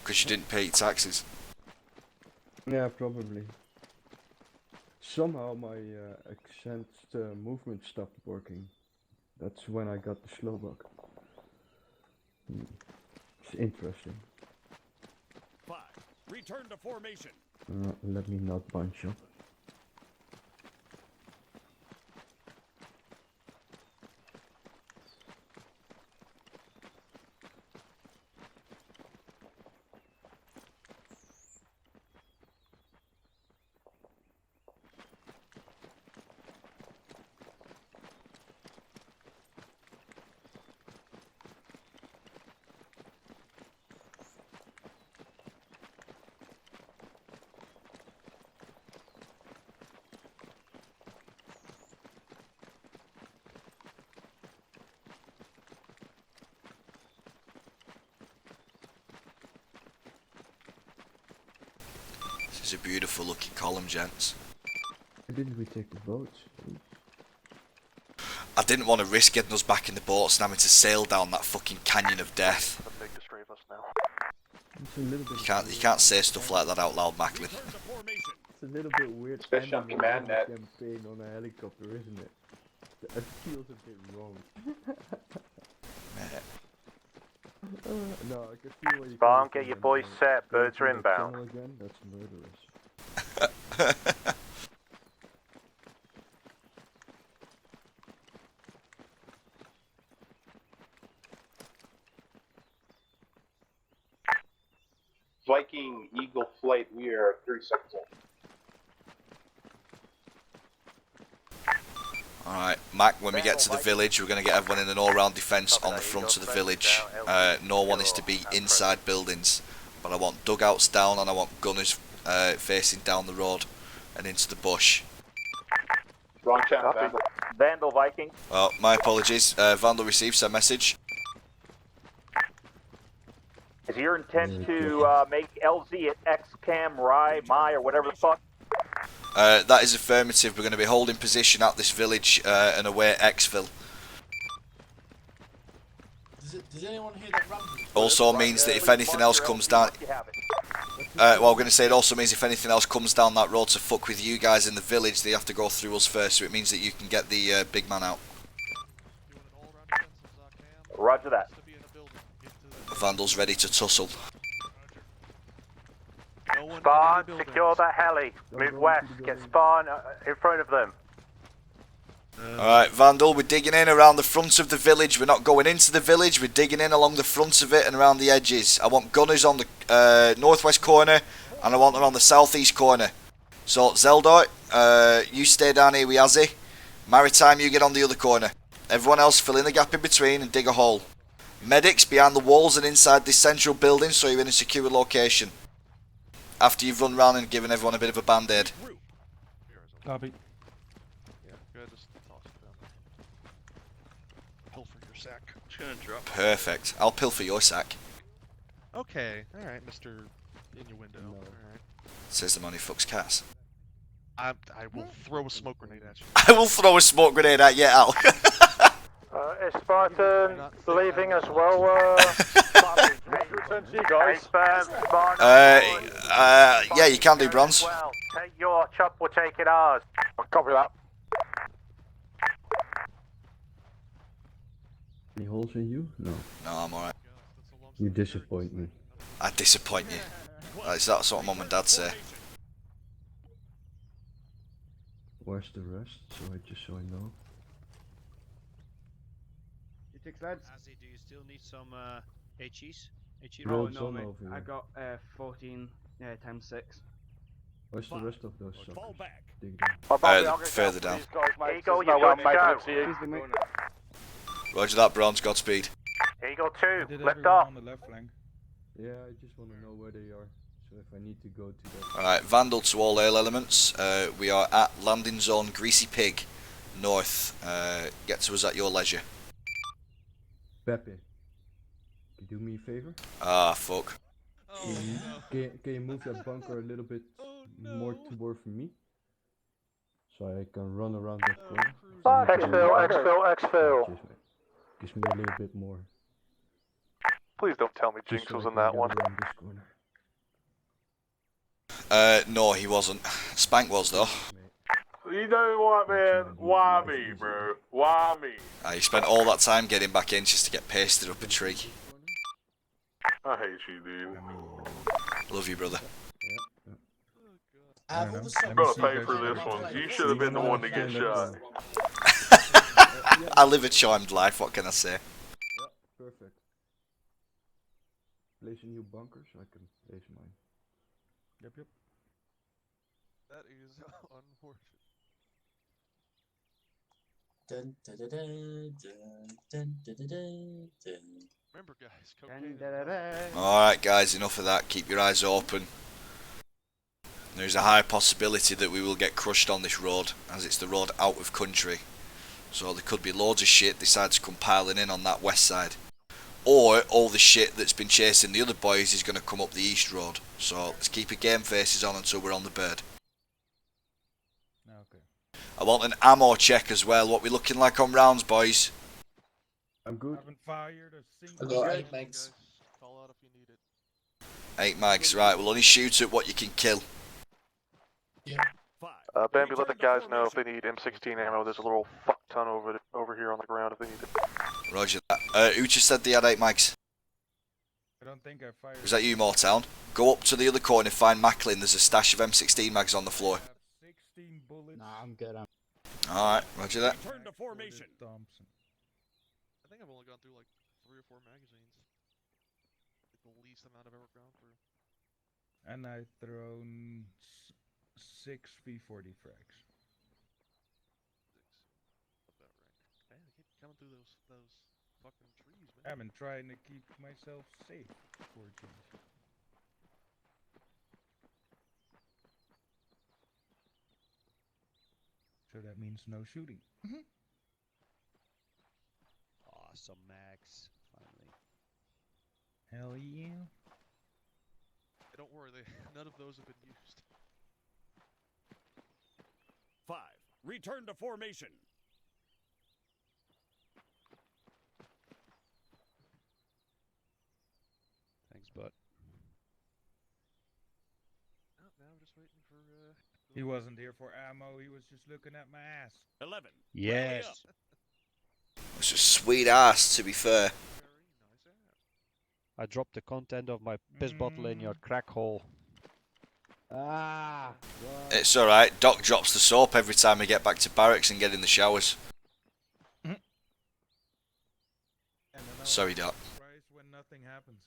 Because you didn't pay your taxes. Yeah, probably. Somehow my accent movement stopped working. That's when I got the slow bug. It's interesting. 5. Return to formation. Let me not bunch up. This is a beautiful looking column, gents. Why didn't we take the boats? I didn't want to risk getting us back in the boats and having to sail down that fucking canyon of death. It's a little bit. You can't say stuff like that out loud, Macklin. It's a little bit weird. Especially on command net. Campaign on a helicopter, isn't it? It feels a bit wrong. No, I can feel where you Spawn, get your boys set. Birds are inbound. Again? That's murderous. Viking Eagle flight, we are 3 seconds off. Alright, Mac, when we get to the village, we're going to get everyone in an all-round defence on the front of the village. No one is to be inside buildings, but I want dugouts down and I want gunners facing down the road and into the bush. Wrong channel, Vandal. Vandal Viking. Oh, my apologies. Vandal received a message. Is your intent to make LZ at XCAM, Rye, My, or whatever the fuck? That is affirmative. We're going to be holding position at this village and await exfil. Does anyone hear that rumble? Also means that if anything else comes down... well, I'm going to say it also means if anything else comes down that road to fuck with you guys in the village, they have to go through us first, so it means that you can get the big man out. Roger that. Vandal's ready to tussle. Spawn, secure that heli. Move west. Get Spawn in front of them. Alright, Vandal, we're digging in around the front of the village. We're not going into the village, we're digging in along the front of it and around the edges. I want gunners on the northwest corner, and I want them on the southeast corner. So, Zeldor, you stay down here with Yazzie. Maritime, you get on the other corner. Everyone else fill in the gap in between and dig a hole. Medics behind the walls and inside this central building so you're in a secure location. After you've run around and given everyone a bit of a band-aid. Copy. Yeah, go ahead, just toss it down there. Pilfer your sack. Just gonna drop. Perfect. I'll pilfer your sack. Okay, alright, Mr. Innuendo. Alright. Says the money fucks cats. I will throw a smoke grenade at you. I will throw a smoke grenade at you, Al. Is Spartan leaving as well? Yeah, you can do, Bronze. Well, take your chop, we're taking ours. Copy that. Any holes in you? No. No, I'm alright. You disappoint me. I disappoint you. That's what Mum and Dad say. Where's the rest? So I know. You take lads? Azzy, do you still need some HEs? HE Oh Roads no, on mate. over here. I got 14 times 6. Where's the rest of those suckers? Fall back. Dig down. Further down. Eagle, you got to go. Excuse me, mate. Roger that, Bronze. Godspeed. Eagle 2, Did lift everyone off. on the left flank? Yeah, I just want to know where they are. So if I need to go to that. Alright, Vandal to all ale elements. We are at landing zone Greasy Pig, north. Get to us at your leisure. Pepe, can you do me a favor? Ah, fuck. Can you move that bunker a little bit more toward me? So I can run around that corner. Exfil. Gives me a little bit more. Please don't tell me Just Jinx so was I in can that get one. around this corner. No, he wasn't. Spank was, though. You know what, man? Why me, bro? Why me? He spent all that time getting back in just to get pasted up a tree. I hate you, dude. Love you, brother. You're gonna pay for this one. You should have been the one to get shot. I live a charmed life, what can I say? Perfect. Place a new bunker so I can place mine. Yep. That is unfortunate. Dun, dun, dun, dun, dun, dun, dun, dun, dun. Remember, guys, cocaine. Alright, guys, enough of that. Keep your eyes open. There's a high possibility that we will get crushed on this road, as it's the road out of country. So there could be loads of shit decide to come piling in on that west side. Or all the shit that's been chasing the other boys is going to come up the east road. So let's keep our game faces on until we're on the bird. Okay. I want an ammo check as well. What we looking like on rounds, boys? I'm good. Haven't fired a I single. got 8 mags. Call out if you need it. 8 mags, right. We'll only shoot at what you can kill. Bambi, let the guys know if they need M16 ammo. There's a little fuck ton over here on the ground if they need it. Roger that. Ucha said they had 8 mags. I don't think I fired. Was that you, Moortown? Go up to the other corner, find Macklin. There's a stash of M16 mags on the floor. 16 bullets. Nah, I'm good. Alright, roger that. Return to formation. Thompson. I think I've only gone through like 3 or 4 magazines. Like the least amount I've ever gone through. And I've thrown 6 V40 frags. About right. Man, I keep coming through those fucking trees, man. I've been trying to keep myself safe for a change. So that means no shooting. Awesome, Max. Finally. Hell yeah. Don't worry, none of those have been used. 5. Return to formation. Thanks, bud. Oh, now I'm just waiting for. He wasn't here for ammo, he was just looking at my ass. 11. Yes. It's a sweet ass, to be fair. I dropped the content of my piss bottle in your crack hole. Ah! It's alright. Doc drops the soap every time we get back to barracks and get in the showers. Sorry, Doc. When nothing happens.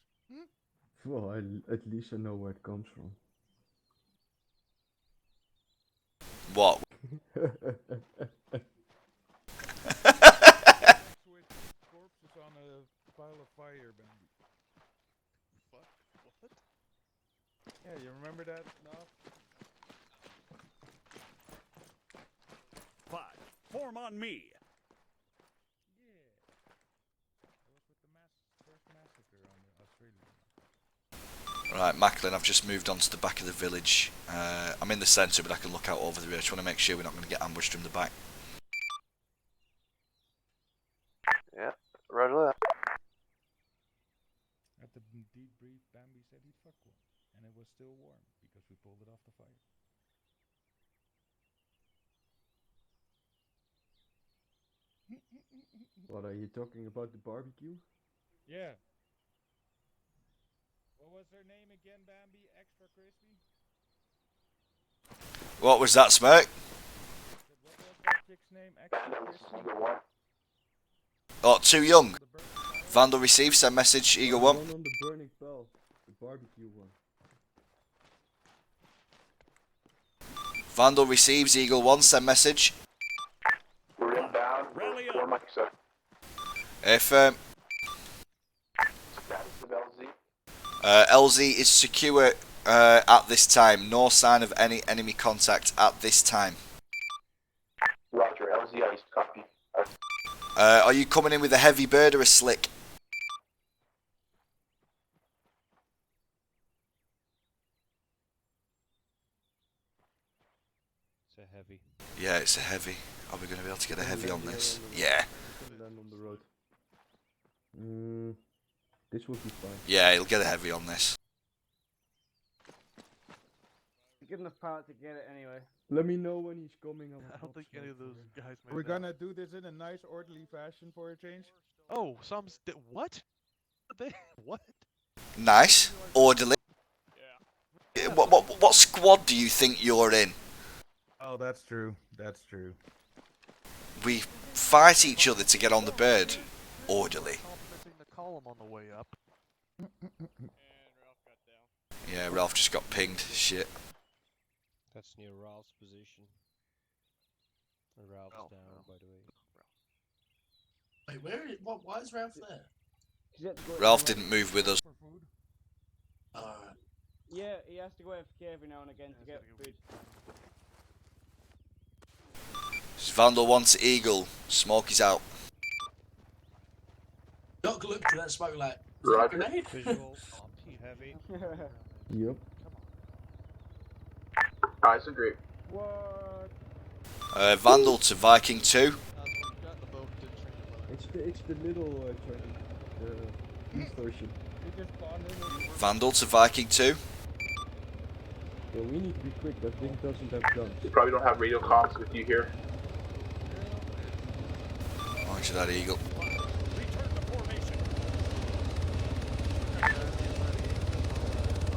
Well, at least I know where it comes from. What? Corpses on a pile of fire, Bambi. What? Yeah, you remember that? No. 5. Form on me. Yeah. That was with the first massacre on the Australian. Right, Macklin, I've just moved on to the back of the village. I'm in the centre, but I can look out over the rear. I just want to make sure we're not going to get ambushed from the back. Yeah, roger that. At the debrief, Bambi said he'd fuck one, and it was still warm because we pulled it off the fire. What are you talking about, the barbecue? Yeah. What was her name again, Bambi? Extra crispy? What was that, Smirk? What was that chick's name? Extra crispy? Oh, too young. Vandal receive, send message, Eagle 1. One on the burning bell, the barbecue one. Vandal receives, Eagle 1, send message. We're inbound. Rally Four up. Mike 7. Affirm. Status of LZ. LZ is secure at this time. No sign of any enemy contact at this time. Roger, LZ ice, copy. Are you coming in with a heavy bird or a slick? It's a heavy. Yeah, it's a heavy. Are we going to be able to get a heavy on this? Yeah. Land on the road. This will be fine. Yeah, he'll get a heavy on this. Good enough power to get it anyway. Let me know when he's coming up. I don't think any of those guys made We're that. gonna do this in a nice, orderly fashion for a change. Oh, what? What? Nice. Orderly. Yeah. What squad do you think you're in? Oh, that's true. That's true. We fight each other to get on the bird. Orderly. Missing the column on the way up. Yeah, Ralph just got pinged. Shit. That's near Ralph's position. Ralph's down, by the way. Wait, why is Ralph there? Ralph didn't move with us. Alright. Yeah, he has to go AFK every now and again to get food. Vandal wants Eagle. Smoke is out. Doc looked at that smoke like, Roger. grenade? Visual, heavy. Yep. Eyes and great. What? Vandal to Viking 2. It's the little train, the east version. Vandal to Viking 2. Yeah, we need to be quick. That thing doesn't have guns. You probably don't have radio comms with you here. Onto that Eagle.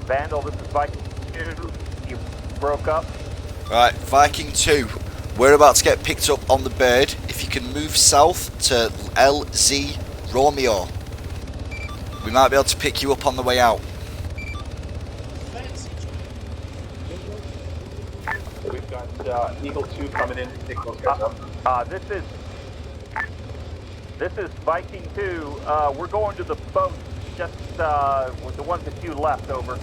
Vandal, this is Viking 2. You broke up. Right, Viking 2. We're about to get picked up on the bird. If you can move south to LZ Romeo, we might be able to pick you up on the way out. We've got Eagle 2 coming in to pick those guys up. This is Viking 2. We're going to the boat just with the ones that you left over.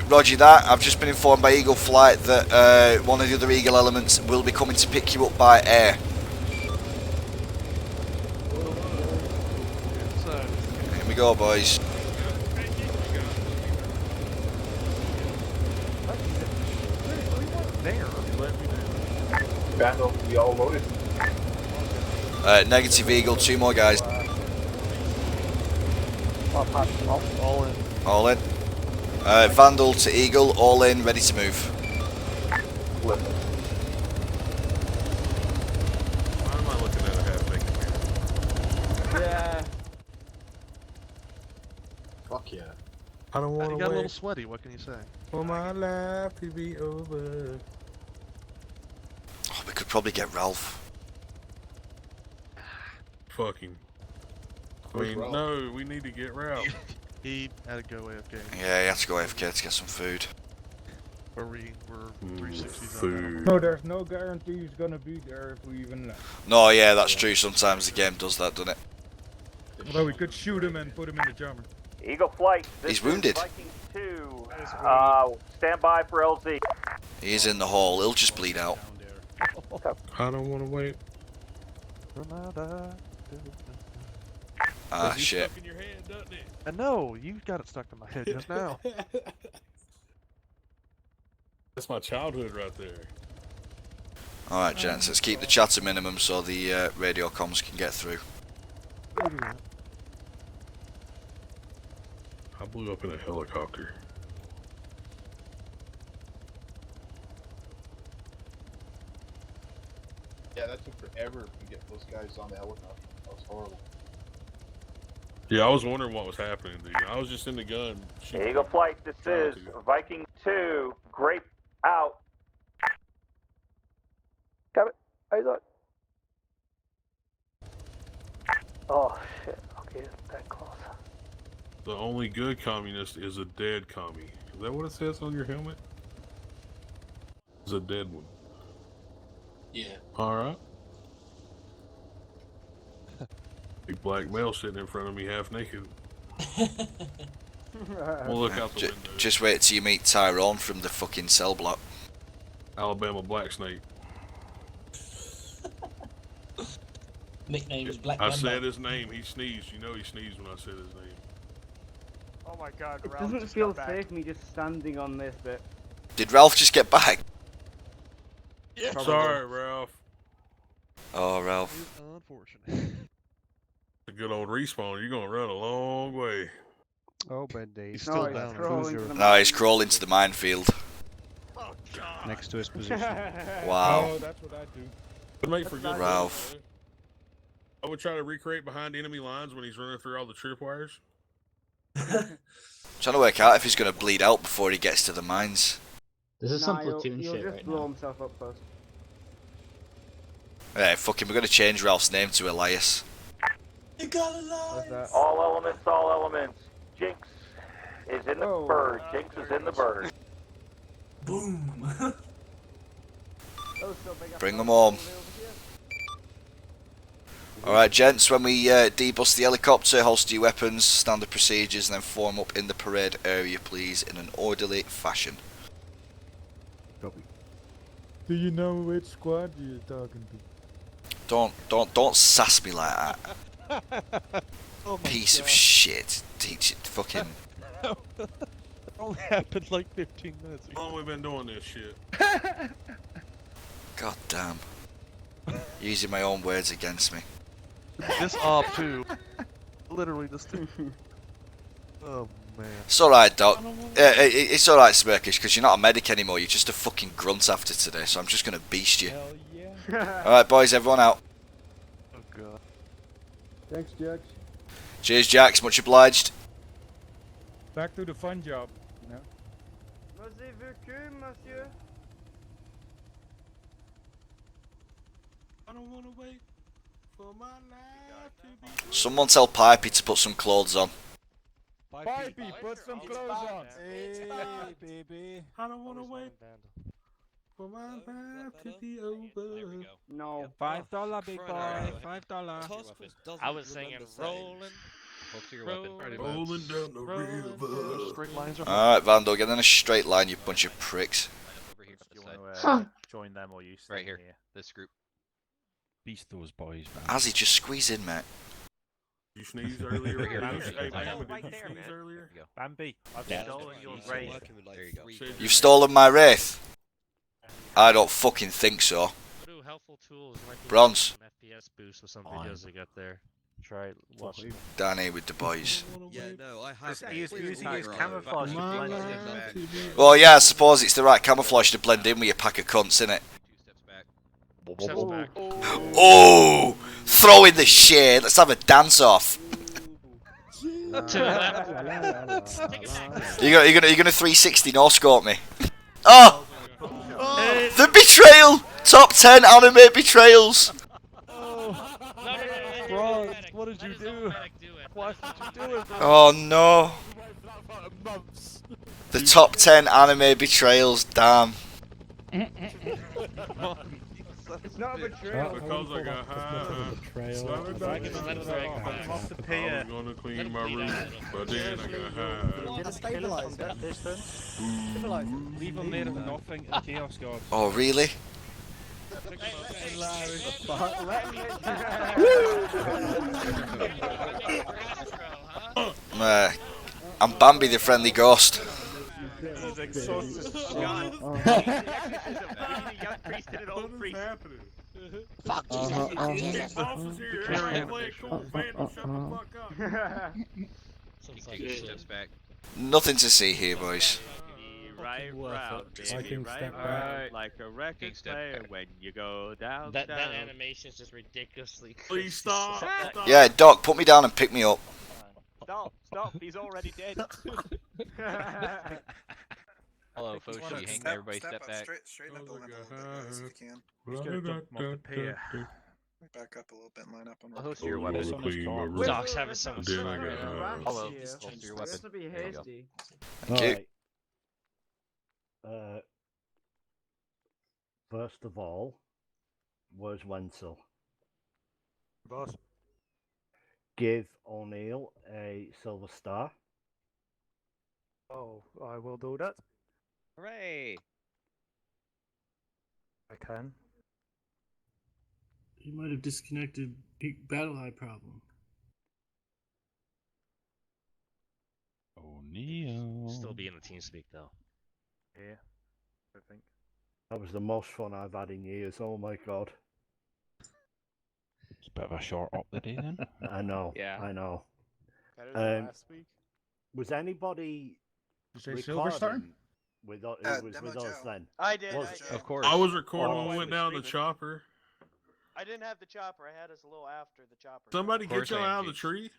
Roger that. I've just been informed by Eagle Flight that one of the other Eagle elements will be coming to pick you up by air. Here we go, boys. Vandal, we all loaded. Negative Eagle, 2 more guys. All in. All in. Vandal to Eagle, all in, ready to move. Why am I looking at a half-naked man? Yeah. Fuck yeah. I don't want You to got a little wait sweaty. What can you say? for my life to be over. Oh, we could probably get Ralph. Fucking. I Where's mean, Ralph? no, we need to get Ralph. He had to go AFK. Yeah, he had to go AFK to get some food. We're 360s Food. No, there's no guarantee he's gonna be there if we even left. No, yeah, that's true. Sometimes the game does that, doesn't it? Although we could shoot him and put him in the jammer. Eagle Flight. This He's wounded. Is Viking 2. Stand by for LZ. He is in the hall. He'll just bleed out. I don't want to wait. Ah, shit. Stuck in your head, doesn't it? I know, you got it stuck in my head just now. That's my childhood right there. Alright, gents, let's keep the chat to minimum so the radio comms can get through. I blew up in a helicopter. Yeah, that took forever to get those guys on the helicopter. That was horrible. Yeah, I was wondering what was happening, dude. I was just in the gun. shooting. Eagle Flight. This is Viking 2. Grape out. Got it. Eyes on. Oh shit. Okay, that close. The only good communist is a dead commie. Is that what it says on your helmet? It's a dead one. Yeah. Alright. Big black male sitting in front of me half naked. We'll look out the window. Just wait till you meet Tyrone from the fucking cell block. Alabama Black Snake. Nickname is Black I Mamba. said his name. He sneezed. You know he sneezed when I said his name. Oh my god, it doesn't feel safe me just standing on this bit. Did Ralph just get back? Yeah. Sorry, Ralph. Oh, Ralph. Unfortunate. A good old respawn. You're gonna run a long way. Oh, bad days. He's still down. No, he's crawling to the minefield. Next to his position. Wow. Oh, that's what I do. Would make for good Ralph. I would try to recreate behind enemy lines when he's running through all the tripwires. Trying to work out if he's going to bleed out before he gets to the mines. This is some platoon shit just blow himself up first. Yeah, fuck him. We're going to change Ralph's name to Elias. You got Elias. All elements, all elements. Jinx is in the bird. Jinx is in the bird. Boom. Bring them home. Alright, gents, when we debust the helicopter, holster your weapons, standard procedures, and then form up in the parade area, please, in an orderly fashion. Copy. Do you know which squad you're talking to? Don't sass me like that. Oh my Piece God. of shit. Teach it fucking. That only happened like 15 minutes ago. How long we been doing this shit? God damn. Using my own words against me. This op too. Literally this thing. Oh man. It's alright, Doc. It's alright, Smirkish, because you're not a medic anymore. You're just a fucking grunt after today, so I'm just gonna beast you. Hell yeah. Alright, boys, everyone out. Oh god. Thanks, Jax. Cheers, Jax. Much obliged. Back to the fun job. You know? monsieur. I don't wanna wait for my life to be. Someone tell Pipey to put some clothes on. Pipey, put some clothes on. Hey, baby. I don't wanna wait for my life to be over. No. $5, big boy. $5. I was singing rolling. Rolling down the river. Straight lines are Alright, Vandal, get in a straight line, you bunch of pricks. Over here You on want the to side. join them or you stay Right here. here? This group. Beast those boys, man. Azzy, just squeeze in, mate. You sneezed earlier. Right here, Did you right say, here. Bam, Right did you there, sneeze man. earlier? There you go. Bambi, I've Yeah. stolen your He's raid. There you go. You've stolen my Wraith. I don't fucking think so. Do helpful tools like Bronze. an FPS boost with some videos I got there. Try watch. Down here with the boys. Yeah, no, I have. He's using his camouflage to blend in. Well, yeah, I suppose it's the right camouflage to blend in with your pack of cunts, innit? Steps back. Oh! Throw in the shade. Let's have a dance off. You're gonna 360 no scope me. Oh! The betrayal! Top 10 anime betrayals! Bro, what did you do? Why did you do it, bro? Oh no. The top 10 anime betrayals, damn. It's not a betrayal. Because I got high. Betrayal. I was gonna clean my room, but then I got high. Did I stabilize that distance? Stabilize it. Leave them there at nothing and chaos god. Oh really? I'm Bambi the friendly ghost. He's exhausted. Fuck. Nothing to see here, boys. Right round, baby, right round, like a record player when you go down. That animation is just ridiculously. Please stop. Yeah, Doc, put me down and pick me up. Stop, he's already dead. Hello, Foshi, Hank, everybody step back. Straighten up the line a little bit, guys, if you can. He's gonna dump him off the pier. Back up a little bit and line up on Holster your weapons on his car. Doc's having so much fun. Hello, holster your weapon. This will be hasty. Thank you. First of all, where's Wenzel? Boss. Give O'Neill a silver star. Oh, I will do that. Hooray! I can. You might have disconnected peak battle eye problem. O'Neill. Still be in the team speak though. Yeah, I think. That was the most fun I've had in years. Oh my god. It's a bit of a short up the day then. I know. Yeah. I know. Better than last week. Was anybody Did you say Silver Star? recording with us then? I did. Of course. I was recording when we went down the chopper. I didn't have the chopper. I had us a little after the chopper. Somebody get y'all out of the tree.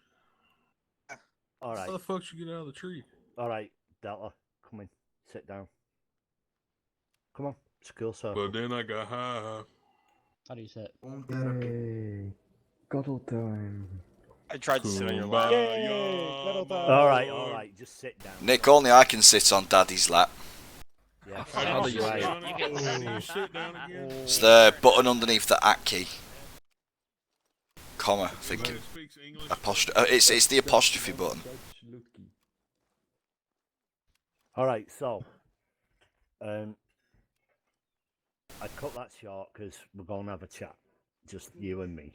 All right. How the fuck you get out of the tree? All right, Delta, come in. Sit down. Come on. Skill circle. But then I got high. How do you sit? Yay. Cuddle time. I tried to sit on your lap. All right, just sit down. Nick, only I can sit on Daddy's lap. Yeah, It's the button underneath the at key. Comma, I think. It's the apostrophe button. All right, so I cut that short because we're going to have a chat, just you and me.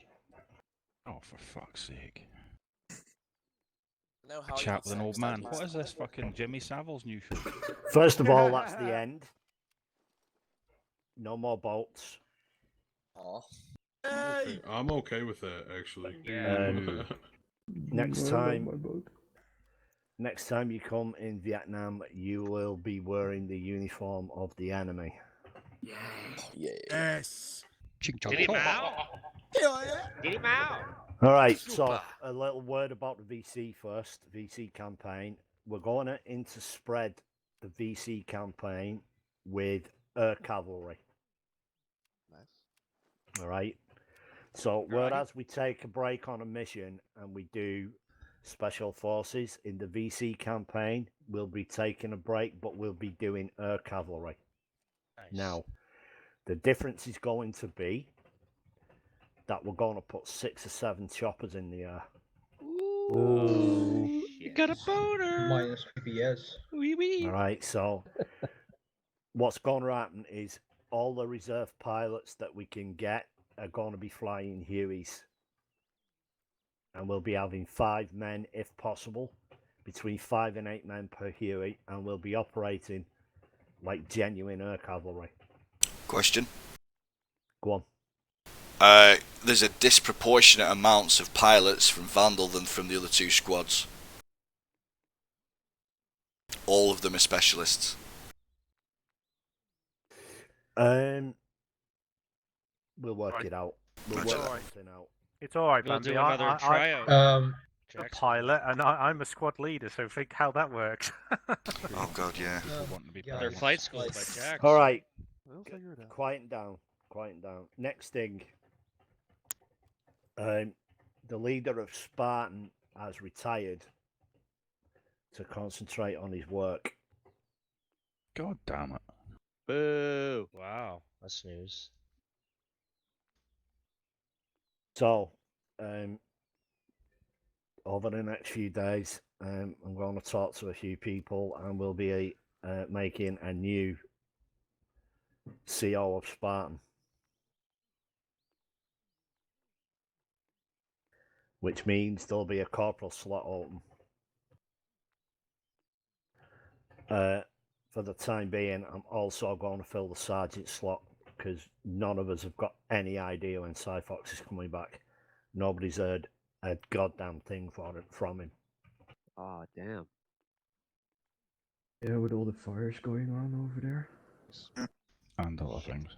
Oh, for fuck's sake. A chat with an old man. What is this fucking Jimmy Savile's new show? First of all, that's the end. No more bolts. I'm okay with that, actually. Next time you come in Vietnam, you will be wearing the uniform of the enemy. Yes. Get him out! Get him out! All right, so a little word about the VC first, VC campaign. We're going to interspread the VC campaign with air cavalry. Nice. All right. So whereas we take a break on a mission and we do special forces in the VC campaign, we'll be taking a break, but we'll be doing air cavalry. Nice. Now, the difference is going to be that we're going to put 6 or 7 choppers in the air. Ooh, you got a boner. Minus PPS. Wee wee. All right, so what's going to happen is all the reserve pilots that we can get are going to be flying Hueys. And we'll be having 5 men, if possible, between 5 and 8 men per Huey, and we'll be operating like genuine air cavalry. Question. Go on. There's a disproportionate amounts of pilots from Vandal than from the other 2 squads. All of them are specialists. We'll work it out. We'll work something out. It's alright, We'll Bambi. do another tryout. a pilot, and I'm a squad leader, so think how that works. Oh god, yeah. They're flight schooled by Jack. All right. We'll figure it out. Quiet down. Quiet down. Next thing. The leader of Spartan has retired to concentrate on his work. God damn it. Boo! Wow, that's news. So, over the next few days, I'm going to talk to a few people, and we'll be making a new CO of Spartan, which means there'll be a corporal slot open. For the time being, I'm also going to fill the sergeant slot because none of us have got any idea when Cyfox is coming back. Nobody's heard a goddamn thing from him. Oh, damn. Yeah, with all the fires going on over there. And other things.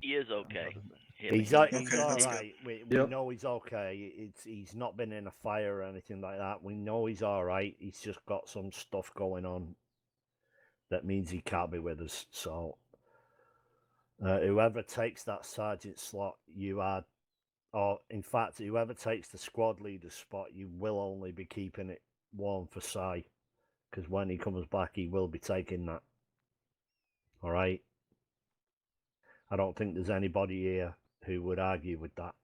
He is okay. He's all right. We know he's okay. He's not been in a fire or anything like that. We know he's all right. He's just got some stuff going on that means he can't be with us. So whoever takes that sergeant slot, or in fact, whoever takes the squad leader spot, you will only be keeping it warm for Cy, because when he comes back, he will be taking that. All right. I don't think there's anybody here who would argue with that.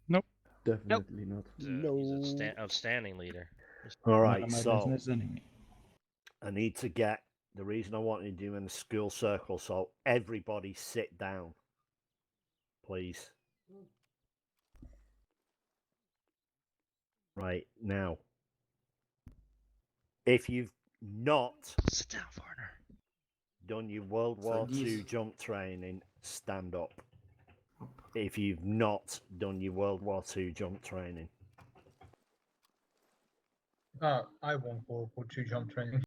Nope. Definitely not. He's an outstanding leader. All right, so I need to get the reason I want you to do in the school circle. So everybody sit down, please. Right now, if you've not sit down, foreigner, done your World War II jump training, stand up. If you've not done your World War II jump training, I won't World War II jump training.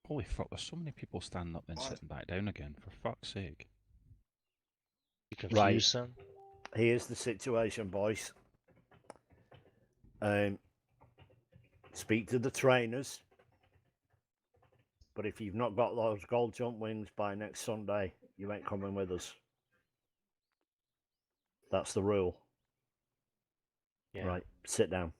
Holy fuck, there's so many people standing up then sitting back down again, for fuck's sake. You confuse them? Here's the situation, boys. Speak to the trainers. But if you've not got those gold jump wings by next Sunday, you ain't coming with us. That's the rule. Yeah. Right, sit down.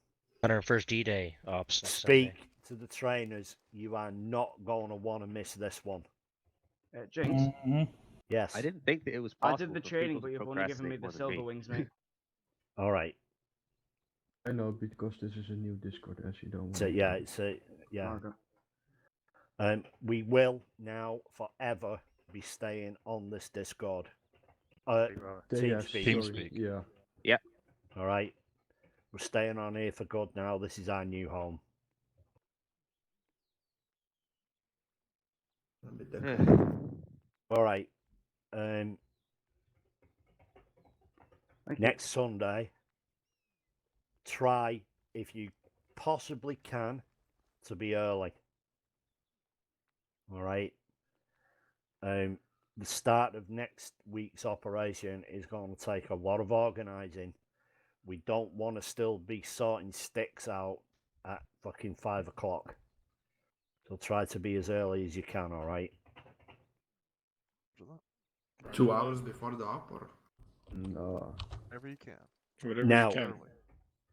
101st D-Day ops. next Speak Sunday. to the trainers. You are not going to want to miss this one. Jinx. Yes. I didn't think that it was I possible. did the for training, people but to you've only given me the procrastinate more than silver me. wings, mate. All right. I know, because this is a new Discord, as you don't. So yeah, it's a yeah. We will now forever be staying on this Discord. TeamSpeak. Yeah. Yep. All right. We're staying on here for good now. This is our new home. All right. Next Sunday, try, if you possibly can, to be early. All right. The start of next week's operation is going to take a lot of organising. We don't want to still be sorting sticks out at fucking 5 o'clock. So try to be as early as you can, all right? 2 hours before the op, or? No. Whatever you can.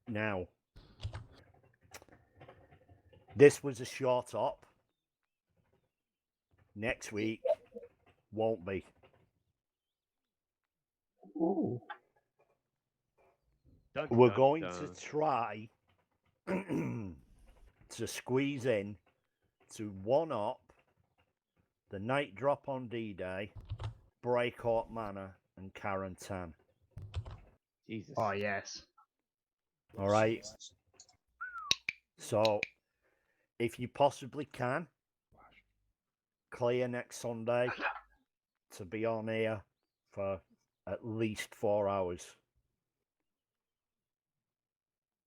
Now, this was a short op. Next week won't be. Ooh. We're going to try to squeeze in to one op, the night drop on D-Day, Breakout Manor, and Quarantine. Jesus. Oh, yes. All right. So, if you possibly can, clear next Sunday to be on here for at least 4 hours.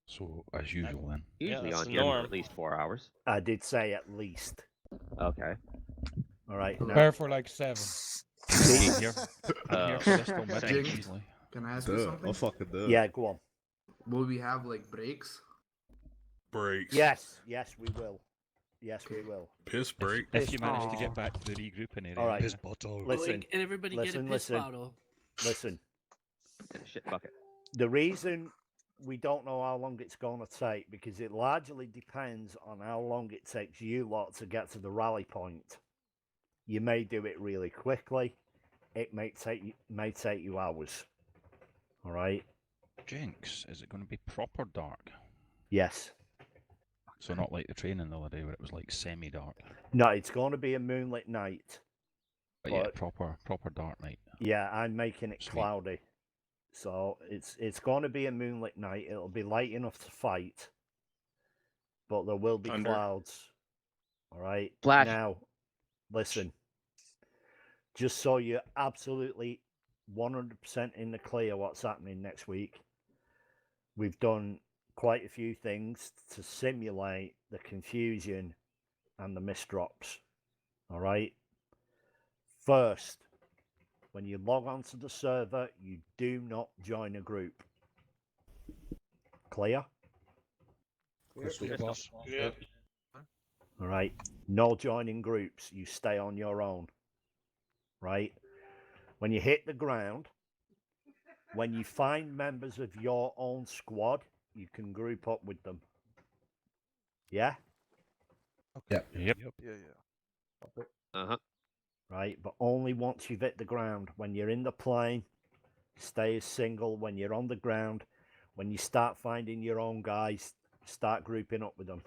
So, as usual then. Usually that's on the here for norm. at least 4 hours. I did say at least. Okay. All right. Prepare for like 7. Here for this one, but Jinx, easily. can I ask you something? Yeah, go on. Will we have like breaks? breaks. Yes, we will. Yes, we will. Piss break. If you manage to get back to the regrouping area. All right. Piss bottle. Listen. And everybody get a piss bottle. Listen. In a shit bucket. The reason we don't know how long it's going to take because it largely depends on how long it takes you lot to get to the rally point. You may do it really quickly. It may take you hours. All right. Jinx, is it going to be proper dark? Yes. So not like the training the other day where it was like semi-dark. No, it's going to be a moonlit night. But yeah, proper dark night. Yeah, I'm making it cloudy. So it's going to be a moonlit night. It'll be light enough to fight, but there will be clouds. All right. Flash. Now, listen. Just so you're absolutely 100% in the clear what's happening next week, we've done quite a few things to simulate the confusion and the misdrops. All right. First, when you log onto the server, you do not join a group. Clear? Yeah. All right. No joining groups. You stay on your own. Right? When you hit the ground, when you find members of your own squad, you can group up with them. Yeah? Yep. Yeah. Uh-huh. Right? But only once you've hit the ground. When you're in the plane, stay as single. When you're on the ground, when you start finding your own guys, start grouping up with them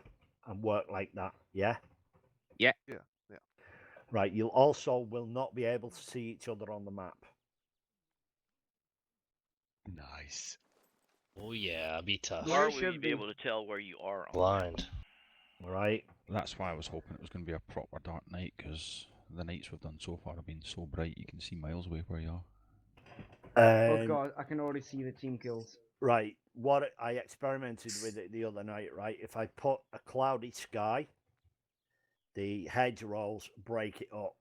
and work like that. Yeah? Yeah. Yeah. Right. You also will not be able to see each other on the map. Nice. Oh yeah, be tough. Or will you be able to tell where you are on Blind. All right. That's why I was hoping it was going to be a proper dark night, because the nights we've done so far have been so bright you can see miles away where you are. Oh god, I can already see the team kills. Right. What I experimented with it the other night, right? If I put a cloudy sky, the hedgerows break it up.